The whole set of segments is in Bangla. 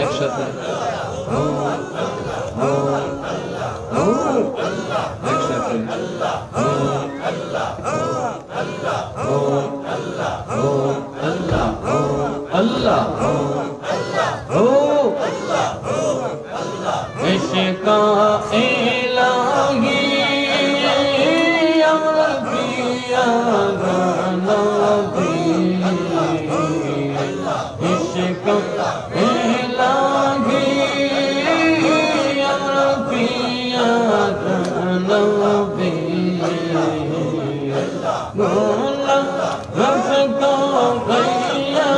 একসাথে अल्लाह हो इश्क़ इलाही या रब्बी या नबी इश्क़ इलाही या रब्बी या नबी गोला रफ़्क़ो गैया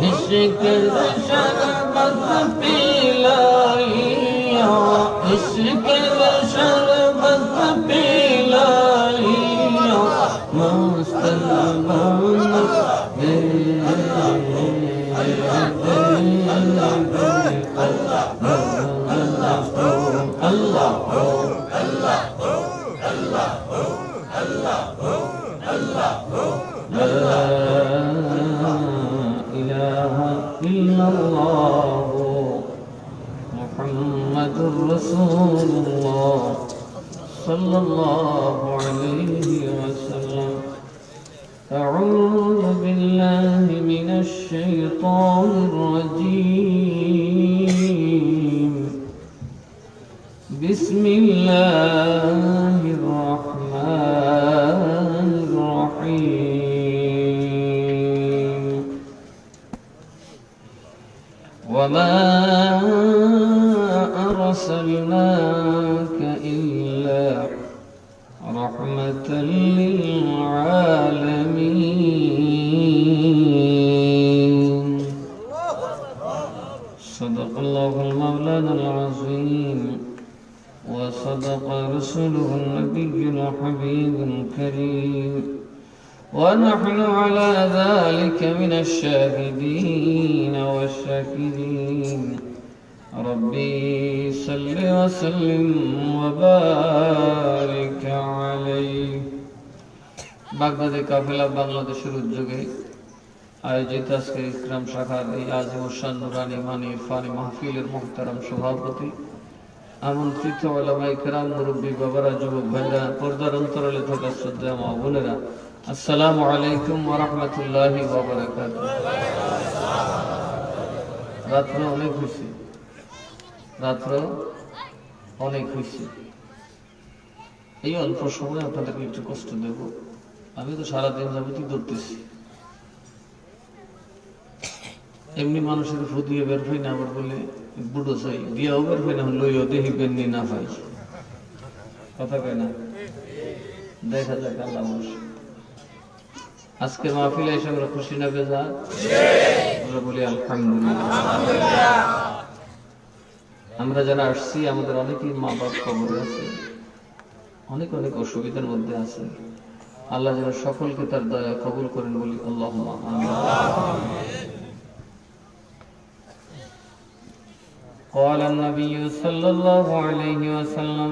इश्क़ शरबत पिलाइया इश्क़ शरबत पिलाइया मुस्तलमान दे अल्लाह मुहम्मदुर रसूलुल्लाह सल्लल्लाहु अलैहि वसल्लम अऊज़ु बिल्लाहि मिनश शैतानिर रजीम बिस्मिल्लाहिर रहमानिर रहीम वमा أرسلناك إلا رحمة للعالمين صدق الله المولانا العظيم وصدق رسوله النبي الحبيب الكريم ونحن على ذلك من الشاهدين والشاكرين ربي صل وسلم وبارك عليه বাগদাদে কাফেলা বাংলাদেশের উদ্যোগে আয়োজিত আজকে ইকরাম শাখার এই আজিম শান নুরানি মানি ফানি মাহফিলের মুহতারাম সভাপতি আমন্ত্রিত উলামায়ে কেরাম মুরব্বী বাবারা যুবক ভাইরা পর্দার অন্তরালে থাকা শ্রদ্ধেয় মা বোনেরা আসসালামু আলাইকুম ওয়া রাহমাতুল্লাহি ওয়া বারাকাতুহু রাত্র অনেক খুশি রাত্র অনেক খুশি এই অল্প সময় আপনাদেরকে একটু কষ্ট দেব আমি তো সারাদিন যাবতীয় ধরতেছি এমনি মানুষের ফুদিয়ে বের হই না আবার বলে বুড়ো চাই দিয়াও বের হই না লইও দেহি বেননি না পাই কথা কয় না দেখা যাক আল্লাহ আজকে মাহফিলে এসে আমরা খুশি না বেজা আমরা বলি আলহামদুলিল্লাহ আমরা যারা আসছি আমাদের অনেকেই মা বাপ কবরে আছে অনেক অনেক অসুবিধার মধ্যে আছে আল্লাহ যেন সকলকে তার দয়া কবুল করেন বলি আল্লাহুম্মা আমিন قال النبي صلى الله عليه وسلم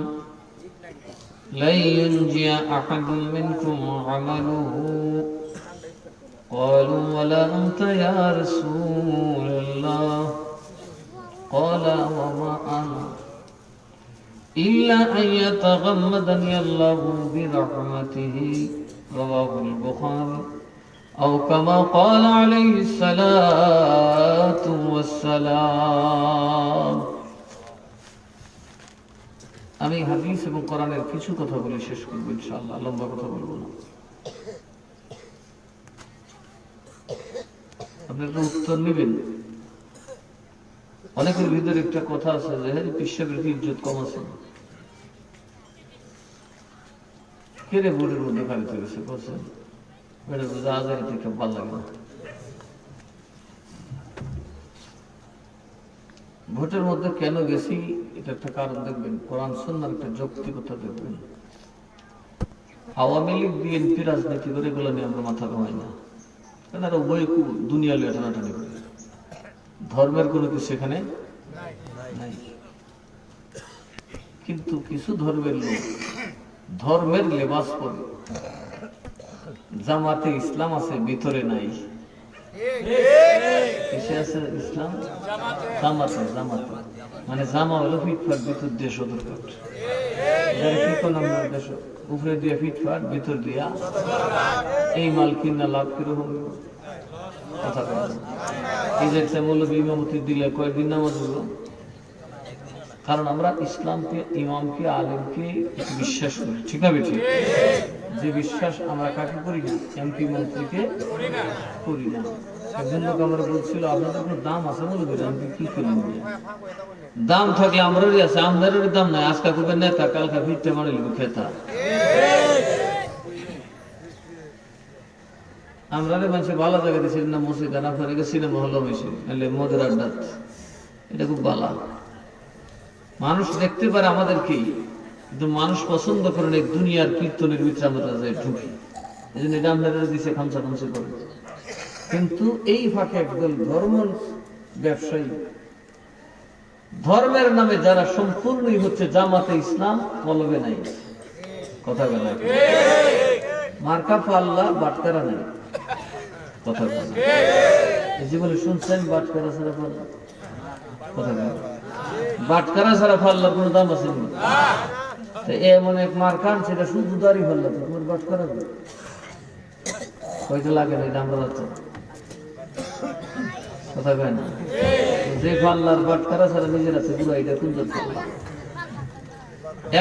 لن ينجي أحد منكم عمله قالوا ولا أنت يا رسول الله قال وما أنا إلا أن يتغمدني الله برحمته رواه البخاري أو كما قال عليه الصلاة والسلام আমি হাদিস এবং কোরআনের কিছু কথা বলে শেষ করব ইনশাআল্লাহ, লম্বা কথা বলবো না। আপনারা উত্তর নেবেন। অনেকের ভিতরে একটা কথা আছে যে হ্যাঁ পিসাবের কি ইজ্জত কম আছে, কেড়ে বোর্ডের মধ্যে খালিতে গেছে বলছেন এটা বোঝা আজারি থেকে ভালো লাগে না। ভোটের মধ্যে কেন গেছি এটা একটা কারণ দেখবেন, কোরআন সুন্নাহর একটা যৌক্তিকতা দেখবেন। আওয়ামী লীগ বিএনপি রাজনীতি করে এগুলো নিয়ে আমরা মাথা ঘামাই না, কারণ আর উভয় দুনিয়া লিয়ে টানাটানি করে, ধর্মের কোনো কিছু সেখানে নাই। কিন্তু কিছু ধর্মের লোক ধর্মের লেবাস পরে, জামাতে ইসলাম আছে ভিতরে নাই, কিসে আছে ইসলাম? জামাতে। জামাতে মানে জামা হলো ফিটফাট, ভিতর দিয়ে সদরঘাট। কি কোন দেশ উপরে দিয়ে ফিটফাট, ভিতর দিয়া এই মাল কিনা লাভ কিরকম কথা বলা। এই যে একটা মৌলবী ইমামতি দিলে কয়েকদিন নামাজ হলো, কারণ আমরা ইসলামকে, ইমামকে, আলেমকে বিশ্বাস করি, ঠিক না বেঠিক? যে বিশ্বাস আমরা কাকে করি না, এমপি মন্ত্রীকে করি না। একজন লোক আমরা বলছিল আপনাদের কোনো দাম আছে মৌলবীর, আমি কি করি? দাম থাকলে আমরারই আছে, আমাদেরও দাম নাই। আজকা কুবের নেতা, কালকা ভিটে মানে লিখব খেতা। আমরা মানুষের ভালো জায়গা দিয়েছি না, মসজিদ না ফেরে গেছি সিনেমা হল বেশি মদের আড্ডা, এটা খুব ভালো। মানুষ দেখতে পারে আমাদেরকেই, কিন্তু মানুষ পছন্দ করেন এই দুনিয়ার কীর্তনের ভিতরে আমরা ঢুকি। এই জন্য এটা আপনারা দিচ্ছে খামসা খামসি করে। কিন্তু এই ফাঁকে একদল ধর্ম ব্যবসায়ী, ধর্মের নামে যারা সম্পূর্ণই হচ্ছে জামাতে ইসলাম, কলবে নাই, কথা বলে মার্কা পাল্লা, বাটকারা নাই, কথা বলে জীবনে শুনছেন বাটকারা ছাড়া পাল্লা, কথা বলে বাটকারা ছাড়া পাল্লার কোনো দাম আছে না। এমন এক মার্কান সেটা শুধু দাঁড়িয়ে পাল্লা, তো তোমার বাটকারা হয়তো লাগে না, এটা আমরা যাচ্ছি কথা কয় না। যে পাল্লার বাটকারা ছাড়া নিজের আছে পুরো, এটা কোন পাল্লা?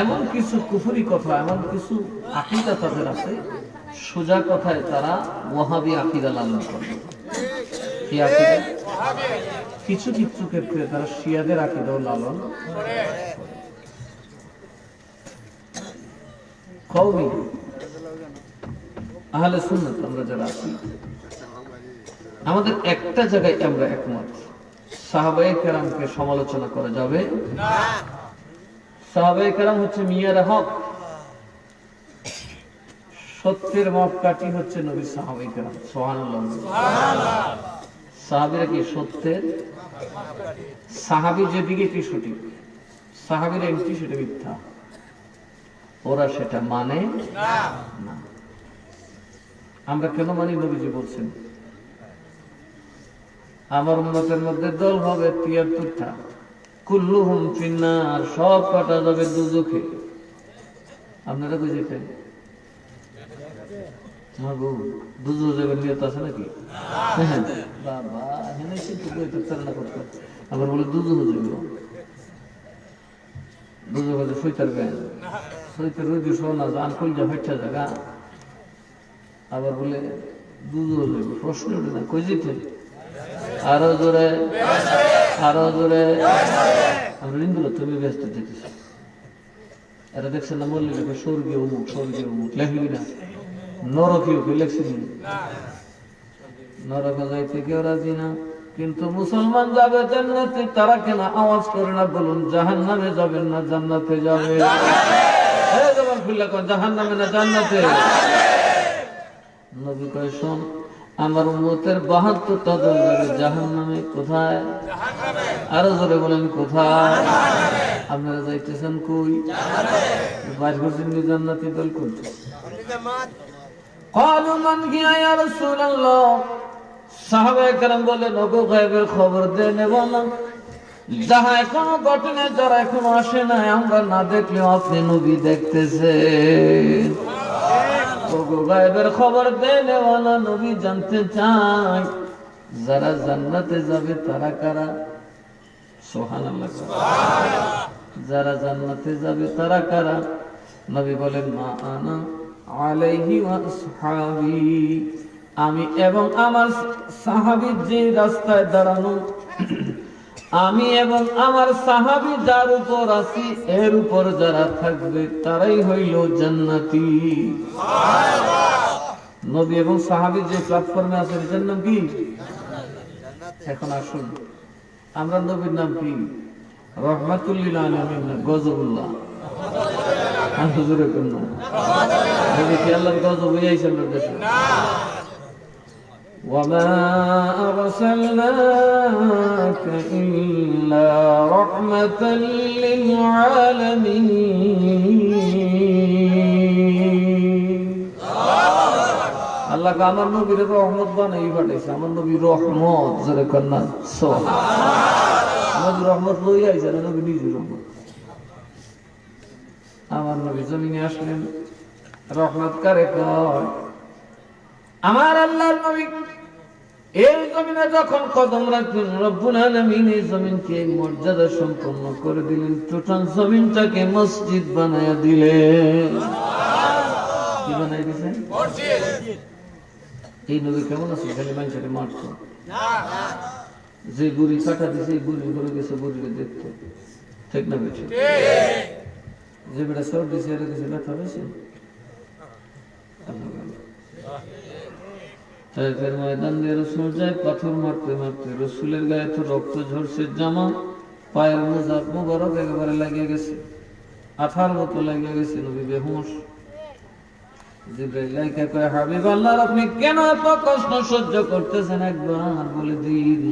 এমন কিছু কুফরি কথা, এমন কিছু আকীদা তাদের আছে, সোজা কথায় তারা ওয়াহাবি আকীদা লালন করে। কি আকীদা? কিছু কিছু ক্ষেত্রে তারা শিয়াদের আকীদাও লালন করে। কওমি আহলে সুন্নাত আমরা যারা আছি, আমাদের একটা জায়গায় আমরা একমত, সাহাবায়ে কেরামকে সমালোচনা করা যাবে না। সাহাবায়ে কেরাম হচ্ছে মিয়ার হক, সত্যের মাপকাঠি হচ্ছে নবী সাহাবায়ে কেরাম। সুবহানাল্লাহ। সাহাবীরা কি সত্যের? সাহাবী যেদিকে কি সঠিক, সাহাবীরা এমনি সেটা মিথ্যা, ওরা সেটা মানে না। আমরা কেন মানি? নবীজি বলছেন আমার উম্মতের মধ্যে দল হবে ৭৩টা, কুল্লুহুম ফিন্নার, সব কাটা যাবে দুজখে। আপনারা বুঝেছেন? দুজো যাবে নিয়ত আছে নাকি? বাবা এখানে কিন্তু চালনা করতে, আবার বলে দুজো যাবে, দুজো কাজে সৈতার ব্যান, সৈতার রোদি সোনা জান কইজা ফেটটা জায়গা, আবার বলে দুজো যাবে। প্রশ্ন ওঠে না, কই যেতেন? আরো জোরে, আরো জোরে। আমরা লিঙ্গুলো তুমি ব্যস্ত যেতেছি। এরা দেখছেন না বললি লেখে স্বর্গীয় অমুক, স্বর্গীয় অমুক, লেখবি না নরকীয় কেউ লেখছি, নরকে যাইতে কেউ রাজি না। কিন্তু মুসলমান যাবে জান্নাতে, তারা কেন আওয়াজ করে না? বলুন জাহান্নামে যাবেন না জান্নাতে যাবে? জবান খুললে কোন জাহান্নামে না জান্নাতে? নবী কয় শোন, আমার উম্মতের ৭২টা দল যাবে জাহান্নামে। কোথায়? আরো জোরে বলেন কোথায়? আপনারা যাইতেছেন কই? বাইর করছেন জান্নাতি দল করছে। قالوا من هي يا رسول الله? সাহাবায়ে কেরাম বলেন ওগো গায়েবের খবর দে নেব না, যাহা এখনো ঘটনা, যারা এখনো আসে নাই, আমরা না দেখলেও আপনি নবী দেখতেছেন। গায়েবের খবর দেওয়ালা নবী জানতে চায় যারা জান্নাতে যাবে তারা কারা? সুবহানাল্লাহ। যারা জান্নাতে যাবে তারা কারা? নবী বলেন, মা আনা আলাইহি ওয়া আসহাবি, আমি এবং আমার সাহাবী যে রাস্তায় দাঁড়ানো, আমি এবং আমার সাহাবী যার উপর আছি, এর উপর যারা থাকবে তারাই হইল জান্নাতি। নবী এবং সাহাবী যে প্ল্যাটফর্মে আছে এর জন্য কি? এখন আসুন, আমরা নবীর নাম কি? রহমাতুল লিল আলামিন, গজবুল্লাহ। হুজুরে কোন নাম? নবী কি আল্লাহর গজব হইয়াছে আমাদের দেশে? وما أرسلناك إلا رحمة للعالمين। আল্লাহ আমার নবীর রহমত বানাই পাঠাইছে। আমার নবী রহমত, যারা কন্যা নবী রহমত লই আইছে না, নবী নিজে রহমত। আমার নবী জমিনে আসলেন, রহমত কারে কয়? আমার আল্লাহর নবী এই জমিনে যখন কদম রাখলেন, রব্বুল আলামিন এই জমিনকে মর্যাদা সম্পন্ন করে দিলেন, টোটাল জমিনটাকে মসজিদ বানায়া দিলেন। কি বানাই দিয়েছেন? মসজিদ। এই নবী কেমন আছে? খালি মানুষের মারত, যে বুড়ি কাটা দিছে এই বুড়ি করে গেছে বুড়িকে দেখতে, ঠিক না বেঠে? যে বেটা সর দিছে এর কিছু ব্যথা হয়েছে? ময়দান দিয়ে রসুল যায়, পাথর মারতে মারতে রসুলের গায়ে তো রক্ত ঝরছে, জামা পায়ের মোজা মুবারক একেবারে লাগিয়ে গেছে, আঠার মতো লাগিয়ে গেছে। নবী বেহুশ। জিবরাইল লাইকা কয়, হাবিব আল্লাহ, আপনি কেন এত কষ্ট সহ্য করতেছেন? একবার বলে দিন,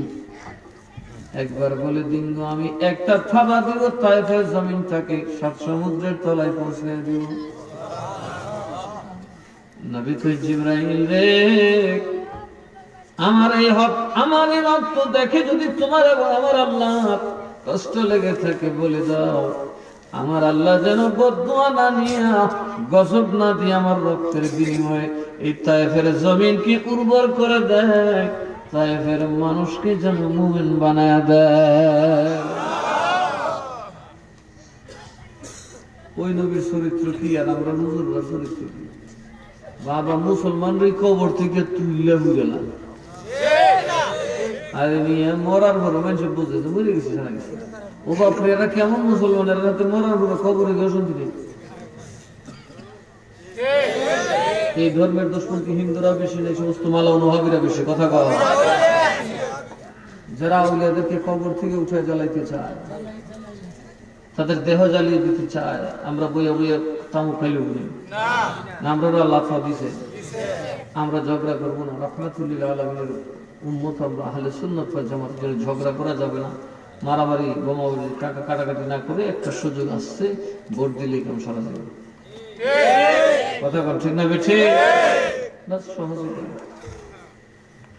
একবার বলে দিন গো, আমি একটা থাবা দিব, তায়েফের জমিনটাকে 7 সমুদ্রের তলায় পৌঁছে দিব। নবী কই, জিবরাইল রে, আমার এই রক্ত দেখে যদি তোমার এবং আমার আল্লাহ কষ্ট লেগে থাকে, বলে দাও, আমার আল্লাহ যেন বদদুয়া না নিয়ে, গজব না দিয়ে আমার রক্তের বিনিময়ে এই তায়েফের জমিনকে উর্বর করে দেয়, তায়েফের মানুষকে যেন মুমিন বানায় দেয়। ওই নবীর চরিত্র কি আর আমরা হুজুররা চরিত্র কি? বাবা মুসলমানরা কবর থেকে তুললে গেলাম, আর নিয়ে মরার পর মানুষ বুঝেছে মরে গেছে, জানা গেছে। ও বাপরে, এরা কেমন মুসলমানের রাতে মরার পরে কবরে গিয়ে শুনতে নেই। এই ধর্মের দুশ্মন কি হিন্দুরা বেশি নেই, সমস্ত মালা অনুভাবীরা বেশি? কথা কওয়া। যারা আউলিয়াদেরকে কবর থেকে উঠে জ্বালাইতে চায়, তাদের দেহ জ্বালিয়ে দিতে চায়, আমরা বইয়া বইয়া তামু খাইলেও নেই না, আমরা লাফা দিছে, আমরা ঝগড়া করবো না। রহমাতুল লিল আলামিনের উম্মত আমরা, আহলে সুন্নাত ওয়াল জামাত, ঝগড়া করা যাবে না, মারামারি বোমাবাজি কাটাকাটি না করে একটা সুযোগ আসছে, ভোট দিলেই কেমন সারা যাবে। কথা কর, ঠিক না বেঠে? সহজে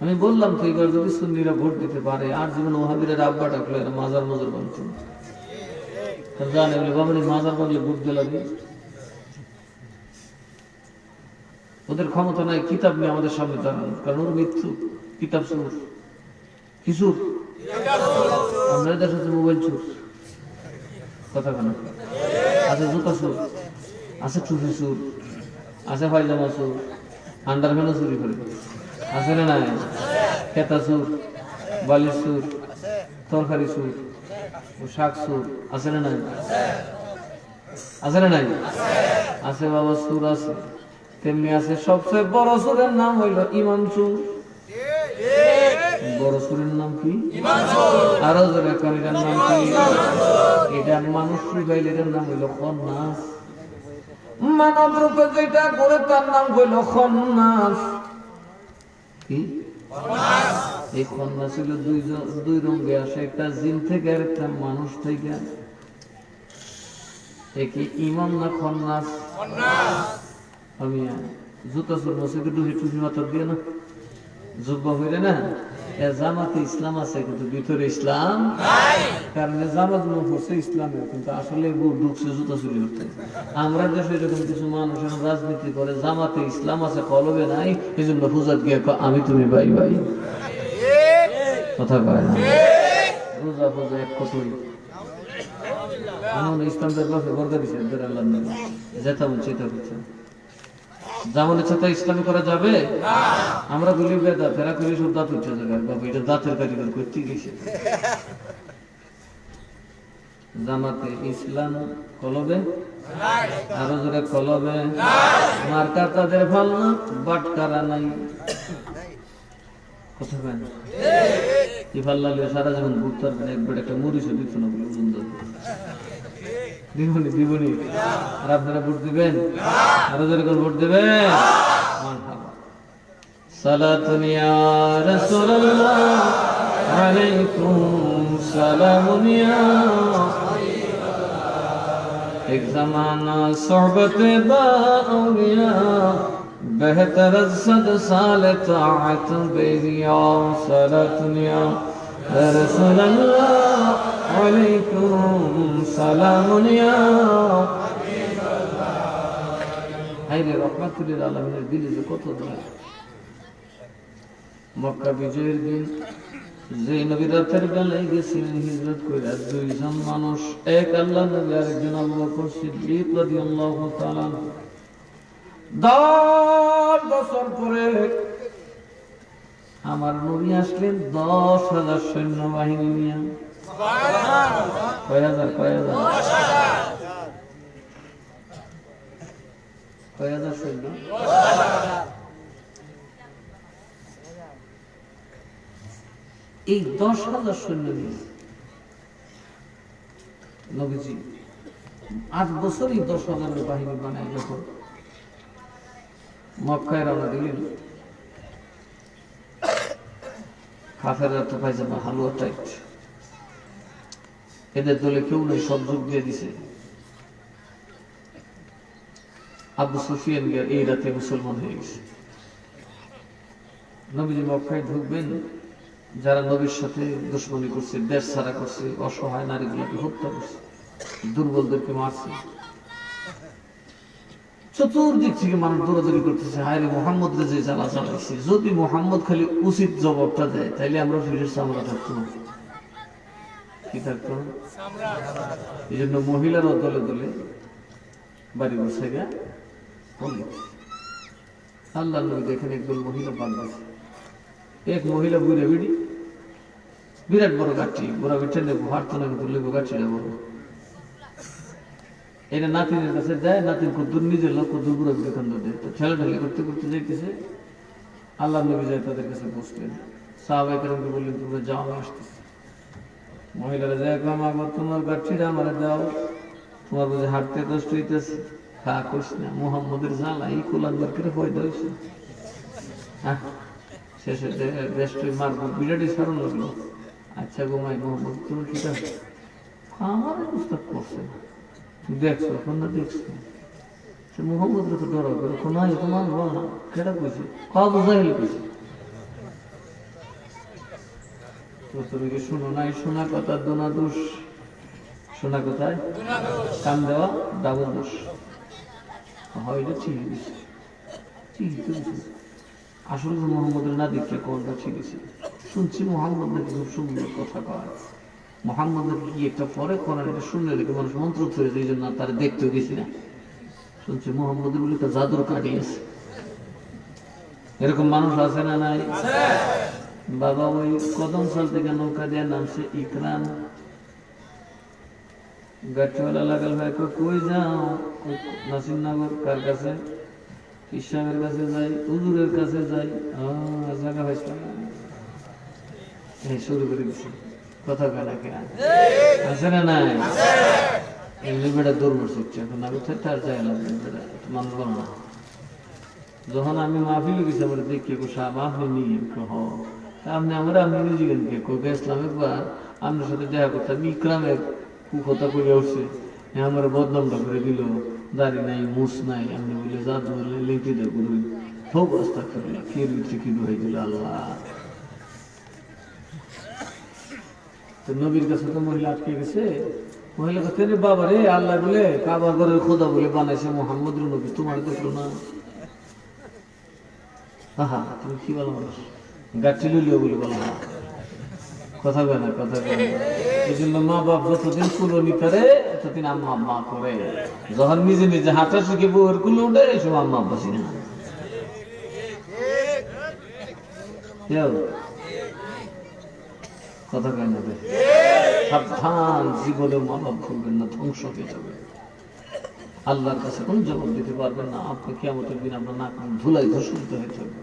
আমি বললাম তো, এবার যদি সুন্নিরা ভোট দিতে পারে, আর জীবন ওহাবিরা আব্বা ডাকলো এরা মাজার মজুর বানত জানে বলে, বাবারি মাজার বানলে ভোট দিলাম। ওদের ক্ষমতা নাই কিতাব নিয়ে আমাদের সামনে দাঁড়ানো, কারণ ওর মৃত্যু কিতাব চোর। কি চোর? আমরা দেশ হচ্ছে মোবাইল চোর। কথা কেন? আছে জুতা চোর, আছে টুপি চোর, আছে পায়জামা চোর, আন্ডারপ্যান্টও চুরি করে, আছে না নাই? খেতা চোর, বালির চোর, তরকারি চোর, শাক চোর, আছে না নাই? আছে না নাই? আছে বাবা, চোর আছে। তেমনি আছে সবচেয়ে বড় চোরের নাম হইল ইমান চোর। বড় চোরের নাম কি? আরো জোরে কর, এটার নাম কি? এটা মানুষ চুরাইলে এটার নাম হইল খন্নাস। মানব রূপে যেটা করে তার নাম হইল খন্নাস। কি? এই খন্নাস হইল দুই রঙে আসে, একটা জিন থেকে আর একটা মানুষ থেকে। কি ইমান না খন্নাস? আমি জুতা চোর মসজিদে টুপি মাথা দিয়ে না, জুব্বা হইলে না জামাতে ইসলাম আছে কিন্তু ভিতরে ইসলাম কারণ জামাত পড়ছে ইসলামের কিন্তু আসলে ঢুকছে জুতা চুরি করতে। আমরা দেশে এরকম কিছু মানুষের রাজনীতি করে জামাতে ইসলাম আছে কলবে নাই, এই জন্য পূজাত গিয়ে আমি তুমি ভাই ভাই কথা কয় না, রোজা ফোজা এক কতই ইসলামদের বাপে বর্গা দিচ্ছে আল্লাহ যেটা বলছে এটা হচ্ছে জামানের সাথে ইসলামী করা যাবে? আমরা বলি বেদা ফেরা করি সব দাঁত উঠছে জায়গায় বাবা এটা দাঁতের কারিগর করতে গেছে। জামাতে ইসলাম কলবে আরো জোরে কলবে মার্কা তাদের ভাল না বাটকারা নাই কথা কেন কি ভাল লাগলে সারা জীবন ঘুরতে পারবে একবার একটা মরিচও দিত না বলে সুন্দর দিবনি দিবনি আর আপনারা ভোট দিবেন আরো জোরে করে ভোট দিবেন। সালাতুন ইয়া রাসূলুল্লাহ আলাইকুম সালামুন ইয়া এক জামানা সোহবত বা আউলিয়া বেহতর সদ সাল তাআত বেরিয়া সালাতুন ইয়া রাসূলুল্লাহ আলাইকুম সালামুন ইয়া হায়রে রহমাতুল আলামিনের দিলে যে কত দয়া। মক্কা বিজয়ের দিন যে নবী রাতের বেলায় গেছিলেন হিজরত করে দুইজন মানুষ, এক আল্লাহ নবী আরেকজন আবু বকর সিদ্দিক রাদিয়াল্লাহু তাআলা 10 বছর পরে আমার নবী আসলেন 10,000 সৈন্যবাহিনী নিয়ে। কয় হাজার 10,000 সৈন্য এই 10,000 সৈন্য নিয়ে নবীজি 8 বছরই 10,000 বাহিনী বানায় যখন মক্কায় রওনা দিলেন, কাফেররা তো পায়জামা হালুয়া টাইট, এদের দলে কেউ নেই, সব যোগ দিয়ে দিছে। আবু সুফিয়ান এই রাতে মুসলমান হয়ে গেছে। নবীজি মক্কায় ঢুকবেন, যারা নবীর সাথে দুশ্মনী করছে, দেশ ছাড়া করছে, অসহায় নারীগুলোকে হত্যা করছে, দুর্বলদেরকে মারছে, চতুর্দিক থেকে মানুষ দৌড়াদৌড়ি করতেছে, হায় রে মোহাম্মদ রে যে জ্বালা চালাইছে, যদি মোহাম্মদ খালি উচিত জবাবটা দেয় তাইলে আমরা ফিরের চামড়া থাকতো না, কি থাকতো না। এই জন্য মহিলারাও দলে দলে বাড়ি বসে গা বলি আল্লাহ নবী দেখেন একদল মহিলা বাংলাদেশ, এক মহিলা বুড়ে বিড়ি বিরাট বড় গাঠি, বুড়া বিঠে নেবো হাঁটতো না কিন্তু লেবু গাঠিটা বড়, এটা নাতিনের কাছে দেয়, নাতিন কদ্দুর নিজের লোক কদ্দুর বুড়া বিড়ে কান্দ দেয়, তো ঠেলাঠেলি করতে করতে যাইতেছে, আল্লাহ নবী যায় তাদের কাছে বসলেন, সাহাবায়ে কেরামকে বললেন তোমরা যাও আমি আসতেছি। মহিলারা যায় মাগো তোমার গাঠিটা আমারে দাও, তোমার বুঝে হাঁটতে কষ্ট হইতেছে, খা কইস না, মুহাম্মদের জ্বালা এই কোলাঙ্গার করে ফয়দা হয়েছে। হ্যাঁ শেষে বেস্ট মারবো বিরাটি সারণ লাগলো, আচ্ছা গোমাই মোহাম্মদ তুমি ঠিক আছে, আমার উস্তাদ করছে না, দেখছো এখন না দেখছো সে মোহাম্মদের তো ডরা করে নাই তোমার বল না কেটা কইছে কা বুঝাইলে কইছে, তো তুমি কি শুনো নাই, শোনা কথা দোনা দোষ, শোনা কোথায় কান দেওয়া ডাবল দোষ, হয়তো ঠিক দিচ্ছে ঠিক দিচ্ছে। আসলে মোহাম্মদের না দেখলে কোনটা ঠিক আছে, শুনছি মোহাম্মদ নাকি খুব সুন্দর কথা কয়, মোহাম্মদের কি একটা পরে করেন এটা শুনলে নাকি মানুষ মন্ত্র ছড়ে যায়, এই জন্য তার দেখতেও গেছি না, শুনছি মোহাম্মদের বলে একটা জাদুর কাটিয়েছে, এরকম মানুষ আছে না নাই? বাবা ওই কদম সাল থেকে নৌকা দিয়ে নামছে ইকরাম, গাড়িওয়ালা লাগাল ভাই কই যাও, নাসিরনগর কার কাছে, ইসলামের কাছে যাই, হুজুরের কাছে যাই, জায়গা হয়েছিল শুরু করে দিচ্ছি কথা কেনা কেনা আছে না নাই, এমনি বেটা দৌড় শিখছে, এখন আমি তার যাই মানুষ বল না। যখন আমি মাহফিলে গেছি আমার দেখি মাহফিল নিয়ে আপনি আমরা আমি নিজে গেছিলাম একবার আপনার সাথে দেখা করতাম, ইকরামের কুকথা করে উঠছে, আমার বদনামটা করে দিল, দাড়ি নাই মুছ নাই, আপনি বলে জাদু লেপি দেয় খুব আস্তাগফিরুল্লাহ, কি রুচি কি হয়ে গেল আল্লাহ। তো নবীর কাছে তো মহিলা আটকে গেছে। মহিলা কাছে, রে বাবা রে, আল্লাহ বলে কাবা ঘরের খোদা বলে বানাইছে মোহাম্মদ নবী, তোমার দেখলো না? হা, তুমি কি বলো মানুষ, গাছি লুলিও বলে বলো না, কথা কয় না, কথা কয় না। এই জন্য মা বাপ যতদিন কুলো নিতে ততদিন আম্মা আম্মা করে, যখন নিজে নিজে হাঁটা শিখে বউয়ের কুলো উঠে এইসব আম্মা আব্বা চিনে না। কথা কয় না, সাবধান, জীবনে মা বাপ ভুলবেন না, ধ্বংস হয়ে যাবে। আল্লাহর কাছে কোন জবাব দিতে পারবেন না। আপনি কিয়ামতের দিন আপনার নাক ধুলাই ধূসরিত হয়ে যাবে।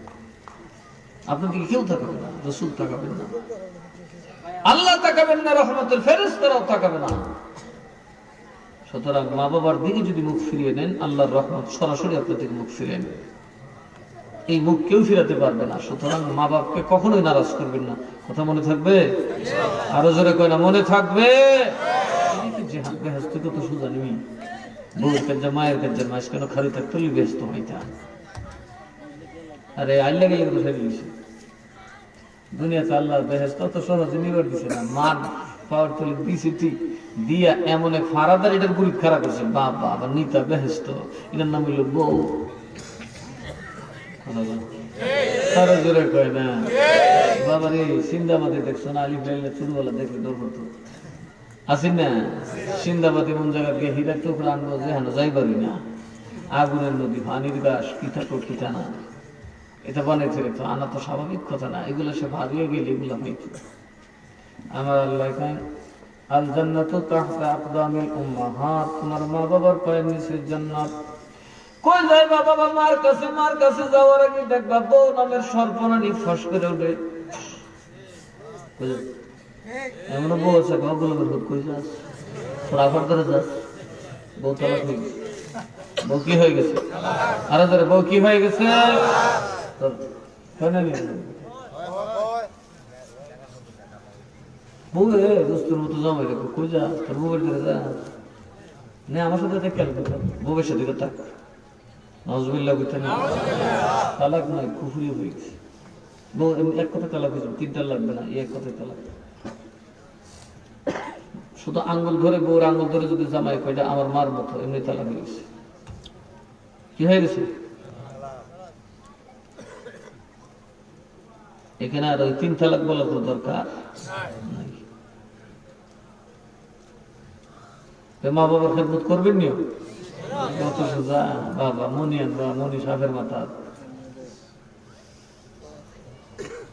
আপনার দিকে কেউ তাকাবে না, রাসূল তাকাবেন না, আল্লাহ তাকাবেন না, রহমতের ফেরেশতারাও তাকাবে না। সুতরাং মা বাবার দিকে যদি মুখ ফিরিয়ে নেন, আল্লাহর রহমত সরাসরি আপনার দিকে মুখ ফিরিয়ে নেন। এই মুখ কেউ ফিরাতে পারবে না। সুতরাং মা বাপকে কখনোই নারাজ করবেন না। কথা মনে থাকবে? আরো জোরে কয় না, মনে থাকবে? জেহাদ বেহেস্ত কত সোজা নেই। বউয়ের কাছে মায়ের কাছে মাস কেন খালি থাকতে ব্যস্ত হইতা। আরে আল্লাহ গেলে তো ফেলে দিছে দুনিয়াতে। আল্লাহ বেহেস্ত অত সহজে নিবার দিছে না। মার পাওয়ার তুলে দিছে ঠিক, দিয়া এমন এক ফারাদার এটার গুড়ি খারাপ করছে। বাবা আবার নিতা বেহেস্ত, এটার নাম হইল বউ। আরো জোরে কয় না, বাবা রে। সিন্দাবাদে দেখছো না, আলিফ লাইলা ছোটবেলা দেখলে ডর হতো। আসি না সিন্দাবাদে মন জায়গা গিয়ে হীরার টুকরা আনবো, যে হেন যাই পারি না। আগুনের নদী, পানির গাছ, পিঠা তো পিঠা না, এটা বানাইতে রেখো, আনা তো স্বাভাবিক কথা না। এগুলো সে ভাবিয়ে গেলে এগুলো হইতো। আমার আল্লাহ আল জান্নাতু তাহতা আকদামিল উম্মাহাত, তোমার মা বাবার পায়ের নিচে জান্নাত। কই যাই বাবা, মার কাছে যাওয়ার আগে দেখবা বউ নামের সর্বনানী ফস করে উঠে। এমন বউ আছে গগুলো কই যাস, ফটাফট ধরে যাস, বউ তালাক হয়ে গেছে। বউ কি হয়ে গেছে? আরে ধরে বউ কি হয়ে গেছে? বউ রে দোস্তের মতো জমাই রেখো, কই যা, তোর বউয়ের ধরে যা। না আমার সাথে খেয়াল করতে, বউয়ের সাথে থাক। নজরুল্লাহ বুঝতে না, তালাক নয়, কুফরি হয়ে গেছে। বউ এক কথা তালাক হয়েছে, 3টা লাগবে না, এক কথায় তালাক। শুধু আঙ্গুল ধরে, বউর আঙ্গুল ধরে যদি জামাই কয়টা আমার মার মতো, এমনি তালাক হয়ে গেছে। কি হয়ে গেছে? এখানে আর ওই 3 তালাক বলা তো দরকার নাই। মা বাবার খেদমত করবেন নিও, কত সোজা। বাবা মনি আনবা, মনি সাপের মাথা,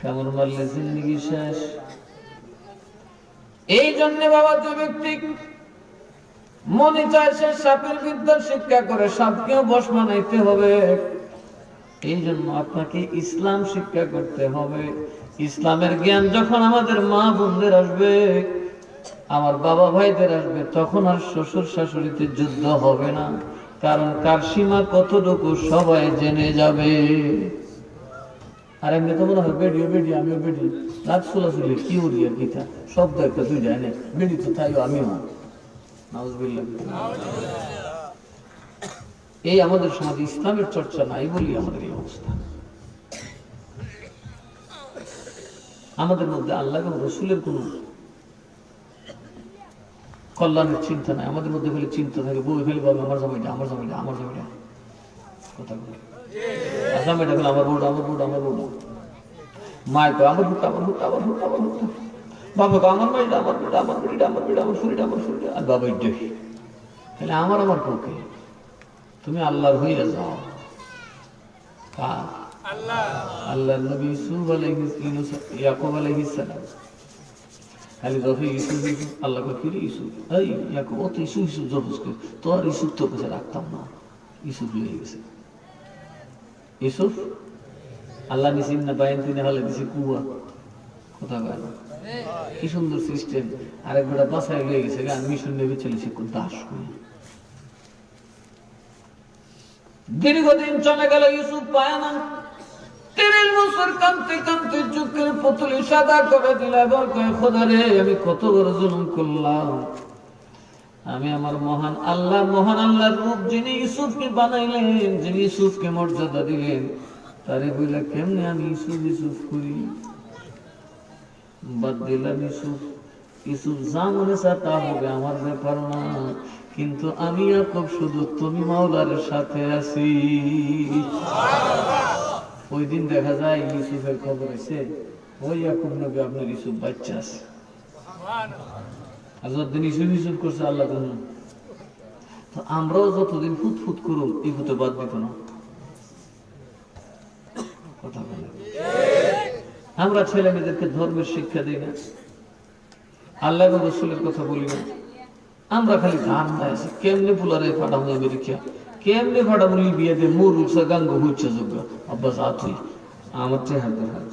কেমন মারলে জিন্দিগি শেষ। এই জন্য বাবা, যে ব্যক্তি মনে চায় সে সাপের বিদ্যা শিক্ষা করে, সাপকেও বশ মানাইতে হবে। এই জন্য আপনাকে ইসলাম শিক্ষা করতে হবে। ইসলামের জ্ঞান যখন আমাদের মা বোনদের আসবে, আমার বাবা ভাইদের আসবে, তখন আর শ্বশুর শাশুড়িতে যুদ্ধ হবে না। কারণ কার সীমা কতটুকু সবাই জেনে যাবে। আর এমনি তো মনে হয় বেডিও বেডি, আমিও বেডি, রাত চলাচলি কি উড়ি আর কিতা শব্দ একটা দুই যায় না, বেডি তো তাইও আমিও। নাউজুবিল্লাহ। এই আমাদের সমাজে ইসলামের চর্চা নাই বলি আমাদের এই অবস্থা। আমাদের মধ্যে আল্লাহ এবং রসুলের কোন কল্যাণের চিন্তা নাই। আমাদের মধ্যে খালি চিন্তা থাকে, বই খালি বলবে আমার জামাইটা, আমার জামাইটা, আমার জামাইটা, কথা বলে জামাইটা খেলে আমার বউটা, আমার বউটা, আমার বউটা, মায়ের তো আমার ভুট্টা, আমার ভুট্টা, আমার ভুট্টা, আমার ভুট্টা, বাবা তো আমার মাইটা, আমার বেটা, আমার বেটিটা, আমার বেটা, আমার শরীরটা, আমার শরীরটা, আর বাবা দেখি তাহলে আমার পক্ষে তুমি আল্লাহর হইয়া যাও। আল্লাহ নবী ইউসুফ আলাইহিস ইয়াকুব আলাইহিস সালাম খালি যখন ইউসুফ আল্লাহ ফিরে ইউসুফ, এই ইয়াকুব অত ইউসুফ জবস করে, তোর ইউসুফ তোর কাছে রাখতাম না। ইউসুফ লয়ে গেছে। ইউসুফ আল্লাহ নিসিন না বাইন তিনি হলে দিছে কুয়া, কথা কয় না, কি সুন্দর সিস্টেম। আরেক বেটা বাসায় লয়ে গেছে, আমি মিশন নেবে চলেছি দাস করে। দীর্ঘদিন চলে গেল, ইউসুফ পায় না। 30 বছর কাঁদতে কাঁদতে চোখের পুতুলি সাদা করে দিল। এবার কয়, খোদা রে, আমি কত বড় জুলুম করলাম। আমি আমার মহান আল্লাহর রূপ যিনি ইউসুফকে বানাইলেন, যিনি ইউসুফকে মর্যাদা দিলেন, তারে বইলা কেমনে আমি ইসুফ ইসুফ করি, বাদ দিলাম ইসুফ। ইসুফ যা মনে চায় তা হবে, আমার ব্যাপার না। কিন্তু আমি ইয়াকুব শুধু তুমি মাওলার সাথে আছি। ওই দিন দেখা যায় ইউসুফের খবর হয়েছে, ওই ইয়াকুব নবী আপনার ইউসুফ বাচ্চা আছে। আর যতদিন ইসুফ ইসুফ করছে আল্লাহ কোন, তো আমরাও যতদিন ফুট ফুট করুম এই ফুটে বাদ দিত না। কথা বলে আমরা ছেলে মেয়েদেরকে ধর্মের শিক্ষা দিই না, আল্লাহ এবং রসুলের কথা বলি না। আমরা খালি ধান আছি কেমনে ফুলারে ফাটাবো আমেরিকা, কেমনে ফাটাবো লিবিয়াতে মোর উৎসা গাঙ্গ হচ্ছে যোগ্য আব্বাস আতুই আমার চেহারা হাত।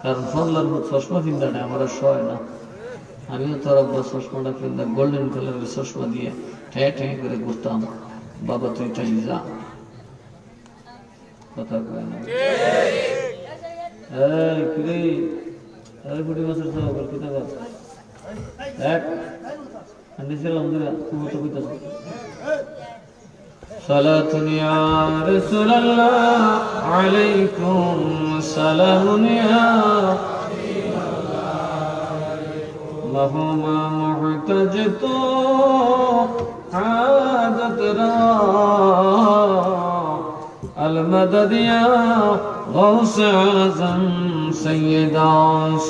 কারণ ফোনলার চশমা কিনতে নেই আমার সয় না। আমিও তোর আব্বা চশমাটা কিনতে গোল্ডেন কালারের চশমা দিয়ে ঠ্যাঁ ঠ্যাঁ করে ঘুরতাম, বাবা তুই চাই যা। কথা কয় না এই কিরে, এই বুড়ি মাছের সব কিতা বাস এক আন্দিছিলাম দিরা তুমি তো কইতাছ সালাতুন ইয়া রাসূলুল্লাহ আলাইকুম সালামুন ইয়া লাহুমা মুহতাজতু হাজাতরা المدد يا غوث اعظم سيدا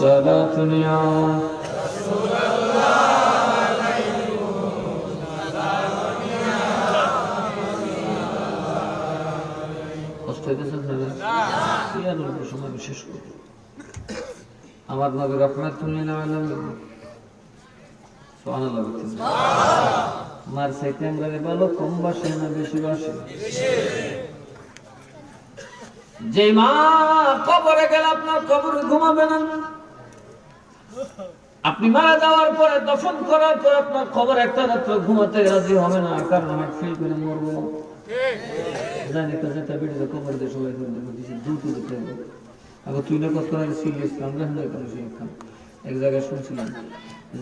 صلاة يا رسول الله عليكم سلام يا বিশেষ করে আমার নবী রাহমাতুল লিল আলামিন সুবহানাল্লাহ মার সাইতে আমরা ভালো কম বাসে না বেশি বাসে। যে মা কবরে গেলে আপনার কবরে ঘুমাবে না, আপনি মারা যাওয়ার পরে দফন করার পর আপনার খবর একটা রাত্র ঘুমাতে রাজি হবে না, কারণ হার্ট ফেল করে মরবো। জানি তো যেটা বেড়ে কবর দিয়ে সবাই দ্রুত যেতে হবে। আবার তুই না কত সিরিয়াস কাম খান এক জায়গায় শুনছিলাম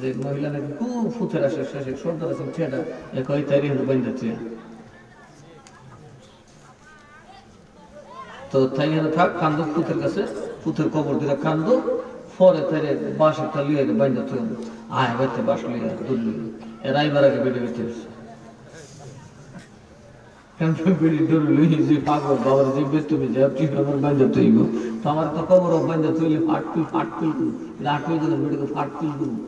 যে মহিলা নাকি খুব ফুতের আসে শেষে সর্দার আছেন ঠেটা একই তারি হলো বাইন্দা চেয়া, তো তাই থাক কান্দো পুতের কাছে, পুতের কবর দিলে কান্দো, পরে তারে বাস একটা লিয়ে বাইন্দা তুই আয় বেতে বাস লিয়ে দুধ এর আইবার আগে বেড়ে বেঁচে বেড়ে ধরে লই যে পাগল বাবার যে বেশ তুমি যে তুই আমার বাইন্দা তুইব, তো আমার তো কবর বাইন্দা তুইলে ফাট তুল লাট হয়ে গেলে বেড়ে ফাট তুল করুন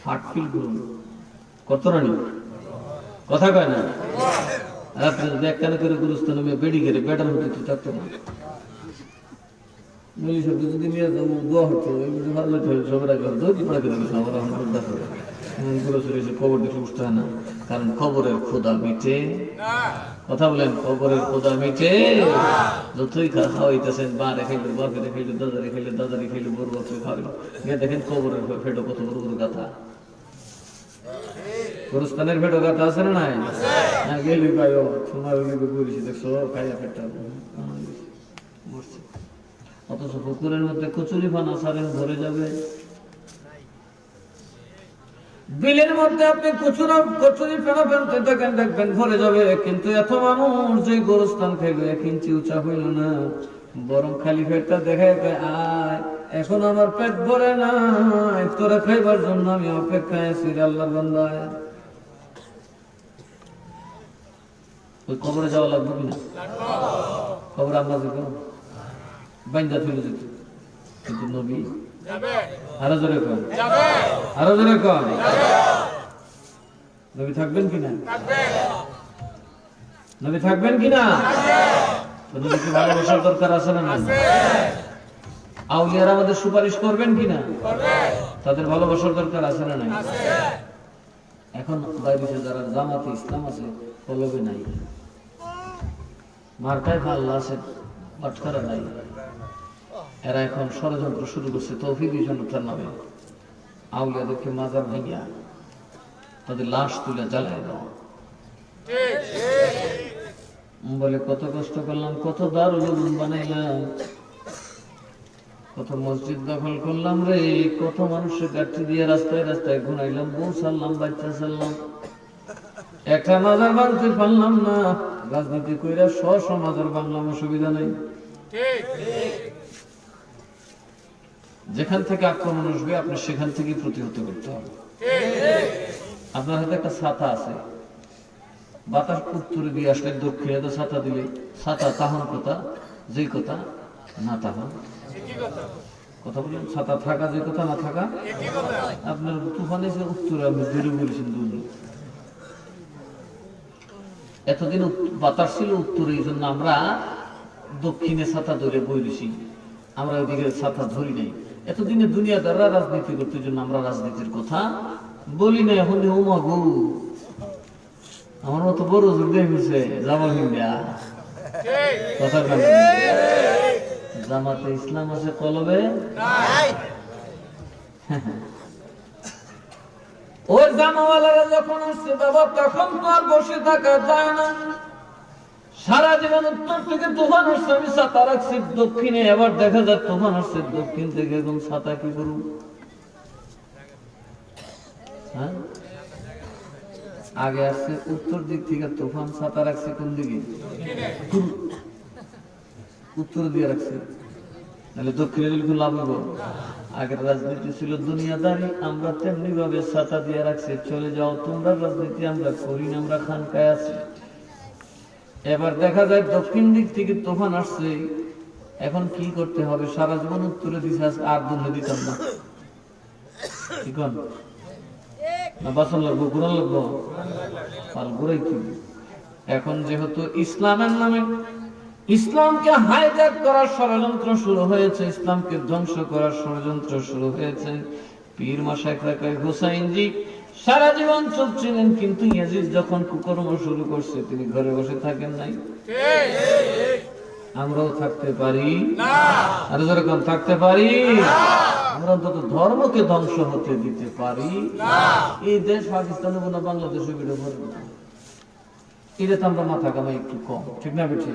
ফাট ফিল করুন কত রানি কথা কয় না। রাত্রে ব্যাখ্যান করে গুরুস্থান বেড়ি গেলে বেটার হতে থাকতো না। যদি নিয়ে যাবো দোয়া হতো ভালো সবার আগে খবর দেখে উঠতে হয় না, কারণ খবরের খোদা মিটে। কথা বলেন খবরের খোদা মিটে। যতই খাওয়াইতেছেন বা রেখাইলে বাপে রেখাইলে দাদা রেখাইলে বড় বাপে খাওয়াইলো গিয়ে দেখেন খবরের ফেটো কত বড় বড় গাথা, গুরুস্থানের ফেটো গাথা আছে না নাই? হ্যাঁ গেলি গায় তোমার বলেছি দেখছো খাইয়া ফেটটা মরছে। অথচ পুকুরের মধ্যে কচুরি ফানা সারেন ভরে যাবে, বিলের মধ্যে আপনি কচুরি ফেনা ফেলতে থাকেন দেখবেন ভরে যাবে। কিন্তু এত মানুষ যে গোরস্থান খাইলো 1 ইঞ্চি উঁচা হইল না, বরং খালি পেটটা দেখায় আয় এখন আমার পেট ভরে না, তোরা খাইবার জন্য আমি অপেক্ষায় আছি আল্লাহর বান্দা। ওই কবরে যাওয়া লাগবে কিনা? খবর আমরা দেখো বাইন্দা ফেলে যেত, কিন্তু নবী আরো জোরে কন নবী থাকবেন কিনা? নবী থাকবেন কিনা? নবীকে ভালোবাসার দরকার আছে না? আউলিয়ারা আমাদের সুপারিশ করবেন কিনা? তাদের ভালোবাসার দরকার আছে না নাই? এখন বাইরে যারা জামাতে ইসলাম আছে পলবে নাই, মার্কায় আল্লাহ আছে বাটখারা নাই, এরা এখন ষড়যন্ত্র শুরু করছে তৌহিদি জনতার নামে। আউলিয়াদেরকে মাজার ভাঙিয়া তাদের লাশ তুলে জ্বালায় দেওয়া। বলে কত কষ্ট করলাম, কত দারুল উলুম বানাইলাম, কত মসজিদ দখল করলাম রে, কত মানুষের গাঠি দিয়ে রাস্তায় রাস্তায় ঘুরাইলাম, বউ সারলাম, বাচ্চা সারলাম, একটা মাজার বানতে পারলাম না, রাজনীতি কইরা মাজার বাংলাম, অসুবিধা নেই। যেখান থেকে আক্রমণ আসবে আপনি সেখান থেকে প্রতিহত করতে হবে। আপনার হাতে একটা ছাতা আছে, বাতাস উত্তরে দিয়ে আসলে দক্ষিণে তো ছাতা দিলে ছাতা তাহন কথা, যে কথা না তাহন কথা বলেন, ছাতা থাকা যে কথা না থাকা। আপনার তুফান এসে উত্তরে আপনি দূরে বলেছেন দূরে, এতদিন বাতাস ছিল উত্তরে, এই জন্য আমরা দক্ষিণে ছাতা ধরে বইছি, আমরা ওইদিকে ছাতা ধরি নাই। এতদিনে দুনিয়াদাররা রাজনীতি করতে, জন্য আমরা রাজনীতির কথা বলি না। এখন উমাগু আমার মতো বড় জোর দিয়ে গেছে জামাল ইন্ডিয়া কথার কারণে। জামাতে ইসলাম আছে কলবে, ওই জামাওয়ালারা যখন আসছে বাবা, তখন তো আর বসে থাকা যায় না। সারা জীবন উত্তর থেকে তুফান আসছে, আমি ছাতা রাখছি দক্ষিণে, এবার দেখা যায় তুফান আসছে দক্ষিণ থেকে, এখন ছাতা কি করব? হ্যাঁ, আগে আসছে উত্তর দিক থেকে তুফান, ছাতা রাখছে কোন দিকে? উত্তর দিয়ে রাখছে, তাহলে দক্ষিণে দিলে লাভ হবো। আগের রাজনীতি ছিল দুনিয়াদারি, আমরা তেমনি ভাবে ছাতা দিয়ে রাখছি, চলে যাও তোমরা, রাজনীতি আমরা করি না, আমরা খানকায় আছি। এবার দেখা যায় দক্ষিণ দিক থেকে তুফান আসছে, এখন কি করতে হবে? সারা জীবন উত্তরে দিছে, আর দুলে দিতাম না, কি কর না বাসন লাগবো, ঘুরান লাগবো, আর ঘুরাই কি। এখন যেহেতু ইসলামের নামে ইসলামকে হাইজ্যাক করার ষড়যন্ত্র শুরু হয়েছে, ইসলামকে ধ্বংস করার ষড়যন্ত্র শুরু হয়েছে, পীর মাশায়েখরা কয় হুসাইনজি সারা জীবন চুপ ছিলেন, কিন্তু ইয়াজিদ যখন কুকর্ম শুরু করছে তিনি ঘরে বসে থাকেন নাই। আমরাও থাকতে পারি না, আর যেরকম থাকতে পারি না, আমরা অন্তত ধর্মকে ধ্বংস হতে দিতে পারি না। এই দেশ পাকিস্তানে কোনো বাংলাদেশে বিরোধ না, এটা তো আমরা মাথা কামাই একটু কম, ঠিক না বেঠি?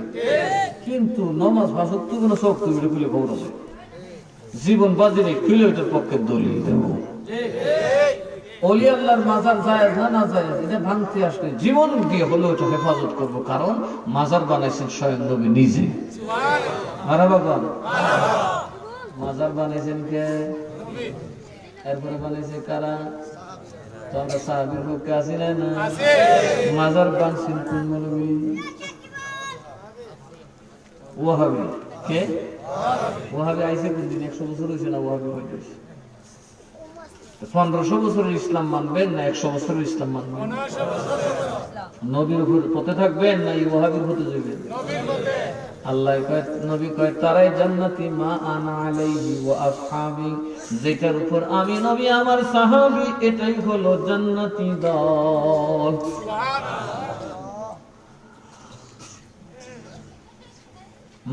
কিন্তু নমাজ ভাষক তো কোনো শক্ত খুলে খবর আছে, জীবন বাজিরে খুলে ওইটার পক্ষে দলিল দেব। অলি আল্লাহর মাজার জায়েজ না না জায়েজ, এটা ভাঙতে আসলে জীবন দিয়ে হলো ওটা হেফাজত করব, কারণ মাজার বানাইছেন স্বয়ং নবী নিজে। মারহাবা, মাজার বানাইছেন কে? এরপরে বানাইছে কারা? তো আমরা সাহাবীর পক্ষে আছি না? মাজার বানছেন কোন মৌলবী? ওয়াহাবি। কে ওয়াহাবি? আইছে কোন দিন? 100 বছর হয়েছে না ওয়াহাবি হইতে? 1500 বছরের ইসলাম মানবেন না 100 বছরের ইসলাম মানবেন? নবীর পথে থাকবেন না এই ওয়াহাবির পথে যাবেন? আল্লাহ কয়, নবী কয় তারাই জান্নাতি মা আনা আলাইহি ওয়া আসহাবি, যেটার উপর আমি নবী আমার সাহাবী, এটাই হলো জান্নাতি দল।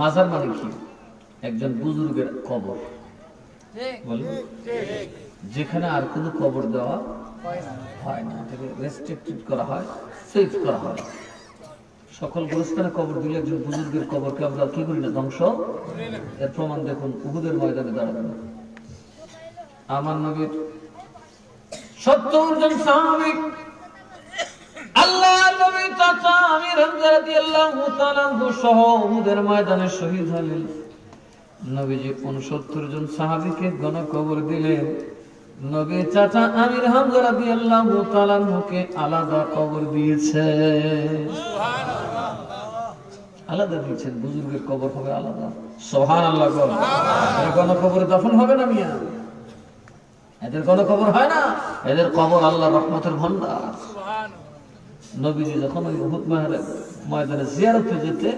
মাজার মানে কি? একজন বুজুর্গের কবর, যেখানে আর কোনো কবর দেওয়া হয় না, এটাকে রেস্ট্রিক্টেড করা হয়, সেফ করা হয়। সকল গোরস্থানে কবর দিলে একজন বুজুর্গের কবরকে আমরা কি করি না, ধ্বংস। এর প্রমাণ দেখুন উহুদের ময়দানে দাঁড়াবেন আমার নবীর 70 জন সাহাবী, আল্লাহর নবী চাচা আমির হামজা রাদিয়াল্লাহু তাআলা সহ উহুদের ময়দানে শহীদ হলেন। নবীজি 69 জন সাহাবীকে গণকবর দিলেন। নবী চাচা আমির হামজা রাদিয়াল্লাহু তাআলা কে আলাদা কবর দিয়েছে, আলাদা দিয়েছেন। বুজুর্গের কবর হবে আলাদা, সুবহানাল্লাহ। এদের গণকবরে দাফন হবে না মিয়া, এদের গণকবর হয় না, এদের কবর আল্লাহর রহমতের ভান্ডার। নবীজি যখন ওই উহুদ ময়দানে জিয়ারতে যেতে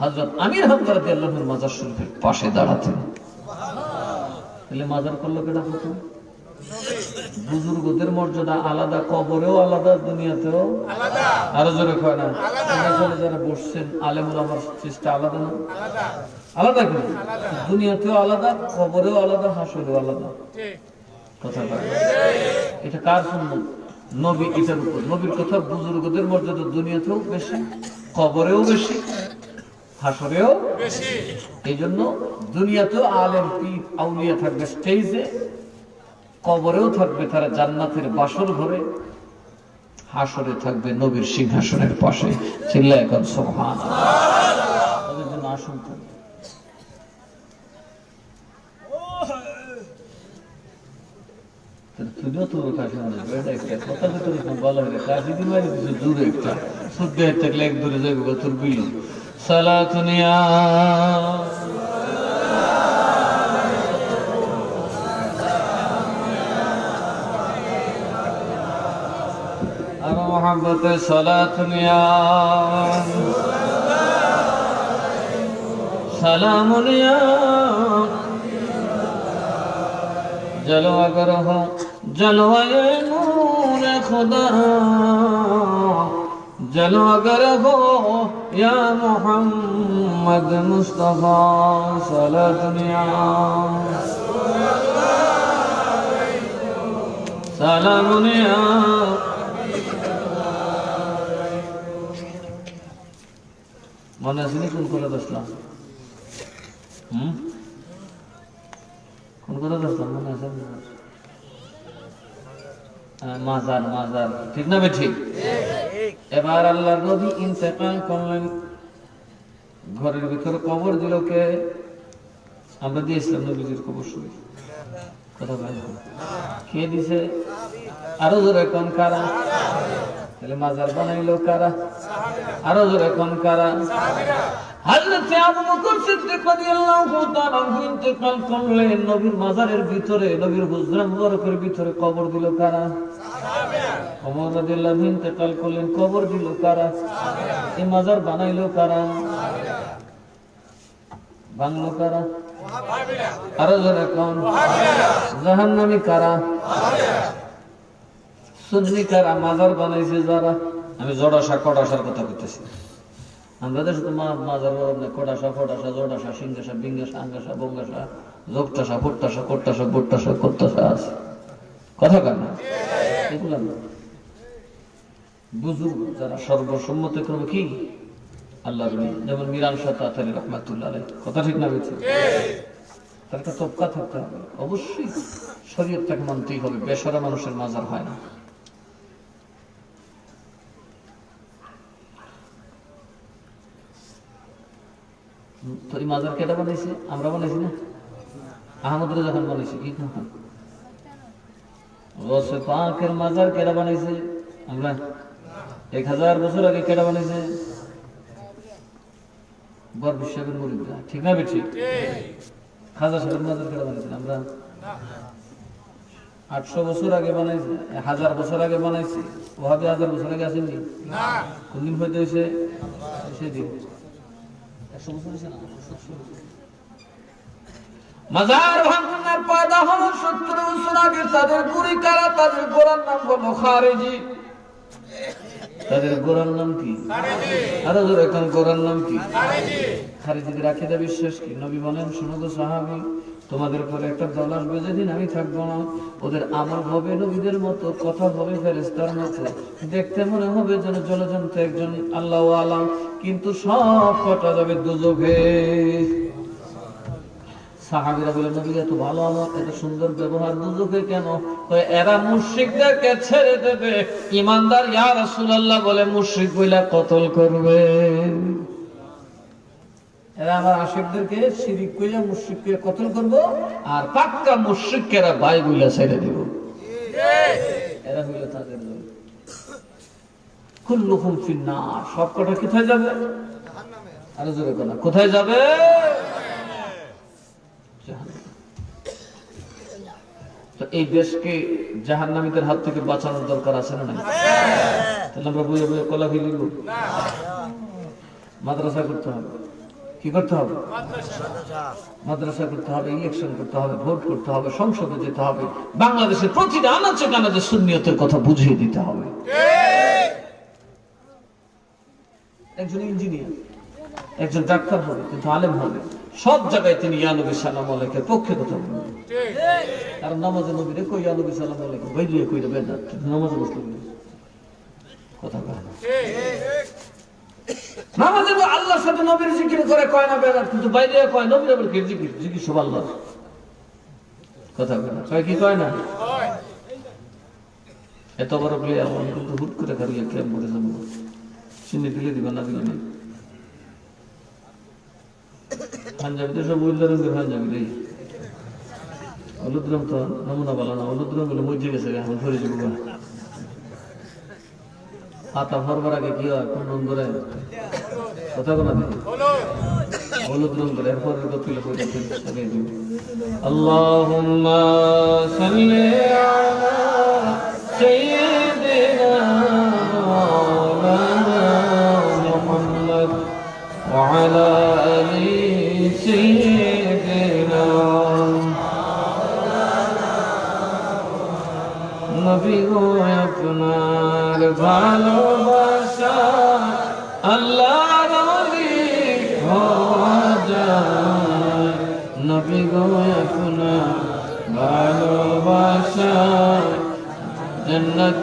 হযরত আমির হামজা রাদিয়াল্লাহু আনহু মাজার শরীফের পাশে দাঁড়াতেন। তাহলে মাজার করলো কেডা? হতো বুজুর্গদের মর্যাদা আলাদা, কবরেও আলাদা, দুনিয়াতেও আলাদা। আরো জোরে কয় না? এখানে যারা বসছেন আলেমুল আমার চেষ্টা আলাদা না? আলাদা কি? দুনিয়াতেও আলাদা, কবরেও আলাদা, হাসরেও আলাদা। কথা বলে এটা কার সুন্নাত? নবী। এটার উপর নবীর কথা, বুজুর্গদের মর্যাদা দুনিয়াতেও বেশি, কবরেও বেশি, হাসরেও বেশি। এই জন্য দুনিয়াতেও আলেম পীর আউলিয়া থাকবে স্টেজে, কবরেও থাকবে তারা জান্নাতের বাসর ঘরে, হাসরে থাকবে নবীর সিংহাসনের পাশে। চিল্লায় এখন সুবহানাল্লাহ। তাদের জন্য আসন থাকবে। তুইও তো কাছে কথা ভিতরে ভালো হলে কাশি দিন দূরে একটা শুদ্ধ থাকলে এক দূরে যাবে তোর বিল সালাতুনিয়া আর মোহাম্মতে সালাতুনিয়া সালামুনিয়া जलवा करो जलवाए नूर खुदा जलवा करो या मोहम्मद मुस्तफा साला दुनिया साला दुनिया मन असली कौन कोला दसला কোন কথা দসলাম মনে আছে মাজার মাজার ঠিক না ঠিক। এবার আল্লাহর নবী ইন্তেকাল করলেন, ঘরের ভিতরে কবর দিল কে? আমরা দিয়েছিলাম নবীজির কবর শুই কথা বলেন কে দিছে? আরো জোরে কোন কারা? তাহলে মাজার বানাইলো কারা? আরো জোরে কোন কারা? হযরত আবু বকর সিদ্দিক রাদিয়াল্লাহু তাআলা ইন্তেকাল করলেন, নবীর মাজারের ভিতরে নবীর হুজরা মুবারকের ভিতরে কবর দিল কারা? সাহাবা। ওমর রাদিয়াল্লাহু ইন্তেকাল করলেন, কবর দিল কারা? সাহাবা। এই মাজার বানাইলো কারা? সাহাবা। বাংলো কারা? সাহাবা। আরো জোরে কোন? সাহাবা। জাহান্নামী কারা? সাহাবা। সুন্নি কারা? মাজার বানাইছে যারা। আমি জড়াসা কড়াসার কথা বলতেছি। আমরা তো শুধু মাজার কোটাসা ফটাসা জোড়াসা সিংহাসা বিঙ্গাসা আঙ্গাসা বঙ্গাসা যোগটাসা ফুটটাসা কোট্টাসা বোট্টাসা কোট্টাসা আছে কথা কার না এগুলো না। বুজুর্গ যারা সর্বসম্মত ক্রমে কি আল্লাহ যেমন মিরান শাহ তাতারি রহমাতুল্লাহ আলাইহি কথা ঠিক না বলছে? তার একটা তবকা থাকতে হবে, অবশ্যই শরীয়তটাকে মানতেই হবে। বেশরা মানুষের মাজার হয় না। তো এই মাজার কেটা বানাইছে? আমরা বানাইছি না? আহমদরা যখন বানাইছে কি গৌসে পাকের মাজার কেটা বানাইছে? আমরা 1000 বছর আগে কেটা বানাইছে? বর বিশ্বের মুরিদরা ঠিক না বেঠি? খাজা সাহেবের মাজার কেটা বানাইছে? আমরা 800 বছর আগে বানাইছে, 1000 বছর আগে বানাইছে। ওভাবে 1000 বছর আগে আসেনি না। কোন দিন হইতে হয়েছে? সেদিন মাজার ভাঙনের পয়দা হলো 70 বছর আগে। তাদের গুরি কারা? তাদের গোড়ার নাম হলো খারেজি। তাদের গোড়ার নাম কি? খারেজি। আরো জোরে এখন গোড়ার নাম কি? খারেজি। খারেজিদের আকীদা বিশ্বাস কি? নবী বলেন, শুনো গো সাহাবী, তোমাদের পরে একটা দল আসবে যেদিন আমি থাকবো না। ওদের আমল হবে নবীদের মতো, কথা হবে ফেরেশতার মতো, দেখতে মনে হবে যেন জলজন্ত একজন আল্লাহ আলাম, কিন্তু সব কটা যাবে দুজকে। সাহাবীরা বলে, নবী এত ভালো আমল, এত সুন্দর ব্যবহার, দুজকে কেন? এরা মুশরিকদেরকে ছেড়ে দেবে, ঈমানদার ইয়া রাসূলুল্লাহ বলে মুশরিক বইলা কতল করবে। এরা আমার আশিকদেরকে শিরিক কইরা মুশরিক কইরা কতল করব, আর পাক্কা মুশরিককে এরা ভাই বইলা ছেড়ে দিব। এরা হইল তাদের দল। কুল্লুহুম ফিন্নার, সব কটা কোথায় যাবে? জাহান্নামে। আরো জোরে কোনা কোথায় যাবে? জাহান্নামে। তো এই দেশকে জাহান্নামীদের হাত থেকে বাঁচানোর দরকার আছে না? তাহলে আমরা বইয়ে বইয়ে কলা ফেলিব না। মাদ্রাসা করতে হবে। কি করতে হবে? মাদ্রাসা করতে হবে, ইলেকশন করতে হবে, ভোট করতে হবে, সংসদে যেতে হবে, বাংলাদেশের প্রতিটা আনাচে কানাচে সুন্নিয়তের কথা বুঝিয়ে দিতে হবে। একজন ইঞ্জিনিয়ার, একজন ডাক্তার হবে, কিন্তু আলেম হবে, সব জায়গায় তিনি ইয়া নবী সালাম আলাইহির পক্ষে কথা বলবেন। কারণ নামাজে নবীরে কই ইয়া নবী সালাম আলাইহি বাইরে কই দেবেন না, নামাজে বসলেন কথা বলে নামাজে তো আল্লাহর সাথে নবীর জিকির করে কয় না বেদাত, কিন্তু বাইরে কয় নবীর আবার কি জিকির? জিকির সব আল্লাহ কথা বলে কয় কি কয় না? এত বড় প্লেয়ার আমি কিন্তু হুট করে খারিয়ে ক্যাম্প করে যাবো, চিনি দিলে দিবা না দিলে নেই। পাঞ্জাবিতে সব উল্লা রঙের পাঞ্জাবি রে, হলুদ রং তো নমুনা বলা না, হলুদ রং গুলো মজে গেছে এখন ধরে যাবো। হাতা ভরবার আগে কি হয়, কোন রং ধরে কথা কোনা দিই হলুদ রং ধরে, এরপরের গতিলে কইটা আগে দিব। আল্লাহুম্মা সাল্লি আলা সাইয়্যিদিনা মাওলানা মুহাম্মদ ওয়া আলা আলি সাইয়্যিদিনা নবী গো আপনার ভালোবাসা আল্লাহর ওলি হওয়া যায়, নবী গো আপনার ভালোবাসা জান্নাত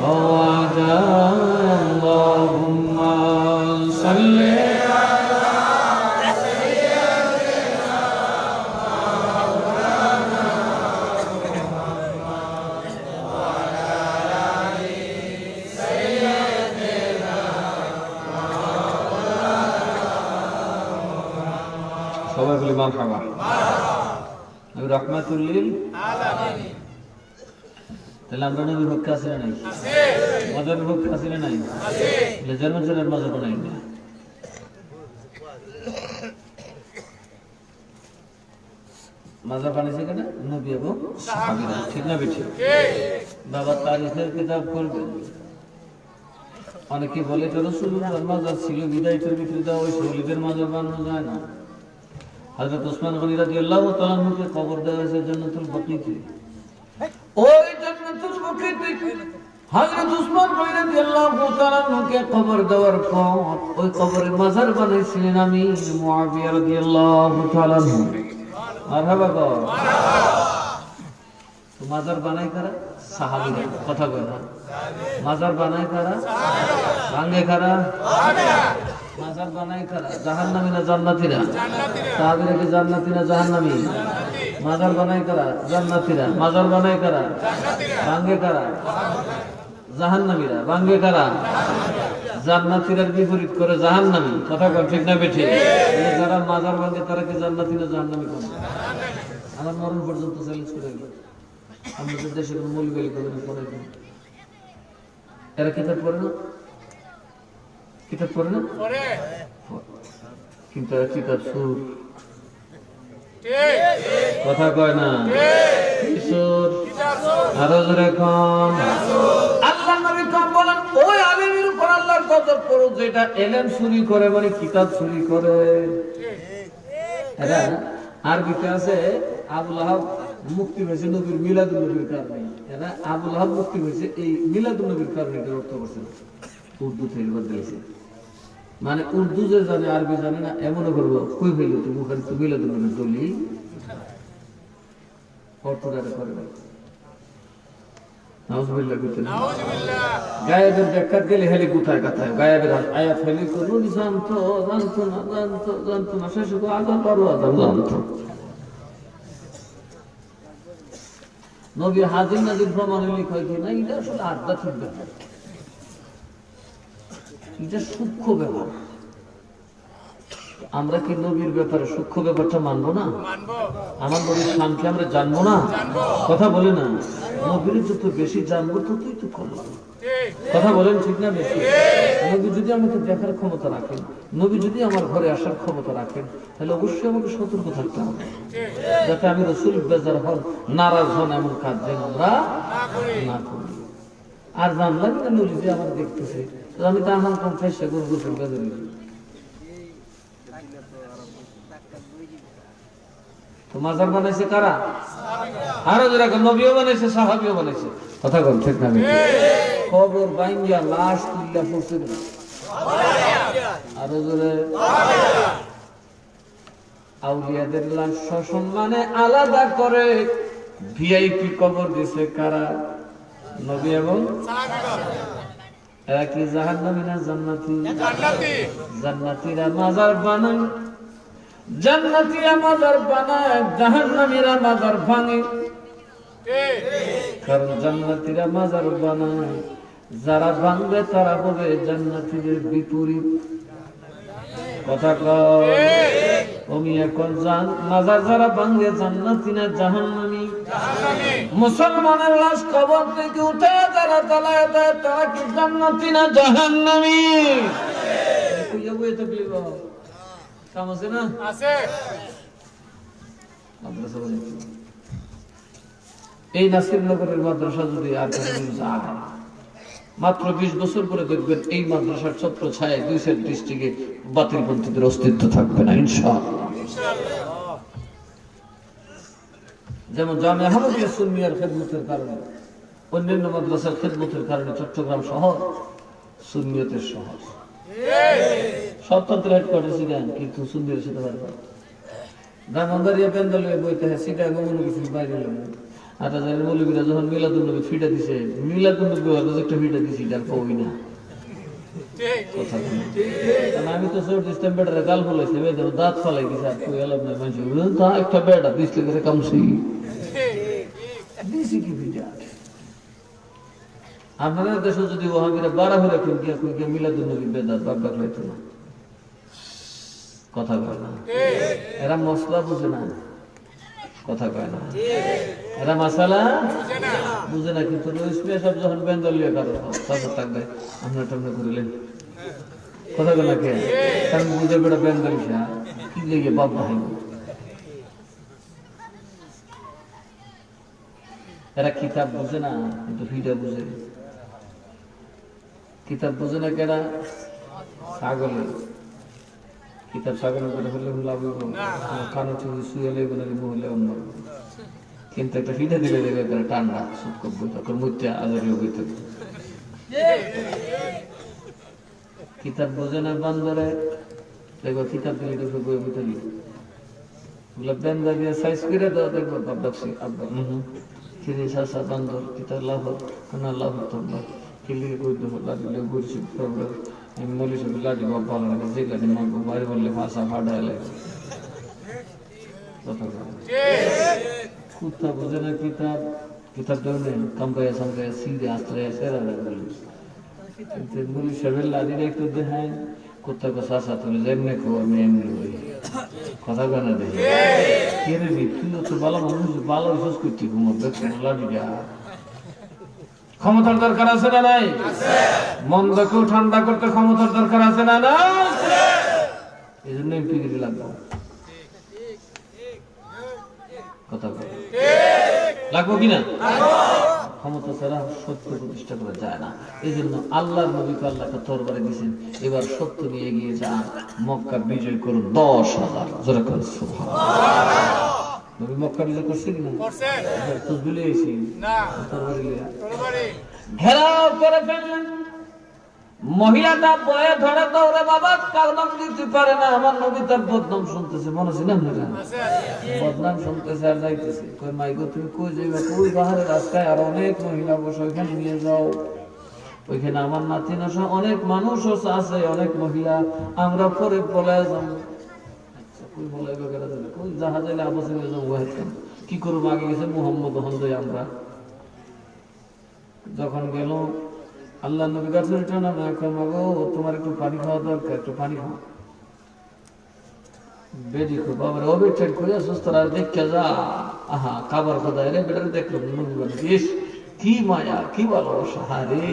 হওয়া যায়। আল্লাহুম্মা সাল্লি সবাই বলি মারহাবা। আমি রাহমাতুল লিল আলামিন। তাহলে আমরা নবীর পক্ষে আছি না নাই? মাজারের পক্ষে আছি না নাই? লেজার মাজারের মাজার বানাই না। মাজার বানিয়েছে কেন? নবী এবং সাহাবীরা, ঠিক না বেঠি? বাবা তারিখের কিতাব করবেন, অনেকে বলে তো রাসূলুল্লাহর মাজার ছিল বিদায়তের ভিতরে দেওয়া, ওই শহীদের মাজার বানানো যায় না। হযরত ওসমান গনি রাদিয়াল্লাহু তাআলা আনহুকে কবর দেওয়া হয়েছে জান্নাতুল বাকিতে। ওই জান্নাতুল বাকিতে হযরত ওসমান গনি রাদিয়াল্লাহু তাআলা আনহুকে কবর দেওয়ার পর ওই কবরে মাজার বানাইছিলেন আমির মুআবিয়া রাদিয়াল্লাহু তাআলা আনহু। মারহাবা গো, মারহাবা। তো মাজার বানাই কারা? সাহাবীরা। কথা কয় না, মাজার বানাই কারা? সাহাবীরা। ভাঙে কারা? সাহাবীরা। মাজার বানাই কারা? জাহান্নামী না জান্নাতীরা? সাহাবীরা কি জান্নাতী না জাহান্নামী? মাজার বানাই কারা? জান্নাতীরা। মাজার বানাই কারা? ভাঙে কারা? জাহান্নামীরা। ভাঙে কারা? জান্নাতীরার বিপরীত করে জাহান্নামী। কথা কয় ঠিক না বেঠি? যারা মাজার ভাঙে তারা কি জান্নাতী না জাহান্নামী? কোন আমার মরণ পর্যন্ত চ্যালেঞ্জ করে গেল। আমাদের দেশে কোনো মৌলবি করে এরা কিতাব পড়ে না? কিতাব পড়ে না? কিন্তু কিতাব সুর, কথা কয় না, সুর আরো জোরে কোন আল্লাহ নবী কোন বলেন ওই আলিমের উপর আল্লাহর গজব পড়ো যেটা এলেম চুরি করে, মানে কিতাব চুরি করে। এরা আরবিতে আছে আবুল আহাব মুক্তি হয়েছে নবীর মিলাদুন নবীর কারণে। এরা আবুল আহাব মুক্তি হয়েছে এই মিলাদুন নবীর কারণে, এটা অর্থ করছে উর্দু থেকে বদলেছে। মানে উর্দু যে জানে আরবি জানে না এমনও করবো, কই হইল তুমি ওখানে তো মিলাদুন নবীর দলি অর্থটা করে না। নাউজুবিল্লাহ কইতে না, গায়েবের ব্যাখ্যা গেলে হেলে গুথায় কথায় গায়েবের আয়াত হেলে করুন জানতো জানতো না জানতো জানতো না শেষ তো আজান পারো আজান জানতো। নবী হাজির নাজির প্রমাণে লিখা কি না, এটা আসলে আধ্যাত্মিক ব্যাপার, এটা সূক্ষ্ম ব্যাপার। আমরা কি নবীর ব্যাপারে সূক্ষ্ম ব্যাপারটা মানবো না? আমার নবীর শানকে আমরা জানবো না? কথা বলে না, নবীর যত বেশি জানবো ততই তো কম। কথা বলেন ঠিক না বেশি? নবী যদি আমাকে দেখার ক্ষমতা রাখেন, নবী যদি আমার ঘরে আসার ক্ষমতা রাখেন, তাহলে অবশ্যই আমাকে সতর্ক থাকতে হবে যাতে আমি রাসূল বেজার হন, নারাজ হন, এমন কাজ যেন আমরা না করি। আর জানলাম না নবী যে আমার দেখতেছে, আমি তো আমার কম ফেসে গরু গোসল বেজার হয়েছি। তো মাজার বানাইছে কারা? আরো যারা নবীও বানাইছে, সাহাবীও বানাইছে। কথা বল ঠিক না? কবর বাইঙ্গা লাশ তুল্লা পড়ছে না, আরো জোরে আউলিয়াদের লাশ সসম্মানে আলাদা করে ভিআইপি কবর দিছে কারা? নবী এবং সাহাবীরা। এরা কি জাহান্নামী না জান্নাতি? জান্নাতীরা মাজার বানায়, জান্নাতীরা মাজার বানায়, জাহান্নামীরা মাজার ভাঙে। কারণ জান্নাতীরা মাজার বানায়, যারা ভাঙবে তারা হবে জান্নাতীদের বিপরীত। কথা কয় আমি এখন মাজার যারা ভাঙবে জান্নাতী না জাহান্নামী? মুসলমানের লাশ কবর থেকে উঠে যারা জ্বালায় দেয় তারা কি জান্নাতী না জাহান্নামী? কাম আছে না? এই নাসিরনগরের মাদ্রাসা যদি আর মাত্র 20 বছর পরে দেখবেন এই মাদ্রাসার ছত্র ছায় 2 সাইড ডিস্ট্রিক্টে বাতিলপন্থীদের অস্তিত্ব থাকবে না ইনশাআল্লাহ। যেমন জামিয়া আহমদিয়া সুন্নিয়ার খেদমতের কারণে, অন্যান্য মাদ্রাসার খেদমতের কারণে চট্টগ্রাম শহর সুন্নিয়তের শহর। স্বতন্ত্র হেডকোয়ার্টার সিটাং, কিন্তু সুন্নিয়ত সাথে পারবে ব্রাহ্মণবাড়িয়া পেন্দালিয়া বইতে সিটাং কোনো কিছু বাইরে আর মৌলবীরা যখন মিলাদুন্নবী ফিটা দিছে, মিলাদুন্নবী একটা ফিটা দিছি তার কই না। আমি তো চোর দিতাম বেটারে গাল ফলাইছে, দাঁত ফলাই দিছে, আর কই এলাম না মানুষ একটা বেটা দিসলে করে কামছি দিছি কি ফিটা। আপনাদের দেশে যদি ওহাবিরা বাড়া হলে গিয়া কই গিয়া মিলাদুন্নবী বেদাত বাবা খাইতো না। কথা কয় না, এরা মশলা বুঝে না। কথা কয় না, এরা মাসালা বুঝে না। কিন্তু সব যখন বেঙ্গলীয় কারো থাকবে আপনার টামনে করিলেন কথা কয় না কে কারণ বুঝে বেটা বেঙ্গলি কি লেগে বাপ ভাই। এরা কিতাব বুঝে না, কিন্তু ফিটা বুঝে। কিতাব বুঝে না কেনা ছাগলে কিতাব ছাগলের করে হলে লাভ কানো ছবি শুয়েলে মহলে অন্য, কিন্তু একটা ফিটা দিলে দেবে ঠান্ডা সুখ তখন মুচা আজারি হইতে। কিতাব বোঝে না বান্দরে, দেখবো কিতাব দিলে দেখবে বই বইতে বেন্দা দিয়ে সাইজ করে দাও, দেখবো বাপ ডাকছি আব্বা কিরে শাসা বান্দর কিতাব লাভ না লাভ হতো কিলিয়ে কই দেবো লাগিলে ঘুরছি আমি বলি সব লাঠি বাপ ভালো লাগে যে লাঠি মাগবো বাড়ি বললে ভাষা ফাটায় লাগে। কুত্তা বোঝে না কিতাব, কিতাব ধরলেন কামড়াইয়া সামড়াইয়া সিঁড়ে আশ্রয় সেরা বলি, কিন্তু বলি সবের লাঠিটা একটু দেখায় কুত্তাকে শাসা তুলে যেমনি খো আমি এমনি হই। কথা কেনা দেখি কেড়ে নি তুই তো ভালো মানুষ ভালো বিশ্বাস করছি ঘুমাবে লাঠিটা। ক্ষমতার দরকার আছে না নাই? মন্দকেও ঠান্ডা করতে ক্ষমতার দরকার আছে না নাই? এই জন্য এমপিগিরি লাগবে। কথা বলে লাগবো কিনা? ক্ষমতা ছাড়া সত্য প্রতিষ্ঠা করা যায় না। এই জন্য আল্লাহর নবীকে আল্লাহ তরবারে দিয়েছেন, এবার সত্য নিয়ে গিয়ে যান, মক্কা বিজয় করুন 10,000 জোরে করে সুবহানাল্লাহ। নবী মক্কা বিজয় করছে কিনা? তসবিহ এসেছি না, তরবারি ঘেরাও করে ফেললেন। মহিলাটা বয়ে ধরে দৌড়ে বাবা কারণ দিতে পারে না, আমার নবী তার বদনাম শুনতেছে, মনে আছে না? বদনাম শুনতেছে আর যাইতেছে, কই মাই গো তুমি কই যাইবা? কই বাহারে রাস্তায় আর অনেক মহিলা বসে, ওইখানে নিয়ে যাও, ওইখানে আমার নাতি নসা অনেক মানুষ আছে, অনেক মহিলা, আমরা পরে বলে যাবো। কই বলে কই জাহাজে আবাসে নিয়ে যাবো, কি করবো? আগে গেছে মুহাম্মদ হন্দে আমরা। যখন গেল আল্লাহ নবী কাছে রিটার্ন না কমাগো তোমার একটু পানি খাওয়া দরকার, একটু পানি খাও। বেদি খুব বাবার অবেটেড করে সুস্থ আর দেখে যা আহা খাবার কথা রে বেটারে দেখলো ইস কি মায়া কি ভালোবাসা, হারে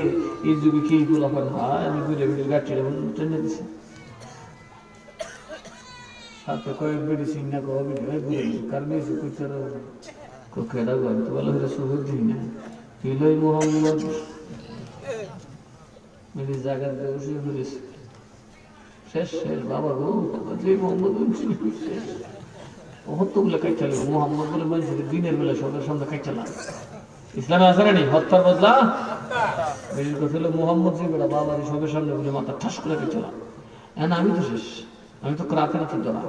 এই যুগে কি গোলাপান হয়। আমি ঘুরে ঘুরে গাড়ি টেনে দিছি, সাথে কয়েক বেড়ি সিংনা কবে ঘুরে কারণ এসে করতে কেডা গো তো ভালো হয়ে সুযোগ দিই না কিলোই মোহাম্মদ মেরি জায়গা বসে ঘুরেছে শেষ শেষ বাবা গো যে মোহাম্মদ হত্যগুলো কাজ চালে মোহাম্মদ বলে মানুষের দিনের বেলা সবার সামনে কাজ চালা। ইসলামে আসে না নি হত্যার বদলা বেশি কথা হলো মোহাম্মদ যে বেড়া বাবার সবের সামনে বলে মাথা ঠাস করে কাজ চালা। এখন আমি তো শেষ, আমি তো রাতে রাতে ধরা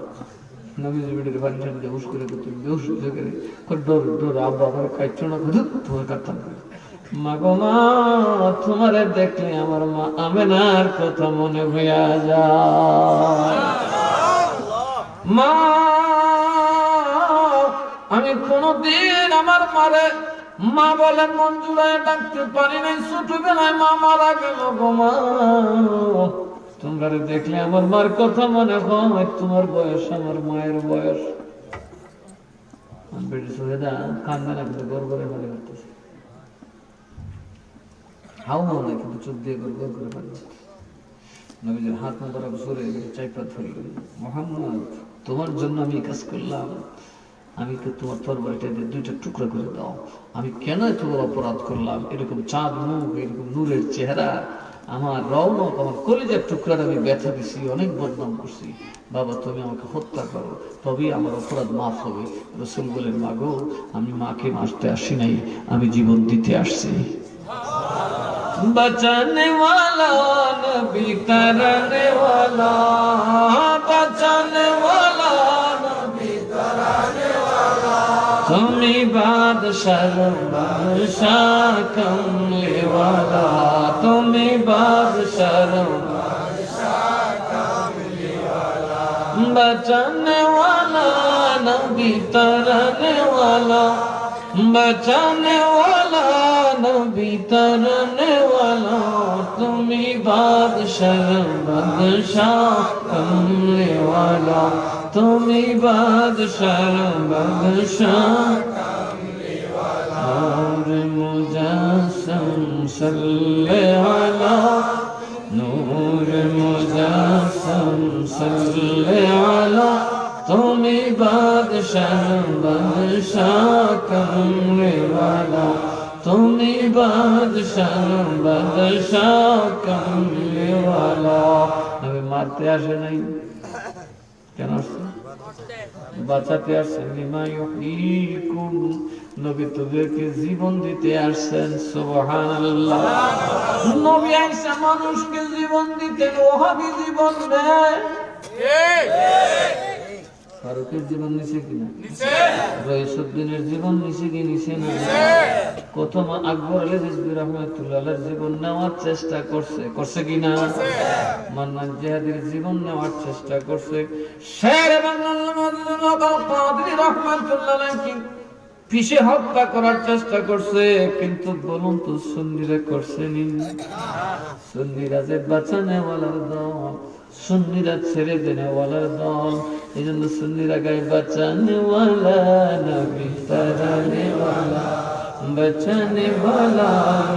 নবীজি বেড়ে বাড়ি ঠান্ডা হুস করে বেহুশ করে ডোর ডোর আব্বা আমার কাটছো না তোমার কাটতাম মা গো মা তোমারে দেখলে আমার মা আমেনার কথা মনে হইয়া যায়। মা আমি কোনদিন আমার মারে মা বলেন মন জুড়ায় ডাকতে পারি নাই, ছোটবেলায় মা মারা গেল গো মা। তোমরা দেখলে আমার মার কথা মনে হয়, তোমার বয়স আমার মায়ের বয়স। বেটি সোহেদা কান্দে না, কিন্তু গড় করে পানি করতেছে, হাও হাও না, কিন্তু চোখ দিয়ে গড় গড় করে পানি করতেছে। নবীজির হাত মোবারক সরে চাইপা ধরলেন, মুহাম্মদ তোমার জন্য আমি কাজ করলাম, আমি তো তোমার তরবারিটা দিয়ে দুইটা টুকরা করে দাও। আমি কেন তোমার অপরাধ করলাম? এরকম চাঁদ মুখ, এরকম নূরের চেহারা, আমার রওনক, আমার কলিজার টুকরার আমি ব্যথা দিছি, অনেক বদনাম করছি। বাবা তুমি আমাকে হত্যা করো, তবেই আমার অপরাধ মাফ হবে। রসুল বলেন, মাগো আমি মাকে মারতে আসি নাই, আমি জীবন দিতে আসছি। बचाने वाला नबी करने वाला, बचाने वाला नबी करने वाला, तुम्ही बादशाह बादशाह कमले वाला, तुम्ही बादशाह बादशाह कमले वाला, बचाने वाला नबी तरने वाला, बचाने वाला नबी तरने वाला, तुम्ही बादशाह बादशाह कमले वाला, तुम्ही बादशाह बादशाह कमले वाला, नूर मुजस्सम सल्ले अला, नूर मुजस्सम सल्ले अला, तुम्ही बादशाह बादशाह कमले वाला, तुम्ही बादशाह बादशाह कमले वाला। नबी मारते আসে নাই, কেন আসছে? বাঁচাতে আসছেন। লিমা ইউহয়িকুম, নবী তোদেরকে জীবন দিতে আসছেন। সুবহানাল্লাহ। নবী আইসা মানুষকে জীবন দিতে, ওহাবি জীবন দেয়। ফারুকের জীবন নিছে কিনা? রইসুদ্দিনের জীবন নিছে কি নিছে না? প্রথম আকবর আলী রিজভী রহমাতুল্লাহর জীবন নেওয়ার চেষ্টা করছে কিনা? মান্নান জিহাদির জীবন নেওয়ার চেষ্টা করছে। শের কাদরী রহমাতুল্লাহকে পিছে হত্যা করার চেষ্টা করছে, কিন্তু বলুন তো সুন্নিরা করছে নি? সুন্নিরা যে বাঁচানেওয়ালার দল, সুন্নিরা ছেড়ে দেনেওয়ালার দল। এই জন্য সুন্নিরা গায়ে বাঁচানেওয়ালা নবী তারানেওয়ালা, বাঁচানেওয়ালা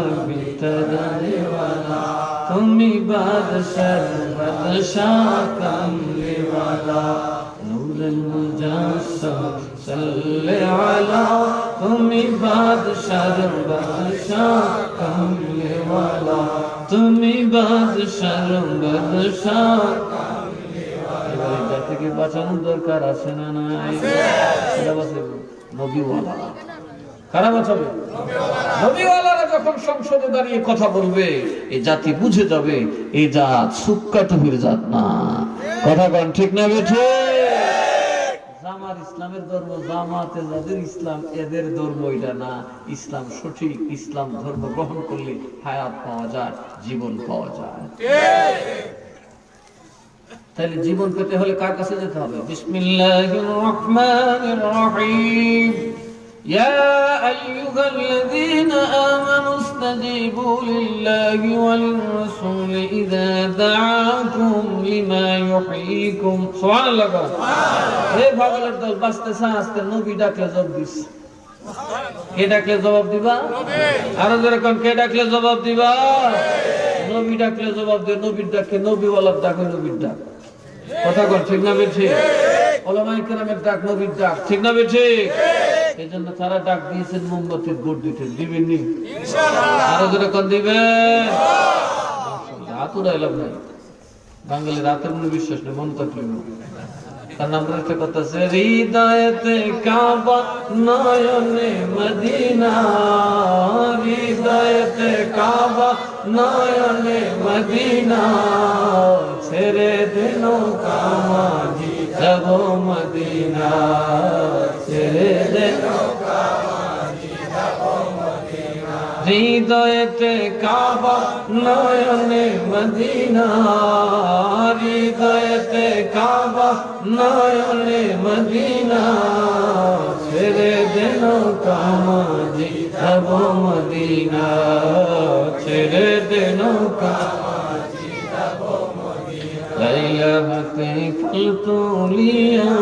নবী তারানেওয়ালা, তুমি বাদশাহ বাদশাহ কমলেওয়ালা, নূরুল মুজাসসাম সাল্লে আলা, তুমি বাদশাহ বাদশাহ কমলেওয়ালা, তুমি বাদশাহ বাদশাহ কমলেওয়ালা। এটা থেকে বাঁচানোর দরকার আছে না নাই? সেটা বাঁচাবো নবীওয়ালা। কারা বাঁচাবে? নবীওয়ালারা যখন সংসদে দাঁড়িয়ে কথা বলবে, এই জাতি বুঝে যাবে এই জাত সুক্কা টুপির জাত না। কথা কন ঠিক না বেঠে? জামাত ইসলামের ধর্ম, জামাতে যাদের ইসলাম, এদের ধর্ম এটা না। ইসলাম সঠিক, ইসলাম ধর্ম গ্রহণ করলে হায়াত পাওয়া যায়, জীবন পাওয়া যায়। তাহলে জীবন পেতে হলে কার কাছে যেতে হবে? বিসমিল্লাহির রহমানির রহিম। يا أيها الذين آمنوا استجيبوا لله وللرسول إذا دعاكم لما يحييكم। سبحان الله। এই পাগলের দল বাঁচতেছে আস্তে, নবী ডাকলে জবাব দিস। কে ডাকলে জবাব দিবা? আরো জোরে কোন, কে ডাকলে জবাব দিবা? নবী ডাকলে জবাব দিও। নবীর ডাকে, নবীওয়ালার ডাকে নবীর ডাক। কথা কর ঠিক না বেঠিক? ওলামায়ে কেরামের ডাক নবীর ডাক, ঠিক না বেঠিক? এই জন্য তারা ডাক দিয়েছেন মোমবাতির গোট দিতে। দিবেন নি? আরো জোরে কোন দিবেন? রাত উড়াইলাম নাই, বাঙালি রাতের মনে বিশ্বাস নেই, মন থাকলে তার নাম একটা কথা আছে, হৃদয়তে কাবা নয়নে মদিনা, হৃদয়তে কাবা নয়নে মদিনা, ছেড়ে দিন কামাজি যাব মদিনা, ছেড়ে দিন কামাজি যাব মদিনা, হৃদয়তে কাবা নয়নে মদিনা, হৃদয়তে কাবা নয়নে মদিনা, ছেড়ে দিন কামাজি যাব মদিনা ছেড়ে দে নৌকা লাইলা হাতে ফুল তুলিয়া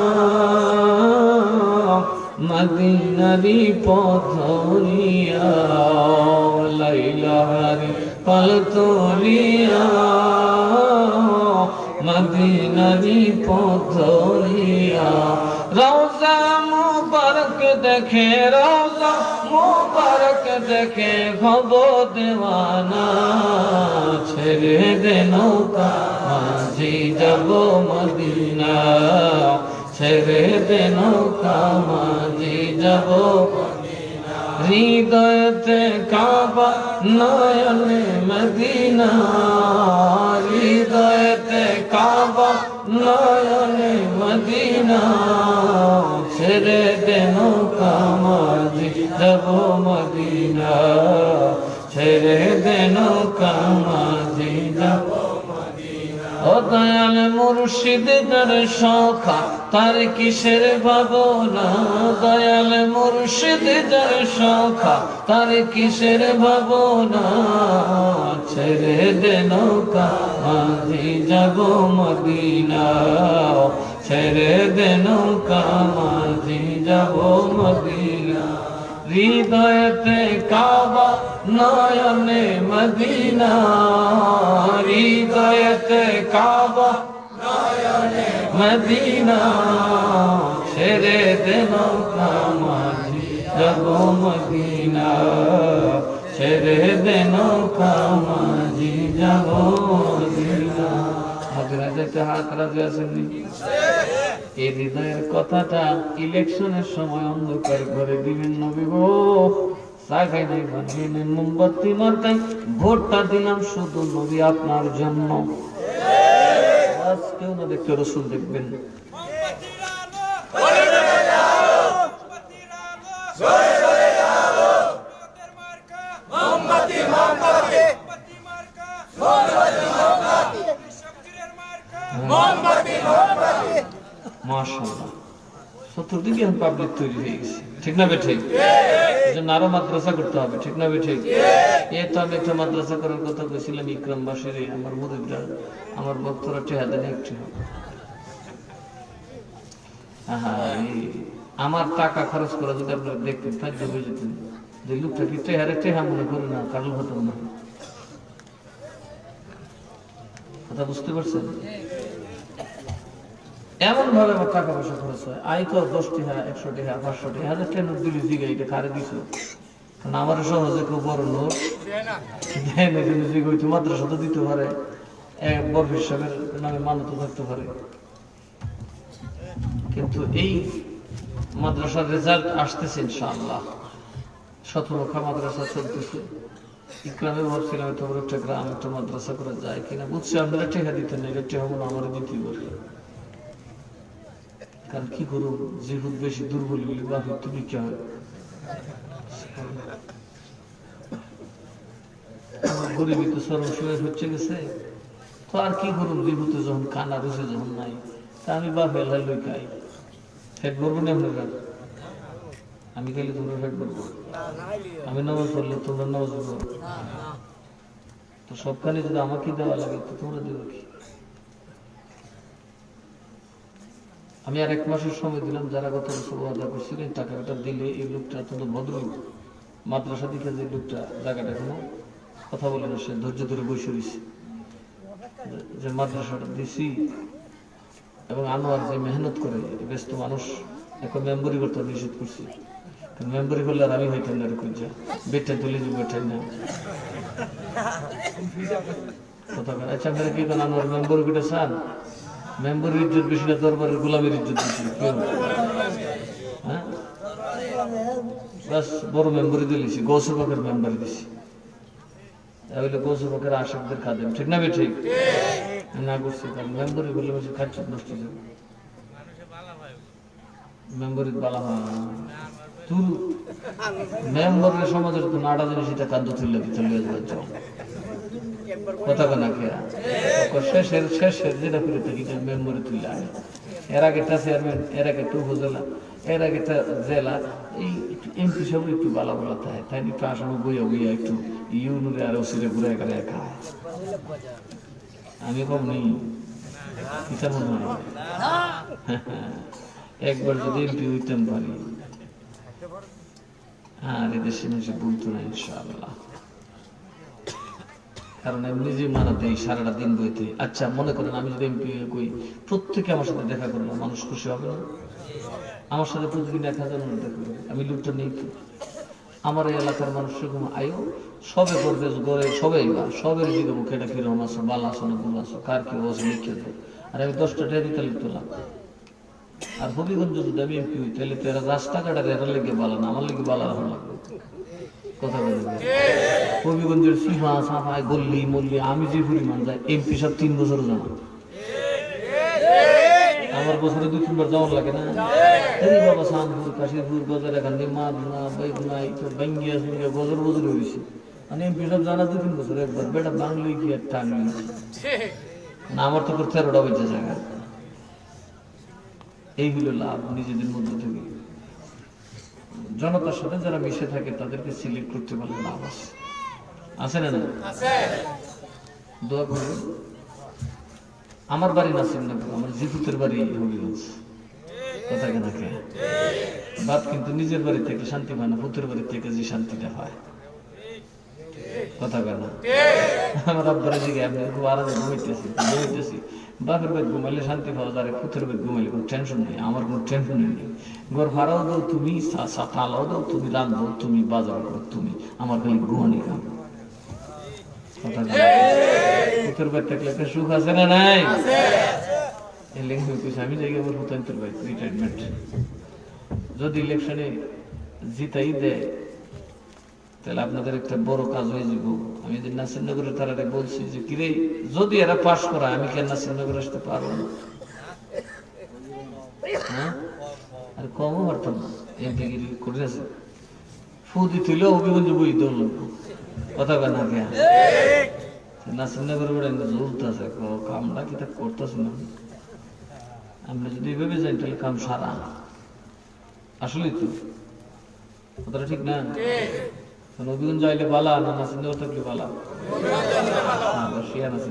মদিনারি পথরিয়া লাইলা হাতে ফুল তুলিয়া মদিনারি পথরিয়া রওজা মুবারক দেখে রওজা মুবারক দেখে হব দেওয়ানা ছেড়ে দে নৌকা মাঝি যাব মদিনা ছেড়ে দে নৌকা মাঝি যাব হৃদয়তে কাবা নয়নে মদিনা হৃদয়তে কাবা নয়নে মদিনা ছেড়ে দে নৌকা মাঝি যাব মদিনা ছেড়ে দে নৌকা মাঝি যাব ও দয়াল মুর্শিদ যার সখা তার কিসের ভাবনা দয়াল মুর্শিদ যার সখা তার কিসের ভাবনা ছেড়ে দে নৌকা মাঝি যাব মদিনা ছেড়ে দে নৌকা মাঝি যাব মদিনা হৃদয়তে কাবা নয়নে মদিনা হৃদয়তে কাবা নয়নে মদিনা ছেড়ে দে নৌকা মাঝি যাব মদিনা ছেড়ে দে নৌকা মাঝি যাব মদিনা হাজরা যেতে হাত রাজে আসেননি এই হৃদয়ের কথাটা ইলেকশনের সময় অন্ধকার ঘরে দিবেন নবী গো চা খাই নাই বানিয়ে নেন মোমবাতি মার্কাই ভোটটা দিলাম শুধু নবী আপনার জন্য কেউ না দেখতে রসুল দেখবেন মাশাআল্লাহ চতুর্দিকে এখন পাবলিক তৈরি হয়ে গেছে ঠিক না ঠিক এজন্য আরো মাদ্রাসা করতে হবে ঠিক না ঠিক এই তো আমি একটা মাদ্রাসা করার কথা বলছিলাম ইকরামবাসীর আমার মুরিদরা আমার ভক্তরা টেহা দেন একটু আমার টাকা খরচ করা যদি আপনারা দেখতেন তাহলে বুঝে যেতেন যে লোকটা কি টেহারে টেহা মনে করে না কারণ হতো না কথা বুঝতে পারছেন এমন ভাবে আমার টাকা পয়সা খরচ হয় আয় তো 10 টাকা 100 টাকা 500 টাকা 1000 টাকা নোট দিলে জিগা এটা কারে দিছো কারণ আমার সহজে কেউ বড় নোট দেয় না কিন্তু জিগা হইতো মাদ্রাসা তো দিতে পারে এক বড় হিসাবের নামে মানত থাকতে পারে কিন্তু এই মাদ্রাসার রেজাল্ট আসতেছে ইনশাআল্লাহ শতমুখা মাদ্রাসা চলতেছে ইকরামে ভাবছিলাম এত বড় একটা গ্রাম একটা মাদ্রাসা করা যায় কিনা বুঝছি আপনারা টাকা দিতেন না এটা টাকা আমার দিতেই বলে কারণ কি করো যেহুদ বেশি দুর্বল হইলে বা তুমি কি হয় গরিবী তো চরম সময় হচ্ছে গেছে তো আর কি করুন যেহুতে যখন কানা রুচে যখন নাই তা আমি বা ফেলা লই খাই ফেট ভরবো না আপনারা আমি খাইলে তোমরা ফেট ভরবো আমি নামাজ পড়লে তোমরা নামাজ পড়বো তো সবখানে যদি আমাকে দেওয়া লাগে তো তোমরা দেবো কি আমি আর 1 মাসের সময় দিলাম যারা গত বছর ওয়াদা করছিলেন টাকাটা দিলে এই লোকটা অত্যন্ত ভদ্র মাদ্রাসা দিকে যে লোকটা জায়গাটা এখনো কথা বলে না সে ধৈর্য ধরে বসে রয়েছে যে মাদ্রাসাটা দিছি এবং আনোয়ার যে মেহনত করে ব্যস্ত মানুষ এখন মেম্বরি করতে নিষেধ করছি মেম্বরি করলে আর আমি হইতাম না এরকম যা বেটা তুলে যে বেটাই না কথা বলে আচ্ছা আপনারা কি করেন আনোয়ার মেম্বরি করে চান মেম্বরের ইজ্জত বেশি না দরবারের গোলামের ইজ্জত বেশি হ্যাঁ বাস বড় মেম্বরি দিয়েছি গৌসুর পাকের মেম্বারি দিছি তাহলে গৌসুর পাকের আশেকদের খাদেম ঠিক না ঠিক না করছি কারণ মেম্বরি বললে বেশি খাচ্ছ নষ্ট যাবে মেম্বরি বালা তুই মেম্বরের সমাজের তো নাড়া জিনিস এটা কাদ্য তুললে চলে যাচ্ছে কথা কেনা খেয়া শেষের যেটা করে থাকি মেম্বরি তুলে এর আগে একটা চেয়ারম্যান, এর আগে একটা উপজেলা, এর আগে একটা জেলা, এই এমপি সব একটু বালা বলা থাকে, তাই একটু আসলে বইয়া বইয়া একটু ইউনুরে আর ওসিরে ঘুরে ঘুরে খায়। আমি কম নেই, কিসের মনে হয় একবার যদি এমপি হইতাম পারি, আর এদেশে মানুষ বলতো না ইনশাআল্লাহ। কারণ এমনি যে মারাতে সারাটা দিন বইতে, আচ্ছা মনে করেন আমি যদি এমপি কই, প্রত্যেকে আমার সাথে দেখা করবো, মানুষ খুশি হবে না? আমার সাথে প্রতিদিন 1000 মানুষ দেখা করবে, আমি লোকটা নেই তো। আমার এই এলাকার মানুষ সেরকম আয়ো সবে করবে, গড়ে সবাই বা সবের দিকে মুখে এটা কিরকম আছো, বালা আছো না গুলো আছো, কার কি বসে লিখে দেবো। আর আমি 10টা টাকা দিতে লিখতাম। আর হবিগঞ্জ যদি আমি এমপি হই, তাহলে তো এরা রাস্তাঘাটের এরা লেগে বালা না, আমার লেগে বালা রাখা লাগবে। কথা বলবে হবিগঞ্জের সীমা সাফাই গল্লি মল্লি আমি যে পরিমাণ যাই, এমপি সব 3 বছর জানা। আমার বছরে 2-3 বার যাওয়ার লাগে না? এই বাবা শামপুর, কাশীপুর, গজর, এখানে মাদনা, বাইগুনাই, বাঙ্গিয়া সুঙ্গিয়া গজর বজর হয়েছে। মানে এমপি সব জানা 2-3 বছর একবার, বেটা বাংলায় কি আর টান না, আমার তো 13টা বেঁচে জায়গা। এই হলো লাভ নিজেদের মধ্যে থেকে। জনতার সাথে যারা মিশে থাকে তাদেরকে সিলেক্ট করতে পারলে লাভ আছে, আছে না? দোয়া করবেন। আমার বাড়ি নাসিরনগর, আমার জিপুতের বাড়ি হবিগঞ্জ। কথা কেন কে বাপ কিন্তু নিজের বাড়ি থেকে শান্তি পায় না, পুতের বাড়ি থেকে যে শান্তিটা হয়। কথা কেন আমার আব্বারা জিগে আমি খুব আরামে ঘুমাইতেছি, বাপের বাড়ি ঘুমাইলে শান্তি পাওয়া যায়, পুতের বাড়ি ঘুমাইলে কোনো টেনশন নেই। আমার কোনো টেনশন নেই, ঘর ভাড়াও দাও তুমি, তালাও দাও তুমি, রাঁধবো তুমি, বাজার করো তুমি, আমার খালি ঘুমানি কাম। কথা পুতের বাড়ি থাকলে একটা সুখ আছে না নাই? আমি যাই আমার পুতান্তর বাড়ি রিটায়ারমেন্ট, যদি ইলেকশনে জিতাই দেয় তাহলে আপনাদের একটা বড় কাজ হয়ে যাব। আমি যদি নাসিরনগরের তারারে বলছি যে কিরে, যদি এরা পাশ করা আমি কেন নাসিরনগর আসতে পারবো না? হ্যাঁ, আর কমও পারতাম না, এমপিগিরি করেছে ফুদি তুইল হবিগঞ্জ বই দৌড় লাগবো। কথা কেন কে নাসিরনগর বেড়ে জ্বলতেছে, কামটা কি তা করতেছে না। আমরা যদি এভাবে যাই তাহলে কাম সারা। আসলেই তো কথাটা ঠিক না? হবিগঞ্জ যাইলে বালা না নাসিরনগর থাকলে বালা? শিয়ান আছে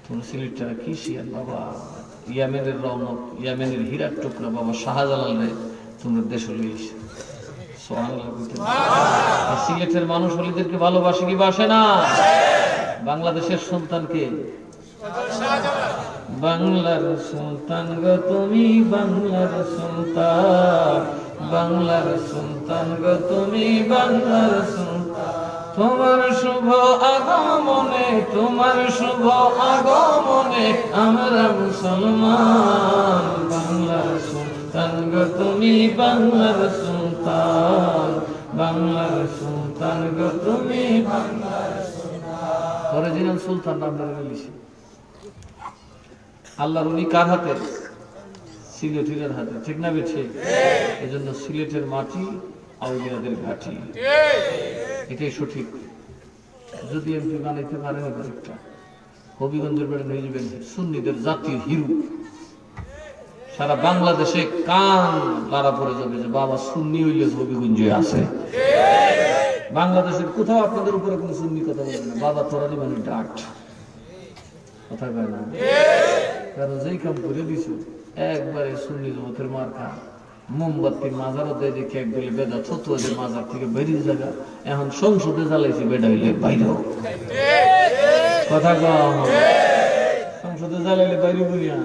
তোমরা সিলেটটা কি শিয়ান বাবা, ইয়ামেনের রৌনক, ইয়ামেনের হীরার টুকরা বাবা শাহজালাল রে তোমরা দেশ লইস। সিলেটের মানুষ হলিদেরকে ভালোবাসে কি বাসে না? বাংলাদেশের সন্তানকে, বাংলার সন্তান গো তুমি, বাংলার সন্তান, বাংলার সন্তান গো তুমি, বাংলার সন্তান। তোমার শুভ আগমনে, তোমার শুভ আগমনে আমরা মুসলমান। বাংলার সন্তান গো তুমি, বাংলার সন্তান, বাংলার সন্তান গো তুমি, বাংলার সন্তান। অরিজিনাল সুলতান আমরা বলেছি। আল্লাহর উনি কার হাতে? সিলেটের হাতে, ঠিক না বেছে? এই জন্য সিলেটের মাটি আউলিয়াদের ঘাটি, এটাই সঠিক। যদি এমপি বানাইতে পারেন একটা হবিগঞ্জের বেড়ে নিয়ে যাবেন সুন্নিদের জাতীয় হিরো, সারা বাংলাদেশে কান লাড়া পড়ে যাবে যে বাবা সুন্নি হইলে হবিগঞ্জে আছে। বাংলাদেশের কোথাও আপনাদের উপরে কোনো সুন্নি কথা বলবে না, বাবা তোরানি মানে ডাক। কথা কয় না? কারণ যেই কাম করে দিছ একবারে সুন্নি জমাতের মার্কা, মোমবাতির মাজারও দেয় দেখি একদলে বেদা থতুয়াদের মাজার থেকে বেরিয়ে জায়গা। এখন সংসদে জ্বালাইছি বেডা হইলে বাইরে, কথা কম সংসদে জ্বালাইলে বাইরে বলিয়া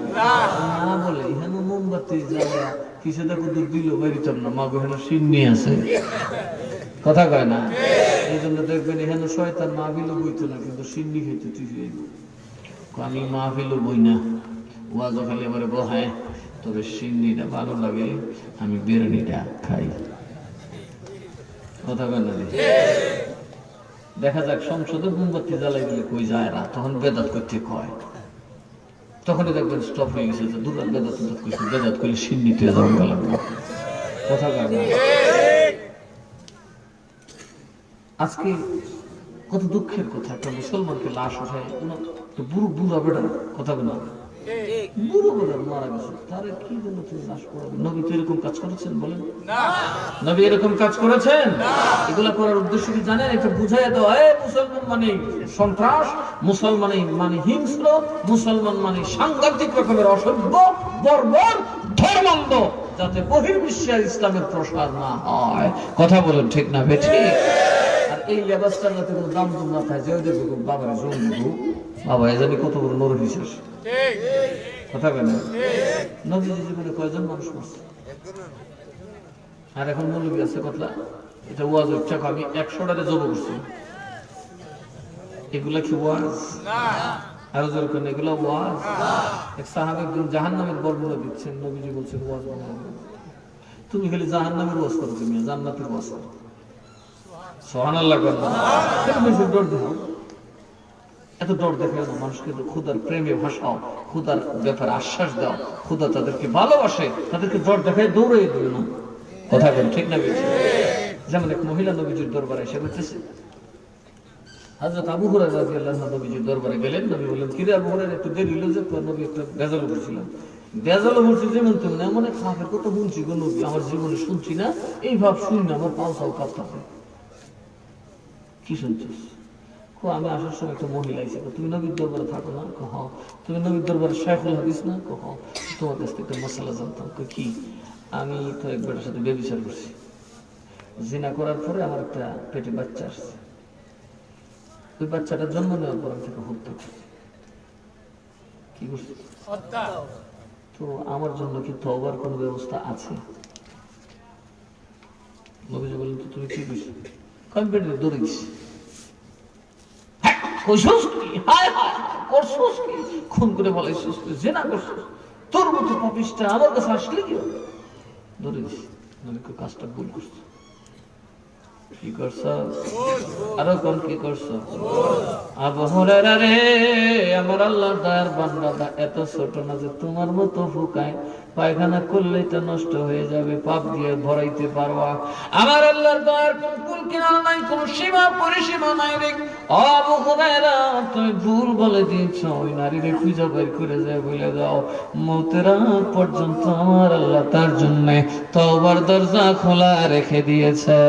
না বলে এখানে মোমবাতি জ্বালা কিসে দেখো দুধ দিল বাইরিতাম না, মাগো এখানে সিন্নি আছে। কথা কয় না? এই জন্য দেখবেন এখানে শয়তান মাহফিলও বইতো না, কিন্তু সিন্নি খাইতো ঠিক। আমি মাহফিলও বই না, ওয়াজও খালি এবারে বহায়, তবে সিন্নিটা ভালো লাগে, আমি বিরিয়ানিটা খাই। কথা বলেন দেখা যাক সংসদে মোমবাতি জ্বালাই দিলে কই যায় না, তখন বেদাত করতে কয়, তখনই দেখবেন স্টপ হয়ে গেছে যে দুর্গা বেদাত করছে, বেদাত করলে সিন্নিতে যাওয়া লাগবে। কথা কয় না? আজকে কত দুঃখের কথা, একটা মুসলমানকে লাশ উঠায় বুড়ো বুড়া বেটা, কথা বলে বুড়ো করে মারা গেছে, তারে কি জন্য তুমি লাশ পড়াবে? নবী তো এরকম কাজ করেছেন বলেন? নবী এরকম কাজ করেছেন? এগুলা করার উদ্দেশ্য কি জানেন? এটা বুঝাই দেওয়া, মুসলমান মানে সন্ত্রাস, মুসলমান মানে হিংস্র, মুসলমান মানে সাংঘাতিক রকমের অসভ্য, বর্বর, ধর্মান্ধ, যাতে বহির্বিশ্বে ইসলামের প্রসার না হয়। কথা বলেন ঠিক না বেঠিক? আর এই লেবাসটার যাতে কোনো দাম দুম না থাকে, যে দেখবো বাবার জঙ্গি বাবা এ জানি কত বড় নর বিশ্বাস। কথা বলেন, নবীজি জীবনে কয়জন মানুষ মরছে? আর এখন মৌলবী আছে কতলা, এটা ওয়াজ হচ্ছে, আমি 100টারে জব করছি। এগুলা কি ওয়াজ? আরো জোর করেন, এগুলা ওয়াজ? এক সাহাবী একজন জাহান্নামের বর্ণনা দিচ্ছেন, নবীজি বলছেন ওয়াজ বানাবো। তুমি খালি জাহান্নামের ওয়াজ করো, তুমি জান্নাতের ওয়াজ করো। সুবহানাল্লাহ করেন না? বেশি ডর দেখো, এত ডর দেখে না মানুষকে। খুদার প্রেমে ভাসাও, খুদার ব্যাপারে আশ্বাস দাও, খুদা তাদেরকে ভালোবাসে, তাদেরকে ডর দেখায় দৌড়ে দিও না। কথা বল ঠিক না বেশি? যেমন এক মহিলা নবীজির দরবারে এসে বলতেছে, হযরত আবু হুরায়রা রাদিয়াল্লাহু আনহু নবীজির দরবারে গেলেন। নবী বললেন, কি রে আবু হুরায়রা, একটু দেরি হলো যে? নবী একটা বেজাল করছিলাম। বেজাল করছি যেমন তেমন, এমন এক কাফের কথা শুনছি গো নবী, আমার জীবনে শুনছি না, এই ভাব শুনি না, আমার পাও সাও কাঁপতাছে। কি শুনছিস? আমি আসার সময় একটা মহিলা এসে, তুমি নবীর দরবারে থাকো না? হ্যাঁ। তুমি নবীর দরবারে শাইখুল হাদিস না? হ্যাঁ। তোমার কাছ থেকে একটা মশলা জানতাম। কি? আমি তো একবারের সাথে ব্যভিচার করছি, জিনা করার পরে আমার একটা পেটে বাচ্চা আসছে, ওই বাচ্চাটা জন্ম নেওয়ার পর থেকে হত্যা করছি। কি করছি? তো আমার জন্য কি তওবার কোনো ব্যবস্থা আছে? নবীজি বললেন, তো তুমি কি করছো? আমি পেটে দৌড়ে গেছি। খুন করে বলাইছিস, জিনা করছিস, তোর মতো পাপিষ্টা আমার কাছে আসলে কি হবে? ধরে দিস, কাজটা ভুল করছো। কি করছ? আরো কোন কি করছো? আবু হুরায়রা রে, আমার আল্লাহর দয়ার বান্দাটা এত ছোট না যে তোমার মতো ফুকায় পায়খানা করলেই তা নষ্ট হয়ে যাবে, পাপ দিয়ে ভরাইতে পারবা। আমার আল্লাহর দয়ার কোন কুল কিনারা নাই, কোন সীমা পরিসীমা নাই রে। আবু হুরায়রা, তুমি ভুল বলে দিয়েছ, ওই নারীরে খুঁজে বের করে যায় বলে দাও, মওতের আগ পর্যন্ত আমার আল্লাহ তার জন্য তওবার দরজা খোলা রেখে দিয়েছে।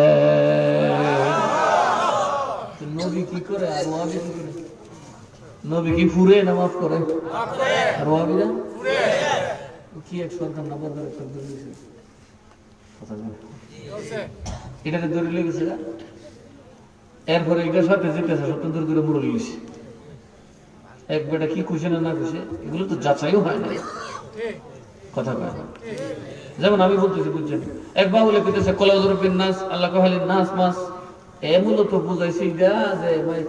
নবী কি করে আর ওয়াহাবি কি করে? নবী কি ফুরে না মাফ করে? আর ওয়াহাবিরা কি এক সরকার না বদল একটা ধরে কথা বলে এটাতে ধরে লেগেছে। এরপরে এটার সাথে যেতেছে স্বতন্ত্র করে মুড়ে লিখছে। এক বেটা কি খুশি না খুশি, এগুলো তো যাচাইও হয় না। কথা কয় যেমন আমি বলতেছি, বুঝছেন, এক বাবুলে পেতেছে কলাজরুপিন নাস আল্লাহ কাহালির নাস মাস, এ মূলত বুঝাইছে যে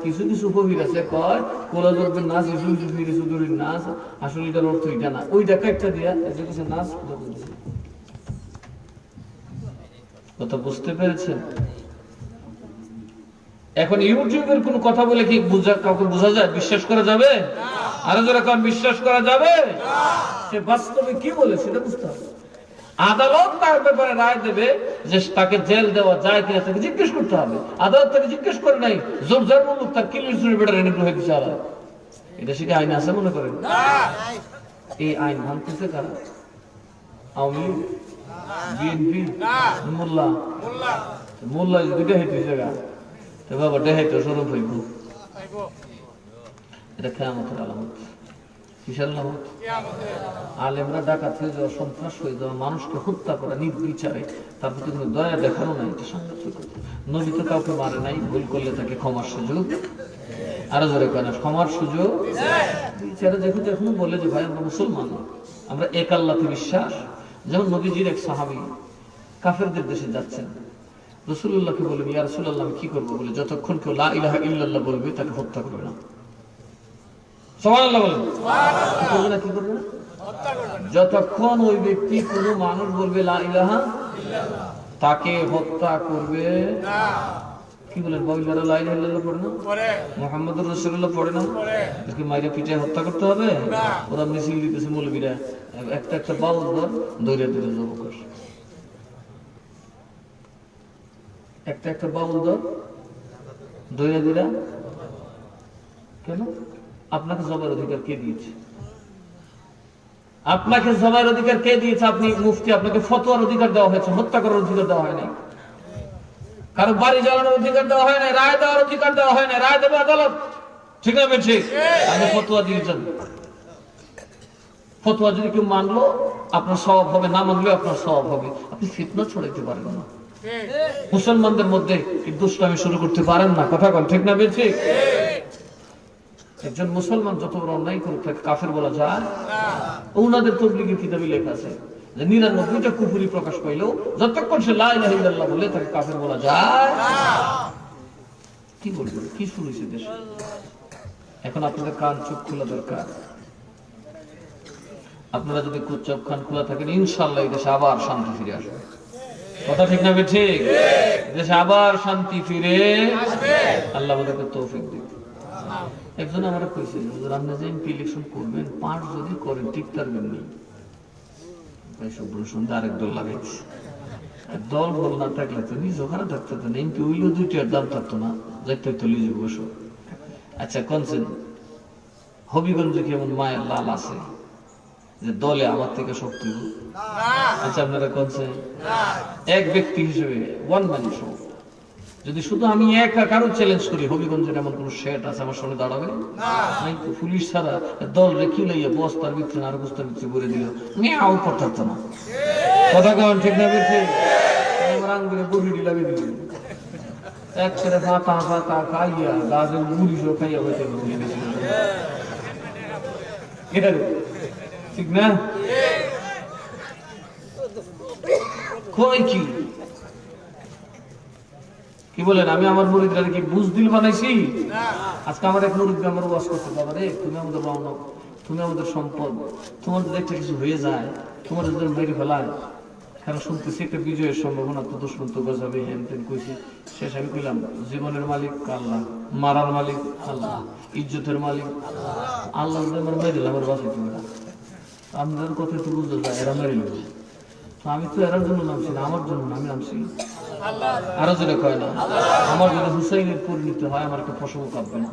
কিছু কিছু কবির আছে কয় কলাজরুপিন নাস ইসুদুরির নাস, আসলে এটার অর্থ এটা না, ওই দেখা একটা দিয়া এসে কিছু নাস কথা বুঝতে পেরেছেন? এখন ইউটিউবের কোন কথা বলে কি কাউকে বোঝা যায়? বিশ্বাস করা যাবে? আরো যারা কারণ বিশ্বাস করা যাবে, সে বাস্তবে কি বলে সেটা বুঝতে হবে। আদালত তার ব্যাপারে রায় দেবে যে তাকে জেল দেওয়া যায় কিনা, তাকে জিজ্ঞেস করতে হবে। আদালত তাকে জিজ্ঞেস করে নাই, জোর জার মুলুক তার কিলির বেটার এনে হয়ে দিচ্ছে আলাদা। এটা সেটা আইন আছে মনে করেন? এই আইন ভাঙতেছে কারা? আওয়ামী লীগ, বিএনপি, মোল্লা। মোল্লা দুইটা হেঁটে জায়গা বাবা দেখাইতো স্বরূপ হইব, এটা কিয়ামতের আলামত। কিসের আলামত? আলেমরা ডাকাত হয়ে যাওয়া, সন্ত্রাস হয়ে যাওয়া, মানুষকে হত্যা করা নির্বিচারে, তার প্রতি কোনো দয়া দেখানো নাই, এটা সাংঘাতিক। নবী তো কাউকে মারে নাই, ভুল করলে তাকে ক্ষমার সুযোগ, আরো জোরে কেন ক্ষমার সুযোগ বিচারে। যেহেতু এখনো বলে যে ভাই আমরা মুসলমান, আমরা এক আল্লাহতে বিশ্বাস। যেমন নবীজির এক সাহাবী কাফেরদের দেশে যাচ্ছেন, রাসূলুল্লাহকে বললেন, ইয়া রাসূলুল্লাহ আমি কি করবো? বলে যতক্ষণ কেউ লা ইলাহা ইল্লাল্লাহ বলবে তাকে হত্যা করবে না। সুবহানাল্লাহ বলেন। কি করবে না? কি করবে না? যতক্ষণ ওই ব্যক্তি কোনো মানুষ বলবে লা ইলাহা ইল্লাল্লাহ, তাকে হত্যা করবে না। কি বলেন? বইলারা লা ইলাহা ইল্লাল্লাহ পড়ে না, মুহাম্মদুর রাসূলুল্লাহ পড়ে না, তাকে মাইরা পিঠে হত্যা করতে হবে? ওরা মিছিল দিতেছে মৌলবীরা, একটা একটা বাউল ধর দৌড়ে দৌড়ে জব কর, একটা একটা বাউল দর দৌড়ে দৌড়া। কেন? আপনাকে জবার অধিকার কে দিয়েছে? আপনাকে জবাইয়ের অধিকার কে দিয়েছে? আপনি মুফতি, আপনাকে ফতোয়ার অধিকার দেওয়া হয়েছে, হত্যা করার অধিকার দেওয়া হয় নাই, কারো বাড়ি জ্বালানোর অধিকার দেওয়া হয় নাই, রায় দেওয়ার অধিকার দেওয়া হয় নাই। রায় দেবে আদালত, ঠিক না বেঠি? আপনি ফতোয়া দিয়েছেন। ফতোয়া যদি কেউ মানলো আপনার সওয়াব হবে, না মানলেও আপনার সওয়াব হবে। আপনি ফিতনা ছড়াইতে পারেন না, মুসলমানদের মধ্যে এই দুষ্টামি শুরু করতে পারেন না। কথা বল, ঠিক না বেঠি? একজন মুসলমান যত বড় অন্যায় করুক তাকে কাফের বলা যায়? ওনাদের তাবলীগের কিতাবে লেখা আছে যে 99টা কুফরি প্রকাশ পাইলেও যতক্ষণ সে লা ইলাহা ইল্লাল্লাহ বলে তাকে কাফের বলা যায় না। কি বলবো, কি শুনেছে দেশে? এখন আপনাদের কান চোখ খোলা দরকার। আপনারা যদি চোখ কান খোলা থাকেন, ইনশাআল্লাহ এই দেশে আবার শান্তি ফিরে আসবে। কথা ঠিক না ঠিক? দেশে আবার শান্তি ফিরে আসবে, আল্লাহ আমাদেরকে তৌফিক দিন। একজন আমরা কইছে হুজুর আপনি যে এমপি ইলেকশন করবেন, পাঁচ যদি করেন ঠিক পারবেন না। ভাই সব শুনতে আরেক দল লাগাইছে। দল বল না থাকলে তো নিজ ওখানে থাকতে হতো না, এমপি হইলেও 2টার দাম থাকতো না, যাইতে হইতো লিজে বসো। আচ্ছা কোনছেন হবিগঞ্জে কেমন মায়ের লাল আছে যে দলে আমার থেকে শক্তি? আচ্ছা আপনারা কোনছেন এক ব্যক্তি হিসেবে ওয়ান ম্যান শো, যদি শুধু আমি একা কারো চ্যালেঞ্জ করি, হবিগঞ্জের এমন কোন শেট আছে আমার সামনে দাঁড়াবে? নাই তো। পুলিশ ছাড়া দল রেখে লইয়া বস্তার ভিতরে আর বস্তার ভিতরে ভরে দিল, মেয়াও করতে না। কথা কন ঠিক না বেঠি? আমার আঙ্গুলে বহিরি লাগিয়ে দিল, এক ছেড়ে ফাঁকা ফাঁকা খাইয়া গাছের গুড়িও খাইয়া হইতে এটা ঠিক না? কই কি কি বলেন? আমি আমার মুরিদরা কি বুঝদিল বানাইছি? আজকে আমার এক মুরিদ আমার ওয়াজ করতে, বাবা রে তুমি আমাদের রওনক, তুমি আমাদের সম্পদ, তোমার যদি একটা কিছু হয়ে যায়, তোমার যদি মেরে ফেলায়, কারণ শুনতেছি একটা বিজয়ের সম্ভাবনা, তো দুশ্মন তো গজাবে, হ্যান তেন কইছি। শেষ আমি কইলাম জীবনের মালিক আল্লাহ, মারার মালিক আল্লাহ, ইজ্জতের মালিক আল্লাহ। আমার মেরে দিল, আমার বাসায় তুমি না, আপনাদের কথা তো বুঝতে যায়, এরা মেরে নিল। আমি তো এরার জন্য নামছি না, আমার জন্য আমি নামছি। আরো জোরে কয় না, আমার যদি হুসাইনের পরিণতি হয় আমার একটা ফসল কাঁপবে না,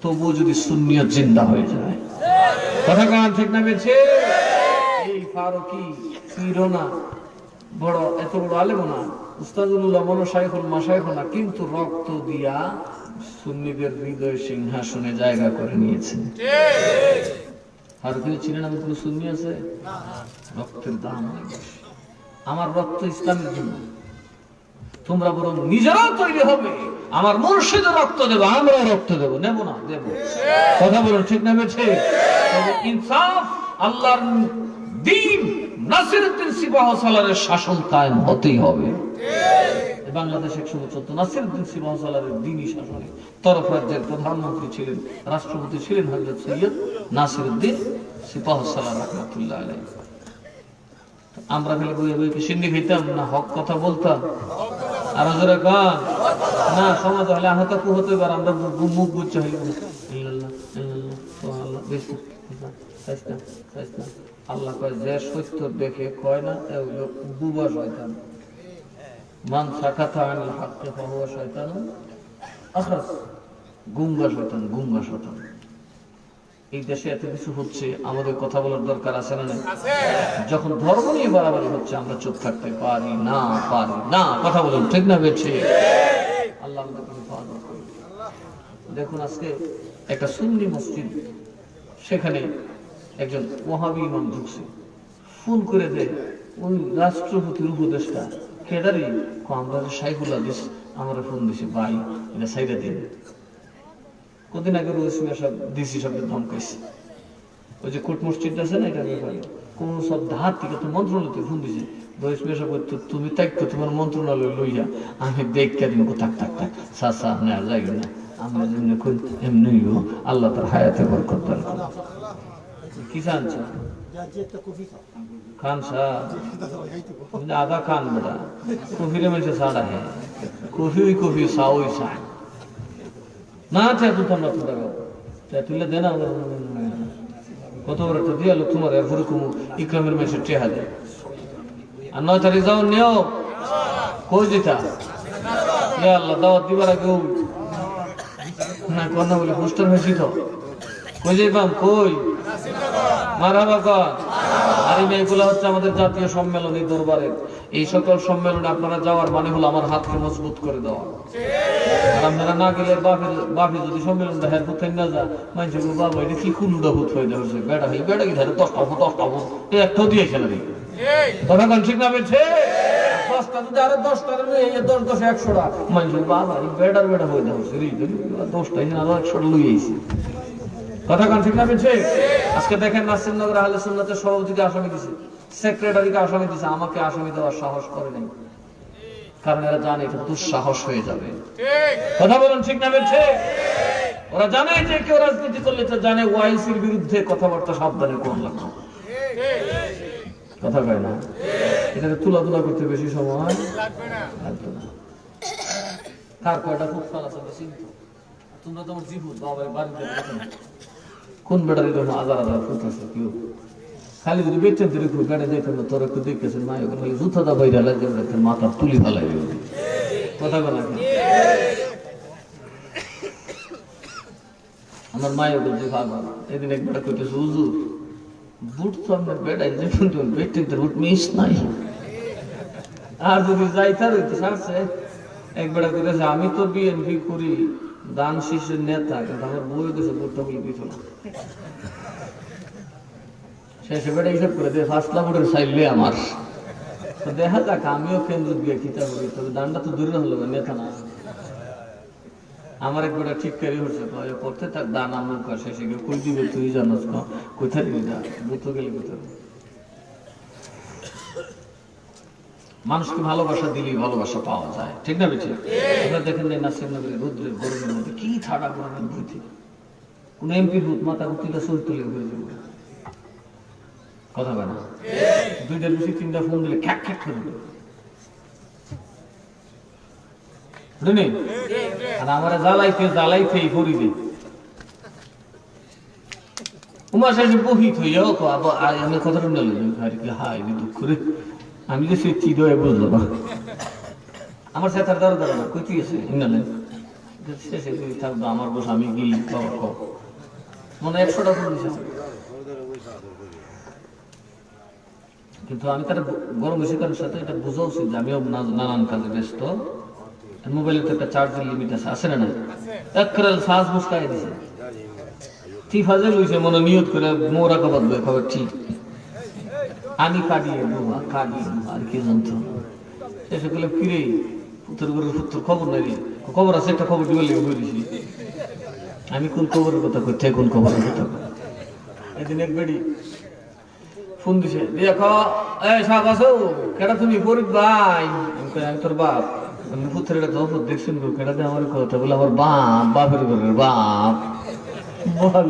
তবুও যদি সুন্নিয়ত জিন্দা হয়ে যায়। কথা কান ঠিক না বেছে? এই ফারুকি পীরও না, বড় এত বড় আলেম না, উস্তাদুল্লাহ মনো শাইখুল মাশাইখ না, কিন্তু রক্ত দিয়া সুন্নিদের হৃদয় সিংহাসনে জায়গা করে নিয়েছে। ফারুকি ছিলেন আমি কোনো সুন্নি আছে? রক্তের দাম অনেক বেশি। আমার রক্ত ইসলামের জন্য, তোমরা বরং নিজেরাও তৈরি হবে, আমার মুর্শিদের রক্ত দেবো, আমরা রক্ত দেবো, নেবো না দেবো। কথা বলুন ঠিক না বেছে? ইনসাফ, আল্লাহর দ্বীন, নাসিরউদ্দিন সিপাহ সালারের শাসন কায়েম হতেই হবে। বাংলাদেশ একসময় চলতো নাসিরউদ্দিন সিপাহ সালারের দ্বীনি শাসনে। তরফ রাজ্যের প্রধানমন্ত্রী ছিলেন, রাষ্ট্রপতি ছিলেন হযরত সৈয়দ নাসিরউদ্দিন সিপাহ সালার রাহমাতুল্লাহ আলাইহি। আমরা খালি বইয়ে বইয়ে সিন্নি খেতাম না, হক কথা বলতাম। আর যারা গান না সমাজ হলে আহত হতে পারে, আমরা মুখ বুঝতে হইল আল্লাহ কয় যে সত্য দেখে কয় না বুবা শয়তান, মান সাকাতা আনিল হাক্কি ফাহুয়া শয়তানুন আখরাস, গুঙ্গা শয়তান, গুঙ্গা শয়তান। এই দেশে এত কিছু হচ্ছে, আমাদের কথা বলার দরকার আছে না? যখন ধর্ম নিয়ে বাড়াবাড়ি হচ্ছে আমরা চুপ থাকতে পারি না, পারি না। কথা বলুন ঠিক না বেঠি? আল্লাহ আমাদেরকে হেফাজত করুন। দেখুন আজকে একটা সুন্নি মসজিদ, সেখানে একজন ওয়াহাবি ইমাম ঢুকছে, ফোন করে দেয় ওই রাষ্ট্রপতির উপদেষ্টা কেদারি আমরা শাইখুল হাদিস আমার ফোন দিছে, ভাই এটা সাইডে দিন। কদিন আগে সব ডিসি সব ধমকাইছে, ওই যে কোর্ট মসজিদ আছে না, এটা ব্যাপারে কোন সব ধার থেকে তো মন্ত্রণালয়তে ফোন দিছে, তুমি তাইক তোমার মন্ত্রণালয় লইয়া আমি দেখা দিব, থাক থাক থাক সাসা আপনি আর যাইব না, আমরা যেমনি এমনি আল্লাহ তার হায়াতে বরকত দান করুন। কি চাচ্ছ খান সাহেব? আধা খান বেটা, কফিরে মেসে সাড়া হ্যাঁ, কফি ওই কফি সা ওই সা না চাই তুলতাম না, তোমরা তুলে দে না। কত বড় একটা দিয়ে তোমার এরপরে কুমু ইকরামের মেসে টেহা দেয়। আর 9 তারিখ যাও নেও, কই দিতা আল্লাহ দাওয়াত দিবার আগে না কথা বলে পোস্টার হয়েছি তো, কই যাইবাম কই মারাবা কর আর এই মেয়েগুলো হচ্ছে আমাদের জাতীয় সম্মেলনী দরবারে। এই সকল সম্মেলনে আপনারা যাওয়ার মানে হলো আমার হাতকে মজবুত করে দেওয়া। আর আপনারা না গেলে বাপে যদি সম্মেলনটা হ্যাঁ কোথায় না যা মানুষের বাবা এটা কি কুলুটা হুত হয়ে যাচ্ছে, বেটা হই বেটা কি ধরে 10টা এই একটাও দিয়েছে না কথা কোন ঠিক না বেছে 10টা যদি আরো 10টার মেয়ে 10 10 100টা মানুষের বাবা এই বেটার বেটা হয়ে যাচ্ছে 10টা এখানে আরো 100টা লই আইছে কথা কোন ঠিক না বেছে। আজকে দেখেন নাসিরনগর আহলে সুন্নাতের সভাপতিকে আসামি দিছে, সেক্রেটারিকে আসামি দিছে, আমাকে আসামি দেওয়ার সাহস করে নাই, কারণ এরা জানে এটা দুঃসাহস হয়ে যাবে। কথা বলুন ঠিক না বেছে। ওরা জানে যে কেউ রাজনীতি করলে তো জানে ওয়াইসির বিরুদ্ধে কথাবার্তা সাবধানে কোন লাগবে, কথা কয় না। এটাকে তুলাধুলা করতে বেশি সময় লাগবে না। কার কয়টা খুব ফাল আছে চিন্তা, তোমরা তোমার জিভুত বাবার বাড়িতে কোন বেটার এরকম হাজার হাজার ফুট আছে কেউ খালি যদি বেচেন তুই খুব বেড়ে যেত না তোর একটু দেখতেছেন মা খালি জুতাটা বাইরে লাগে মাথার তুলি ফালাই কথা বলা। আমার মায়ের বলছে ভাবা এদিন এক বেটা কইতেছে হুজুর বুট তো আপনার বেড়াই যে বেটে তোর বুট মিস নাই, আর যদি যাইতার হইতে সারছে এক বেটা কইতেছে আমি তো বিএনপি করি দান শীর্ষের নেতা, কিন্তু আমার বই দেশে বুটটা বলে দিত না। শেষে বেটা হিসাব করে দিয়ে ফার্স্টলা বুটের চাইলে আমার তো দেখা যাক আমিও কেন্দ্র দিয়ে খিতা করি, তবে দানটা তো দূরে হলো নেতা না। আমার এক বেটা ঠিক কারি হচ্ছে করতে থাক দান আমার কাছে শেষে গিয়ে কই দিবে তুই জানোস না কোথায় দিবি না বুত গেলে কোথায়। মানুষকে ভালোবাসা দিলেই ভালোবাসা পাওয়া যায়, ঠিক না বেঠিক। আপনারা দেখেন না নাসিরনগরের রৌদ্রের গরমের মধ্যে কি ঠাডা গরমের বইতে কোন এমপির ভূত মাথা কুতিটা সই তুলে হয়ে যাবে, কথা বলে না। 2টা বেশি 3টা ফোন দিলে খ্যাক খ্যাক করে দেবে, আর আমরা জ্বালাইতে করি দিই উমা শেষে বহি থইয়াও আমি কথাটা নিল হাই দুঃখ রে আমি যে সে চিদ হয়ে বুঝলো না আমার সাথে তার দ্বারা না কইতে গেছে ইনালেন শেষে থাকবো আমার বস আমি গিয়ে বাবা ক মনে 100টা ফোন দিছে, কিন্তু আমি তার গরম বেশি কারোর সাথে এটা বোঝা উচিত যে আমিও নানান কাজে ব্যস্ত। মোবাইলের তো একটা চার্জের লিমিট আছে, আছে না? এক করে শ্বাস মুস্কাই দিছে ঠিক হাজার লইছে মনে নিয়ত করে মোরা কবাদ বই খবর ঠিক আমি কাটিয়ে বুহা আর কি জানতো শেষে করলে ফিরে পুত্র করে পুত্র খবর নাই খবর আছে একটা খবর দিবে লেগে বলেছি আমি কোন খবরের কথা করতে কোন খবরের কথা। এদিন এক বেড়ি ফোন দিছে দেখো এই সাপ আছো কেটা তুমি ফরিদ ভাই, আমি তোর বাপ পুত্রের খবর দেখছেন কেটা দিয়ে আমার কথা বলে আমার বাপের ঘরের বাপ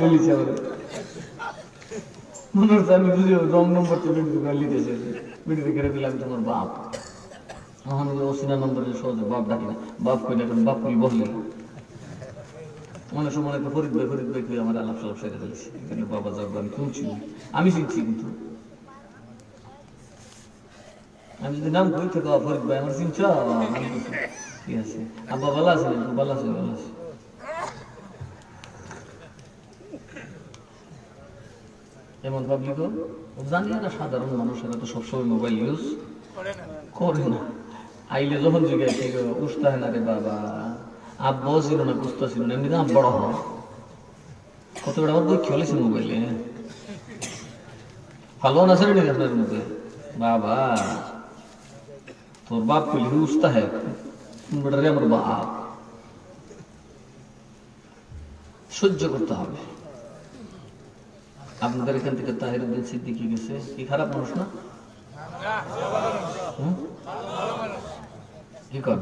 লিখেছে আমার মনে হচ্ছে আমি বুঝি রং নম্বর তো লিখেছে বিড়িতে কেটে দিলাম তোমার বাপ মহান অসিনা নম্বরে সহজে বাপ ডাকি না বাপ কই এখন বাপ কই বললে মনে সময় একটা ফরিদ ভাই কই আমার আলাপ সালাপ সেরে ফেলেছি এখানে বাবা যাবো আমি শুনছি আমি চিনছি কিন্তু আমি যদি নাম কই থেকে ফরিদ ভাই আমার চিনছ ঠিক আছে আব্বা ভালো আছে ভালো আছে ভালো আছে। এমন পাবলিক জানি না সাধারণ মানুষেরা তো সবসময় মোবাইল ইউজ করে না, আইলে যখন জিজ্ঞাসা ঠিক উঠতে হয় না রে বাবা আব্বাও ছিল না বুঝতে ছিল না এমনি বড় হ কত বড় আমার বই খেলেছে মোবাইলে ভালো না ছিল নাকি আপনার মধ্যে বাবা তোর বাপ কইলি উঠতে হয় রে আমার বাপ সহ্য করতে হবে। আপনাদের এখান থেকে তাহিরউদ্দিন সিদ্দিকী গেছে কি খারাপ মানুষ না? কি কর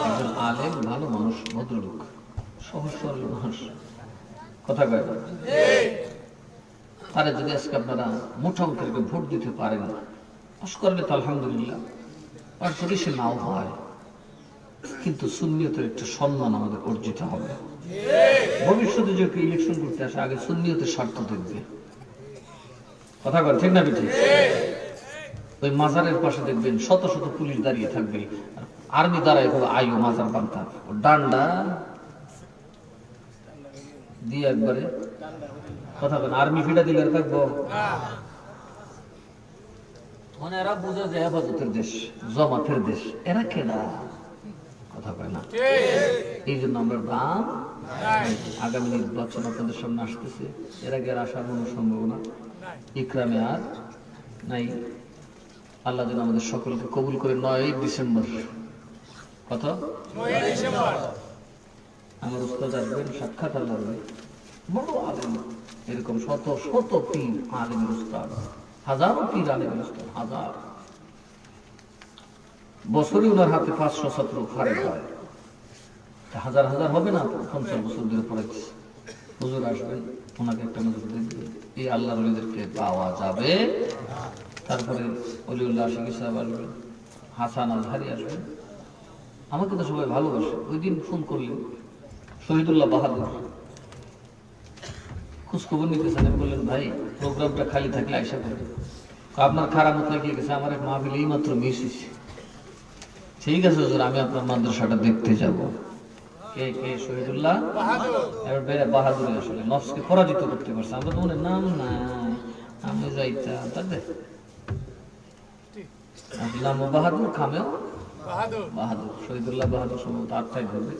একজন আলেম ভালো মানুষ ভদ্রলোক সহজ সরল মানুষ কথা কয় তারা যদি আজকে আপনারা মোটা অঙ্কের ভোট দিতে পারেন পাস করলে তো আলহামদুলিল্লাহ, আর যদি সে নাও হয় কিন্তু সুন্নিয়তের একটা সম্মান আমাদের অর্জিত হবে। ভবিষ্যতে যে ইলেকশন করতে আসে আগে সুন্নিয়তের স্বার্থ দেখবে, কথা বল ঠিক না বেঠি। ওই মাজারের পাশে দেখবেন শত শত পুলিশ দাঁড়িয়ে থাকবে, আর্মি দাঁড়ায় আয়ু মাজার বান্তা ডান্ডা দিয়ে একবারে কথা বল আর্মি ফিটা দিলে থাকবো মানে এরা বুঝে যে হেফাজতের দেশ, জমাতের দেশ, এরা কেনা কথা কয় না। এই জন্য আমরা দাম আগামী নির্বাচন আপনাদের সামনে আসতেছে, এর আগে আর আসার কোনো সম্ভাবনা ইকরামে আর নাই। আল্লাহ যেন আমাদের সকলকে কবুল করে। 9 ডিসেম্বর কত আমার উস্তাদ আসবেন, সাক্ষাৎ আল্লাহ বড় আলেম, এরকম শত শত পীর আলেমের উস্তাদ, হাজারো পীর আলেমের উস্তাদ, হাজার বছরে ওনার হাতে 500 ছাত্র ফারেক হয়, হাজার হাজার হবে না, 50 বছর ধরে পড়াচ্ছি। হুজুর আসবেন, ওনাকে একটা নজর দেখবেন, এই আল্লাহর ওলিদেরকে পাওয়া যাবে। তারপরে অলিউল্লাহ আশিকি সাহেব আসবেন, হাসান আজহারি আসবেন। আমাকে তো সবাই ভালোবাসে। ওই দিন ফোন করলেন শহীদুল্লাহ বাহাদুর, খোঁজখবর নিতেছেন, বললেন ভাই প্রোগ্রামটা খালি থাকলে আইসা করবে, আপনার খারাপ মতো কি গেছে, আমার এক মাহফিল এই মাত্র মিস হয়েছে। ঠিক আছে হুজুর, আমি আপনার মাদ্রাসাটা দেখতে যাব। কে কে? শহীদুল্লাহ বাহাদুর। আসলে নফসকে পরাজিত করতে পারছে। আমরা তো মনে নাম নাই, আমি যাইতাম তাদের নাম বাহাদুর, খামেও বাহাদুর, শহীদুল্লাহ বাহাদুর সম্ভবত 8টায় ধরবে।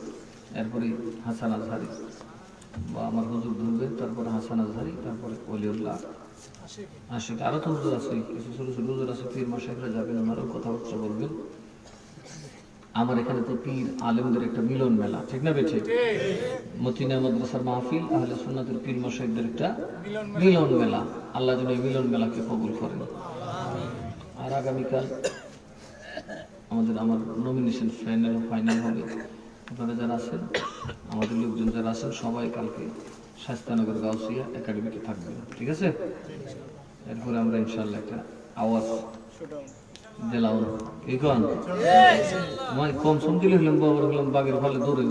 এরপরে হাসান আজহারি বা আমার হুজুর ধরবে, তারপরে হাসান আজহারি, তারপরে অলিউল্লাহ আশিক। আরো তো হুজুর আছে, কিছু ছোট ছোট হুজুর আছে, পীর মাশাইখরা যাবেন, ওনারও কথাবার্তা বলবেন। আমার এখানে তো পীর আলেমদের একটা মিলন মেলা, ঠিক না বেঠিক? মতিনা মাদ্রাসার মাহফিল, আহলে সুন্নাতের পীর মাশাইখদের একটা মিলন মেলা। আল্লাহ যেন এই মিলন মেলাকে কবুল করেন। আর আগামীকাল আমার নমিনেশন ফাইনাল হবে। আপনারা যারা আছেন, আমাদের লোকজন যারা আছেন, সবাই কালকে শাস্তানগর গাউসিয়া একাডেমিতে থাকবেন, ঠিক আছে? এরপরে আমরা ইনশাল্লাহ একটা আওয়াজ দিলাম। কি কন মানে কম সম দিলে হলাম, বাবার হলাম বাঘের ফালে দৌড়ে,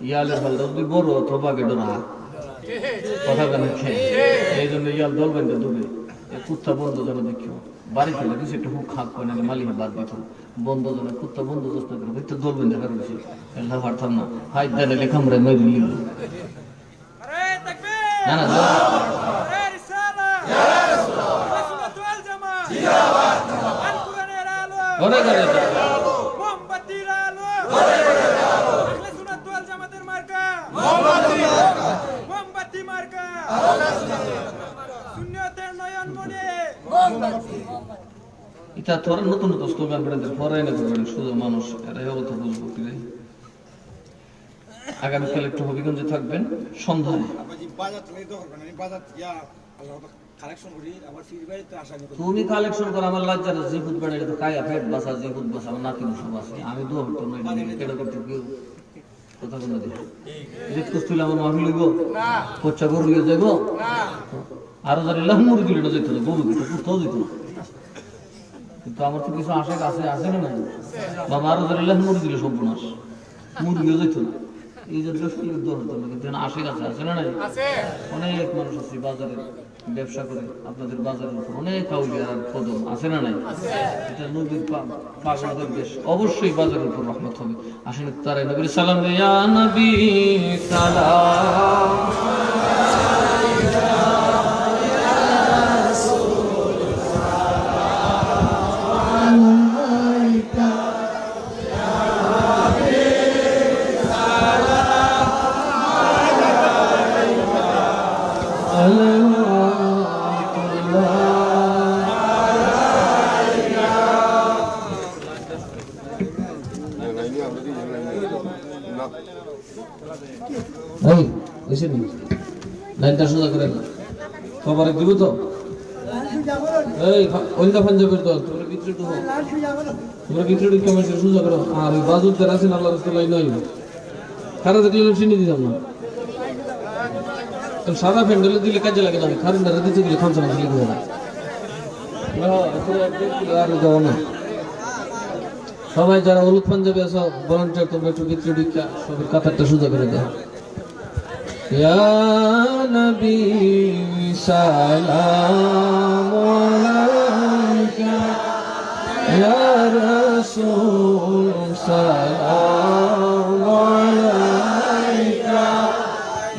ইয়ালের ফালে যদি বড় তো বাঘে ডরা কথা কেন খেয়ে, এই জন্য ইয়াল দলবেন দৌড়ে। কুত্তা বন্ধ যেন দেখিও, বাড়ি ফেলে কিছু একটু হুক খাক করে না, মালিকে বাদ দিত বন্ধ যেন, কুত্তা বন্ধ দোস্ত করে হয়তো দলবেন দেখার বেশি এল্লা পারতাম না, হাই দেয় লেখা আমরা মেরে নিল না না ঘরে ঘরে এটা তোর নতুন নতুন স্লোগান বেড়ে ফরাই না করবেন শুধু মানুষ, এরাই অবস্থা বুঝবো কি রে। আগামীকাল একটু হবিগঞ্জে থাকবেন সন্ধ্যায়। তুমি কালেকশন করো, আমার লজ্জা না। জিহুদ বেড়ে তো কায়া ফেট বাসা, জিহুদ বাসা, আমার নাতি সব আছে, আমি দোয়া হতো না এটা করতে কেউ কথা বলে দেখো দেখতে তুই আমার মাফি লইব পচ্চা গরু লিয়ে যাইব, আরো জানি মুরগি লিটা যেত না, গরু দিত কোথাও দিত না। কিন্তু আমার তো কিছু আশা আছে, আছে না নাই বাবা, আরো জানি মুরগি দিলে সর্বনাশ, মুরগিও যেত না। এই জন্য দোয়া হতো না, কিন্তু আশা আছে, আছে না নাই? অনেক মানুষ আছে বাজারে ব্যবসা করে, আপনাদের বাজারের উপর অনেক আউলিয়ার কদম আছে না নাই? এটা নবীর পাগলদের দেশ, অবশ্যই বাজারের উপর রহমত হবে। আসেন তারাই নবীর সালাম দেয়, ইয়া নবী সালাম লাইনটা সোজা করে না, খবর দিব তো এই ওইটা পাঞ্জাবের দল, তোমরা ভিতরে ঢুকো, তোমরা ভিতরে ঢুকে আমার সোজা করো। আর ওই বাজুর যারা আছেন আল্লাহ রাস্তা লাইন নয়, খারা দেখলে চিনি দিতাম না, সাদা প্যান্ডেলে দিলে কাজে লাগে না, খারেন্ডারে দিতে গেলে খামসা না লিখে না। আর যাও না, সবাই যারা হলুদ পাঞ্জাবে আছো ভলান্টিয়ার, তোমরা একটু ভিতরে ঢুকে সবের কাতারটা সোজা করে দাও। ইয়া নবী সালাম আলাইকা, ইয়া রাসূল সালাম আলাইকা,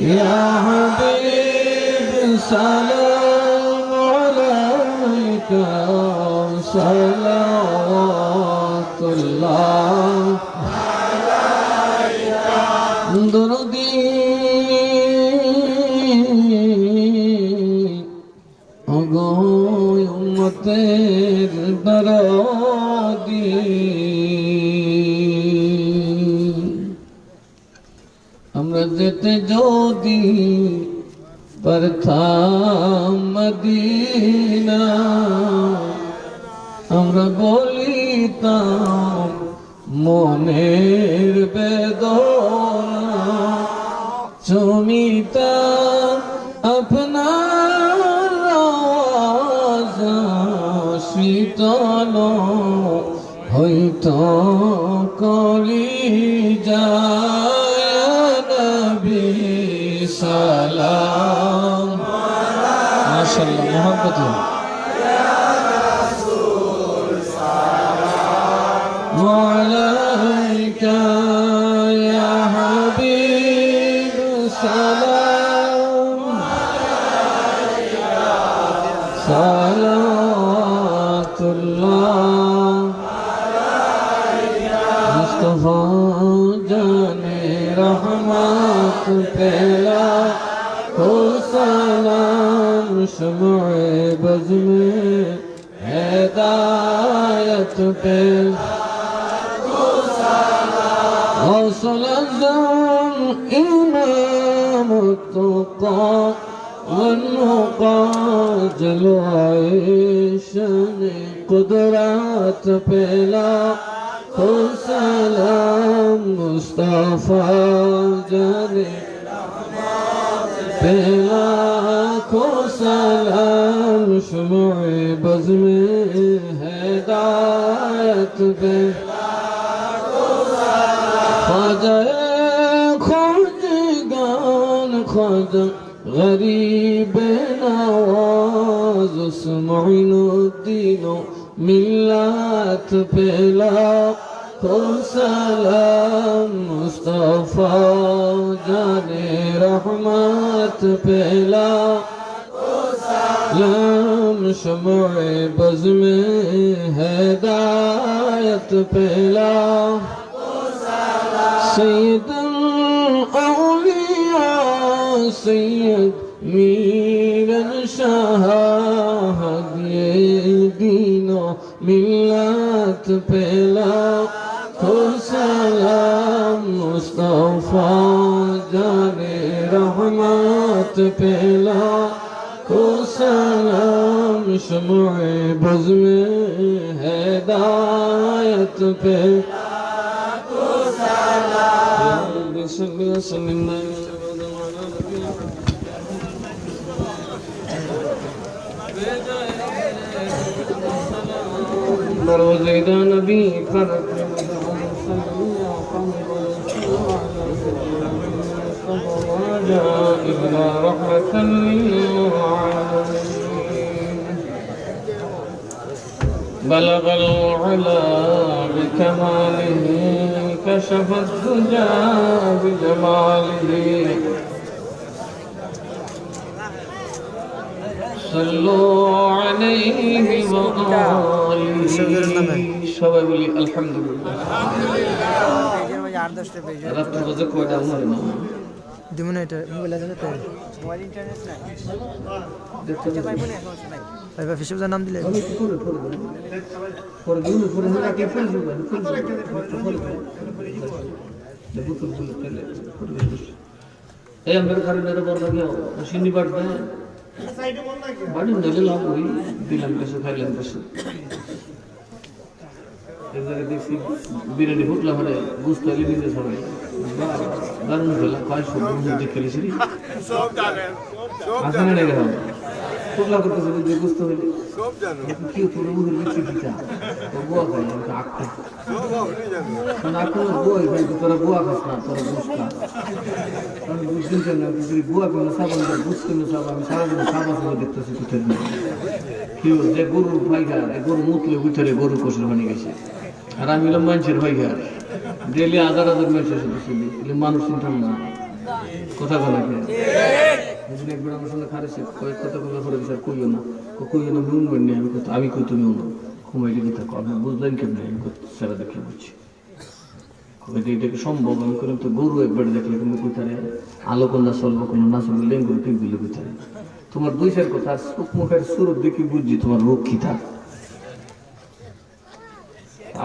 ইয়া হাবিব সালাম আলাইকা, সালাওয়াতুল্লাহ দরুদি ওগো উম্মতের দরদি আমরা যেতে যদি পারতাম মদিনা আমরা বলিতাম মনের বেদনা চুমিতাম আপনার আওয়াজ শীতল হইত কলিজায় নবী সালাম মাশাআল্লাহ মোহাম্মদ وعليك يا حبيب سلام صلوات الله مصطفى جانے رحمت پہلا کو سلام شمع بز میں ہدایت پہلا وصل الزم إمام التقى والنقى جلو عيشن قدرات بلا سلام مصطفى جاني بلا سلام شمع بزم هدايت بلا خواجہ خواجگان خواجہ غریب نواز معین الدین ملت پہلا کو سلام مصطفیٰ جان رحمت پہلا سلام شمع بز میں ہدایت پہلا سید الاولیاء سید میرن شاہ ہدی دین و ملت پہلا تو سلام مصطفیٰ جان رحمت پہلا تو سلام شمع بز میں ہدایت پہلا روزیدہ نبی پر رحمة للعالمين بلغ العلا بكماله كشف الدجى بجماله صلوا عليه وآله সবাই বলি আলহামদুলিল্লাহ রাত বাজে কয়টা আমার না দিমু না এটা মোবাইল আছে তো মোবাইল ইন্টারনেট নাই দেখতে পাইবো না সমস্যা নাই ভাই ফেসবুক নাম দিলে পরে দিন পরে না কে ফেসবুক এই আমরা কারণে বড় লাগে সিন্নি বাড়বে সাইডে বল লাগে বাড়ি দিলে লাভ হই দিলাম কিছু খাইলাম কিছু এবারে দেখি বিরিয়ানি ফুটলা পরে বুঝতে লিখে সবাই দারুণ হলো কয় সব দেখে খেলেছি সব জানেন সব জানেন না গেল ফুটলা করতে যে বুঝতে হইলো সব জানো কি পুরো মুখের ভিতরে দিতা বুয়া খাই আমি আঁকতে সব আপনি জানেন না কোন বুয়া খাই তোরা বুয়া খাস না তোরা বুঝকা আমি বুঝছেন না তুই বুয়া কোন সাবান বুঝতে না সব আমি সারা দিন সাবান দেখতেছি তুই কি যে গরু ভাইগা গরু মুতলে ভিতরে গরু কোষল হয়ে গেছে আর আমি হলাম মানুষের ভাইগা ডেলি হাজার হাজার মানুষ এসে বুঝলি এলে মানুষ চিন্তাম না কথা বলা কি একবার আমার সঙ্গে খারেছে কয়েক কথা বলে পরে বিচার কইও না মিউন বন্যে আমি কই তুমি কমেডি কথা আপনি বুঝলেন কেমনি? সেটা দেখে বুঝছি এটাকে সম্ভব। আমি করে তো গরু একবার দেখলে তুমি কোথায় আলো কন্যা চলবো কোনো না চলবো লেঙ্গুর ঠিক দিলে কোথায় তোমার দুই চার কথা মুখের সুরত দেখি বুঝছি তোমার রোগ কি থাক।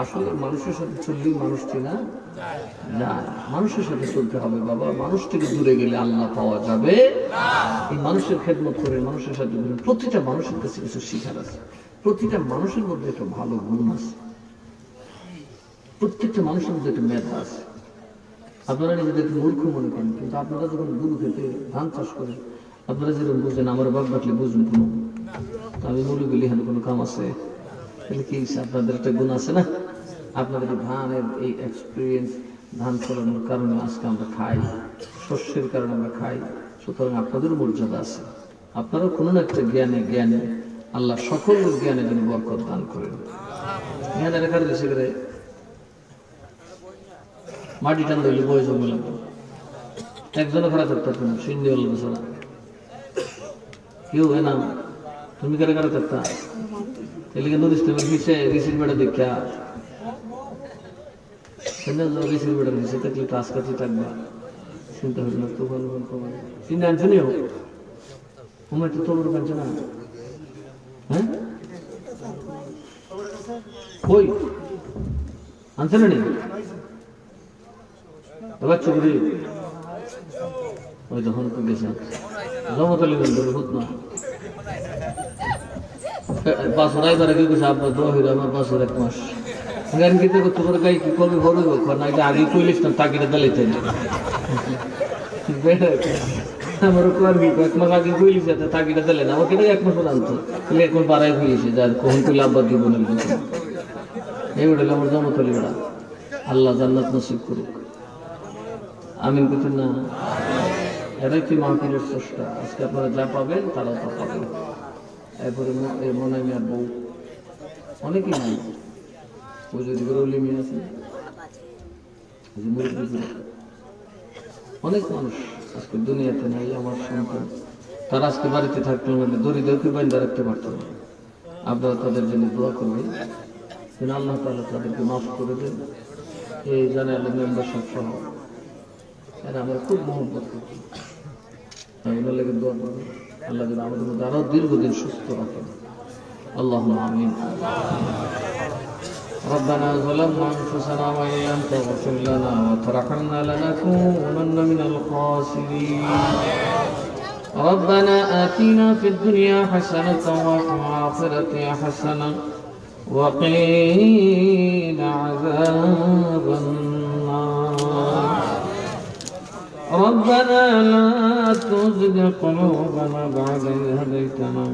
আসলে মানুষের সাথে চললেই মানুষ চেনা যায়। মানুষের সাথে চলতে হবে বাবা। মানুষ থেকে দূরে গেলে আল্লাহ পাওয়া যাবে। এই মানুষের খেদমত করে মানুষের সাথে প্রতিটা মানুষের কাছে কিছু শিখার আছে। প্রতিটা মানুষের মধ্যে একটা ভালো গুণ আছে। প্রত্যেকটা মানুষের মধ্যে একটা মেধা আছে। আপনারা নিজেদেরকে মূর্খ মনে করেন, কিন্তু আপনারা যখন গরু খেতে ধান চাষ করেন আপনারা যেরকম বুঝেন আমার বাপ বাটলে বুঝুন কোনো আমি মূল্য গেলে হ্যাঁ কোনো কাম আছে তাহলে কি আপনাদের একটা গুণ আছে না? আপনাদের ধানের এই এক্সপিরিয়েন্স, ধান ফলানোর কারণে আজকে আমরা খাই, শস্যের কারণে আমরা খাই। সুতরাং আপনাদেরও মর্যাদা আছে। আপনারাও কোনো না একটা জ্ঞানে আল্লাহ সকল জ্ঞানে যেন বরকত দান করেন। জ্ঞানের রেখার দেশে করে মাটি টান দিলে বয়ে জমে লাগবে। একজনও খারাপ থাকতে পারতো না, সিন্ধি বলল বেচারা কেউ না তুমি কারে কারে থাকতা এদিকে নদী পিছিয়ে ঋষির বেড়া দেখা ঋষির বেড়া ঋষি থাকলে কাজ কাছে থাকবা চিন্তা হইল না। তো চিন্তা আনছো নিও তোমার তো তোর কানছে না। হ্যাঁ কই আনছে না নি এবার চুরি ওই যখন গেছে জমতলি ভূত না বাসরাই বারে কি কইছে আব্বা দোয়া হইল আমার বাসর 1 মাস গান গীতে করতে পারে গাই কি কবে ভরে না আগে কইলিস না তাকিটা দালাইতে আমার কোয়ার কি 1 মাস আগে কইলিস তাকিটা দালে না আমাকে 1 মাস আনতো তাহলে 1 মাস বাড়াই হইছে যার কখন কইলে আব্বা দিব না এই বলে আমার জমতলি বড়া আল্লাহ জান্নাত নসিব করুক আমিন করতেন না। এরাই কি মাহফিলের স্রষ্টা। আজকে আপনারা যা পাবেন তারাও তা পাবেন। এরপরে মনে মিয়ার বউ অনেকেই নাই, ওই যদি গরুলি মিয়া আছে অনেক মানুষ আজকে দুনিয়াতে নাই। আমার সন্তান তারা আজকে বাড়িতে থাকতে মানে দরিদ্রকে বাইন্দা রাখতে পারত না। আপনারা তাদের জন্য দোয়া করবেন যেন আল্লাহ তাআলা তাদেরকে মাফ করে দেন। এই জানালে মেম্বারশিপ সহ এরা আমার খুব মহব্বত করছে। ওনার লেগে দোয়া করবেন আল্লাহ যেন আমাদের মধ্যে আরো দীর্ঘদিন সুস্থ রাখেন। আল্লাহুম্মা আমিন। ربنا ظلمنا أنفسنا وإن لم تغفر لنا وترحمنا لنكونن من الخاسرين. ربنا آتنا في الدنيا حسنة وفي الآخرة حسنة وقنا عذاب النار. ربنا لا تزغ قلوبنا بعد إذ هديتنا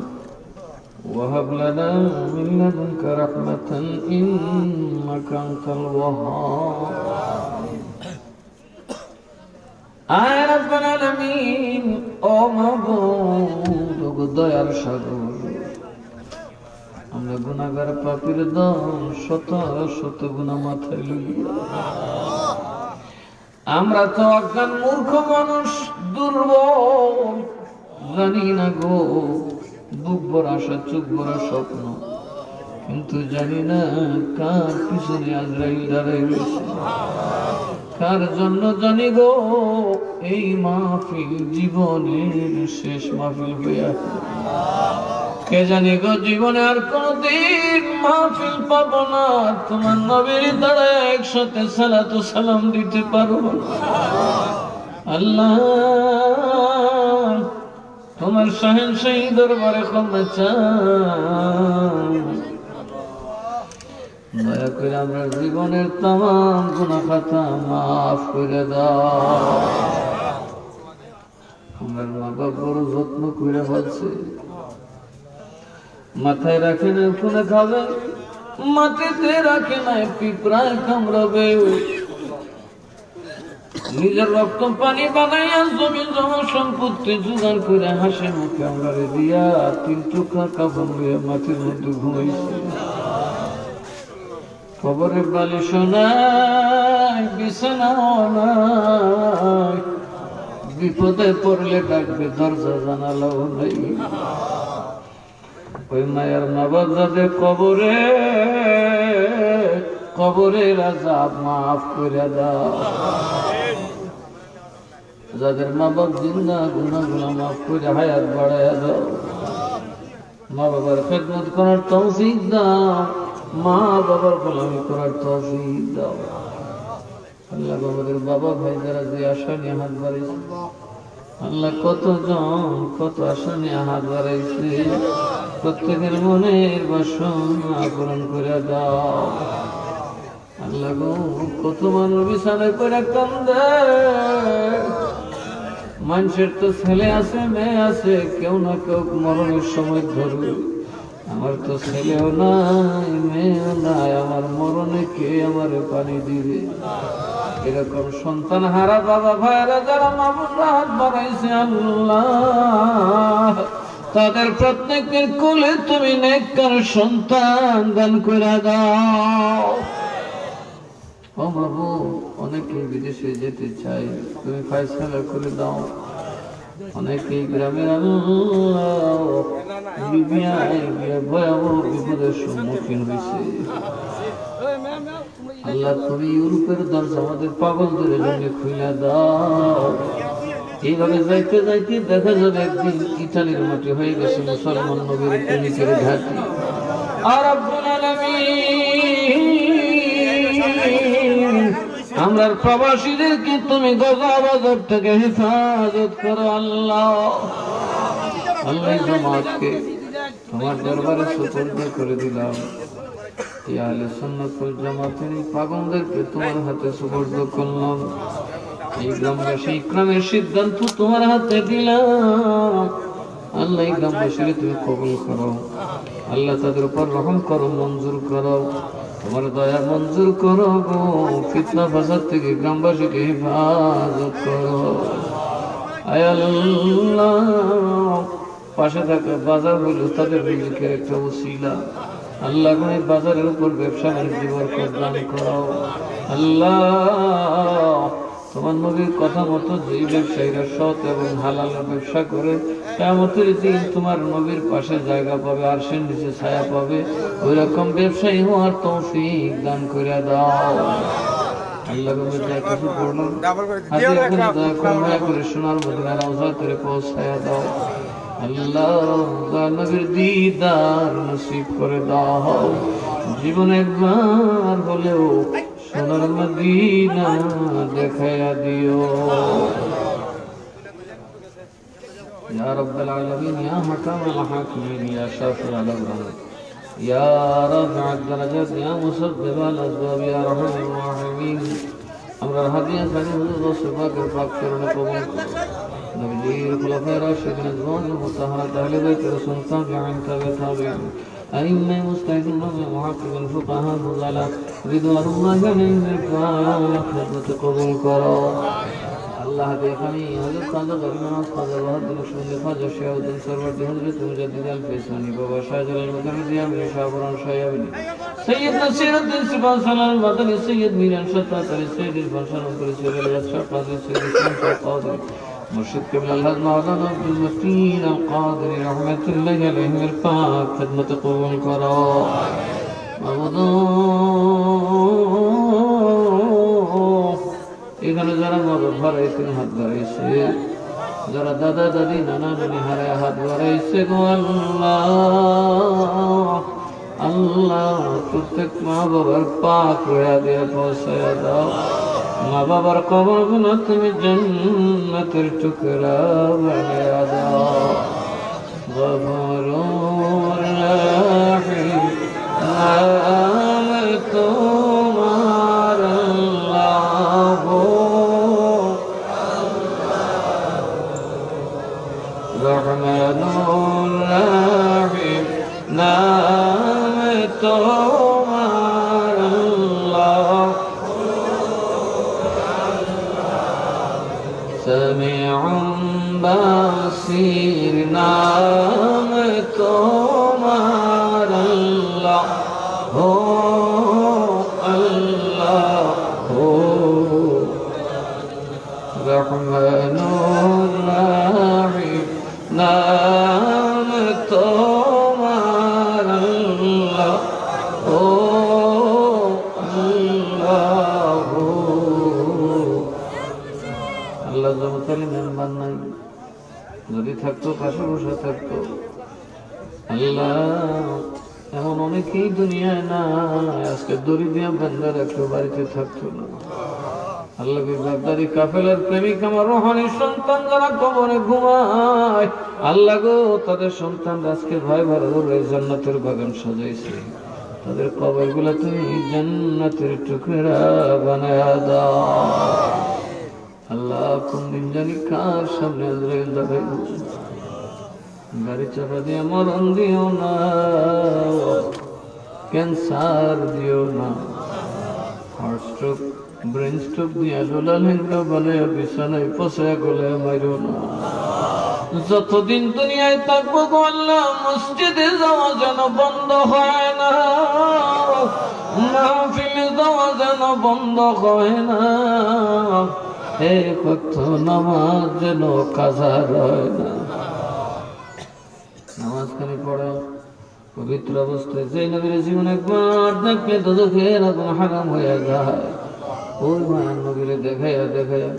وهب لنا من لدنك رحمة إنك أنت الوهاب. آي رب العالمين ও মাবুদ ও দয়ার সাগর, আমরা গুনাহগার পাপীর দল শত শত গুনাহ মাথায় লইয়া আমরা তো অজ্ঞান মূর্খ মানুষ, দুর্বল, জানি না গো বুক ভরা আশা চোখ ভরা স্বপ্ন, কিন্তু জানি না কার পিছনে আজরাইল দাঁড়াই রয়েছে, কার জন্য জানি গো এই মাহফিল জীবনের শেষ মাহফিল হইয়া, কে জানি গো জীবনে আর কোনদিন মাহফিল পাবো না, তোমার নবীর দাঁড়ায় একসাথে সালাতু সালাম দিতে পারবো না। আল্লাহ তোমার শাহেনশাহী দরবারে ক্ষমা চাই, দয়া করে আমরা জীবনের তামাম গুনাহ খাতা মাফ করে দাও। আমার মা বাবা বড় যত্ন করে ফেলছে, মাথায় রাখে না কোনে খাবে, মাটিতে রাখে না পিঁপড়ায় কামড়াবে, নিজের রক্ত পানি বানাইয়া জমি জমা সম্পত্তি জোগাড় করে হাসি মুখে আমরা দিয়া 3 টুকরা কাপড় লইয়া মাটির মধ্যে ঘুমাইছে। কবরের বালিশ নাই, বিছানাও নাই, বিপদে পড়লে ডাকবে দরজা জানালাও নাই। ওই মায়ের মা বাপ যাদের কবরের আযাব মাফ করে দাও। যাদের মা বাপ জিন্দা গুনাহগুলো মাফ করে হায়াত বাড়ায় দাও। মা বাবার খেদমত করার তৌফিক দাও, মা বাবার গোলামি করার তৌফিক দাও। আল্লাহ আমাদের বাবা ভাই যারা যে আশা নিয়ে হাত বাড়াইছে, আল্লাহ কতজন কত আশা নিয়ে হাত বাড়াইছে, প্রত্যেকের মনের বাসনা পূরণ করে দাও। আল্লাহ গো, কত মানুষ বিছানায় করে কান্দে। মানুষের তো ছেলে আছে, মেয়ে আছে, কেউ না কেউ মরণের সময় ধরবে। আমার তো ছেলেও নাই, মেয়েও নাই, আমার মরণে কে আমারে পানি দিবে? এরকম সন্তান হারা বাবা ভাইরা যারা মামুনরা হাত বাড়াইছে, আল্লাহ তাদের প্রত্যেকের কোলে তুমি নেককার সন্তান দান করে দাও। ও বাবু, অনেকে বিদেশে যেতে চাই, তুমি ফয়সালা করে দাও। অনেকে গ্রামের লিবিয়ায় গিয়ে ভয়াবহ বিপদের সম্মুখীন হয়েছে। আল্লাহ তুমি ইউরোপের দরজা আমাদের পাগলদের জন্য খুলে দাও। এইভাবে যাইতে যাইতে দেখা যাবে একদিন ইটালির মাটি হয়ে গেছে মুসলমান নবীর প্রেমিকের ঘাঁটি। আর রব্বুল আলামিন, আমরা প্রবাসীদেরকে তুমি গজব থেকে হেফাজত করো আল্লাহ। আল্লাহ জামাতকে তোমার দরবারে সুপর্দ করে দিলাম। এই আহলে সুন্নাত ওয়াল জামাতের এই পাগলদেরকে তোমার হাতে সুপর্দ করলাম। এই গ্রামবাসী ইকরামের সিদ্ধান্ত তোমার হাতে দিলাম। আল্লাহ এই গ্রামবাসীর তুমি কবুল করো। আল্লাহ তাদের উপর রহম করো, মঞ্জুর করো, তোমার দয়া মঞ্জুর করো গো। ফিতনা ফাসাদ থেকে গ্রামবাসীকে হেফাজত করো। আয় আল্লাহ, পাশে থাকা বাজার হইল তাদের রিজিকের একটা ওসিলা। আল্লাহ এই বাজারের উপর ব্যবসা বাণিজ্য বরকত দান করো। আল্লাহ তোমার নবীর কথা মতো যেই ব্যবসায়ীরা সৎ এবং হালাল ব্যবসা করে কিয়ামতের দিন তোমার নবীর পাশে জায়গা পাবে, আরশের নিচে ছায়া পাবে, ওই রকম ব্যবসায়ী হওয়ার তৌফিক দান করে দাও। আল্লাহ যা কিছু পড়লাম দয়া করে সোনার মদিনার রওজা করে পৌঁছায়া দাও। আল্লাহ নবীর দিদার নসিব করে দাও। জীবনে একবার হলেও সোনার মদিনা দেখায়া দিও। ইয়া রাব্বাল আলামিন, ইয়া হাকামাল হাকিমিন, ইয়া শাফিআল আযরার, ইয়া রাফিআদ দারাজাত, ইয়া মুসাদ্দিবাল আসবাব, ইয়া আরহামার রাহিমিন। আমরা হাদিয়া জানি হুজুর রাসূল পাকের পাক চরণে কবুল করো। নবীজির খুলাফায়ে রাশিদিন আজওয়াজুল মুতাহহারাত আহলে বাইত রাসূল তাবিঈন তাবিঈন أئمة مجتهدون محقق الفقهاء الفضلاء رضوان الله عليهم خدمت قبول করো। আল্লাহ দেখানি হযরত খাজা গরিমানাস খাজা বাহাদুর শুনে খাজা শাহউদ্দিন সরওয়ার্দী হযরত মুজাদ্দিদ আল ফিসানি বাবা শাহজালাল মুতামিদি আমরি শাহপুরান শাহয়াবনি সৈয়দ নসিরউদ্দিন সিবহাসালাল মাদানী সৈয়দ মিরান শাহ আলী সৈয়দ ইরফান করে সৈয়দ আশরাফ কাজী সৈয়দ ইসলাম কাদরি مرشد قبل الله مولانا عبد المتين القادري رحمة الله عليه الفاق خدمت قبول کرو এখানে যারা মদত হারাইছেন হাত বাড়াইছে, যারা দাদা দাদি নানা নানি হারায় হাত বাড়াইছে গো আল্লাহ, আল্লাহ প্রত্যেক মা বাবার পাক রয়া দিয়ে পৌঁছায়া দাও। মা বাবার কবরগুলো তুমি জান্নাতের টুকরা বানিয়ে দাও। গফুরুর রহিম নাম তোমার আল্লাহ, রহমানুর রহিম নাম তোমার আল্লাহ, সামিউম বাসির নাম তোমার আল্লাহ, হো আল্লাহ হো রহমানুর রহিম নাম তোমার যদি থাকতো পাশে বসে থাকতো। আল্লাহ, এমন অনেকেই দুনিয়ায় না, আজকে দড়ি দিয়া বান্দা রাখতো, বাড়িতে থাকতো না। আল্লাহ, বাগদারি কাফেলার প্রেমিক আমার রোহানি সন্তান যারা কবরে ঘুমায়, আল্লাহ গো, তাদের সন্তান আজকে ভাই ভালো জান্নাতের বাগান সাজাইছে, তাদের কবর গুলা তুমি জান্নাতের টুকরা বানায়া দাও। আল্লাহ, কোন দিন জানি কার সামনে আজরাইল দাঁড়াইব, গাড়ি চাপা দিয়ে মরণ দিও না, ক্যান্সার দিও না, হার্ট স্ট্রোক, ব্রেন স্ট্রোক দিয়ে লোলা লেঙ্গা বানায় বিছানায় পচা গলে মারো না। যতদিন দুনিয়ায় থাকবো গো আল্লাহ, মসজিদে যাওয়া যেন বন্ধ হয় না, মাহফিলে যাওয়া যেন বন্ধ হয় না, এক ওয়াক্ত নামাজ যেন কাজা হয় না। নামাজ খানি পড়া পবিত্র অবস্থায় যে নবীর জীবন একবার দেখলে তো চোখের আগুন হারাম হয়ে যায়, ওই মায়ার নবীরে দেখাইয়া দেখাইয়া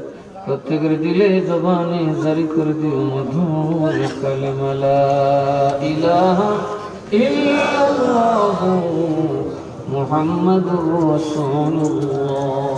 প্রত্যেকের দিলে জবানে জারি করে দিও মধুর কালিমা লা ইলাহা ইল্লাল্লাহু মুহাম্মাদুর রাসূলুল্লাহ।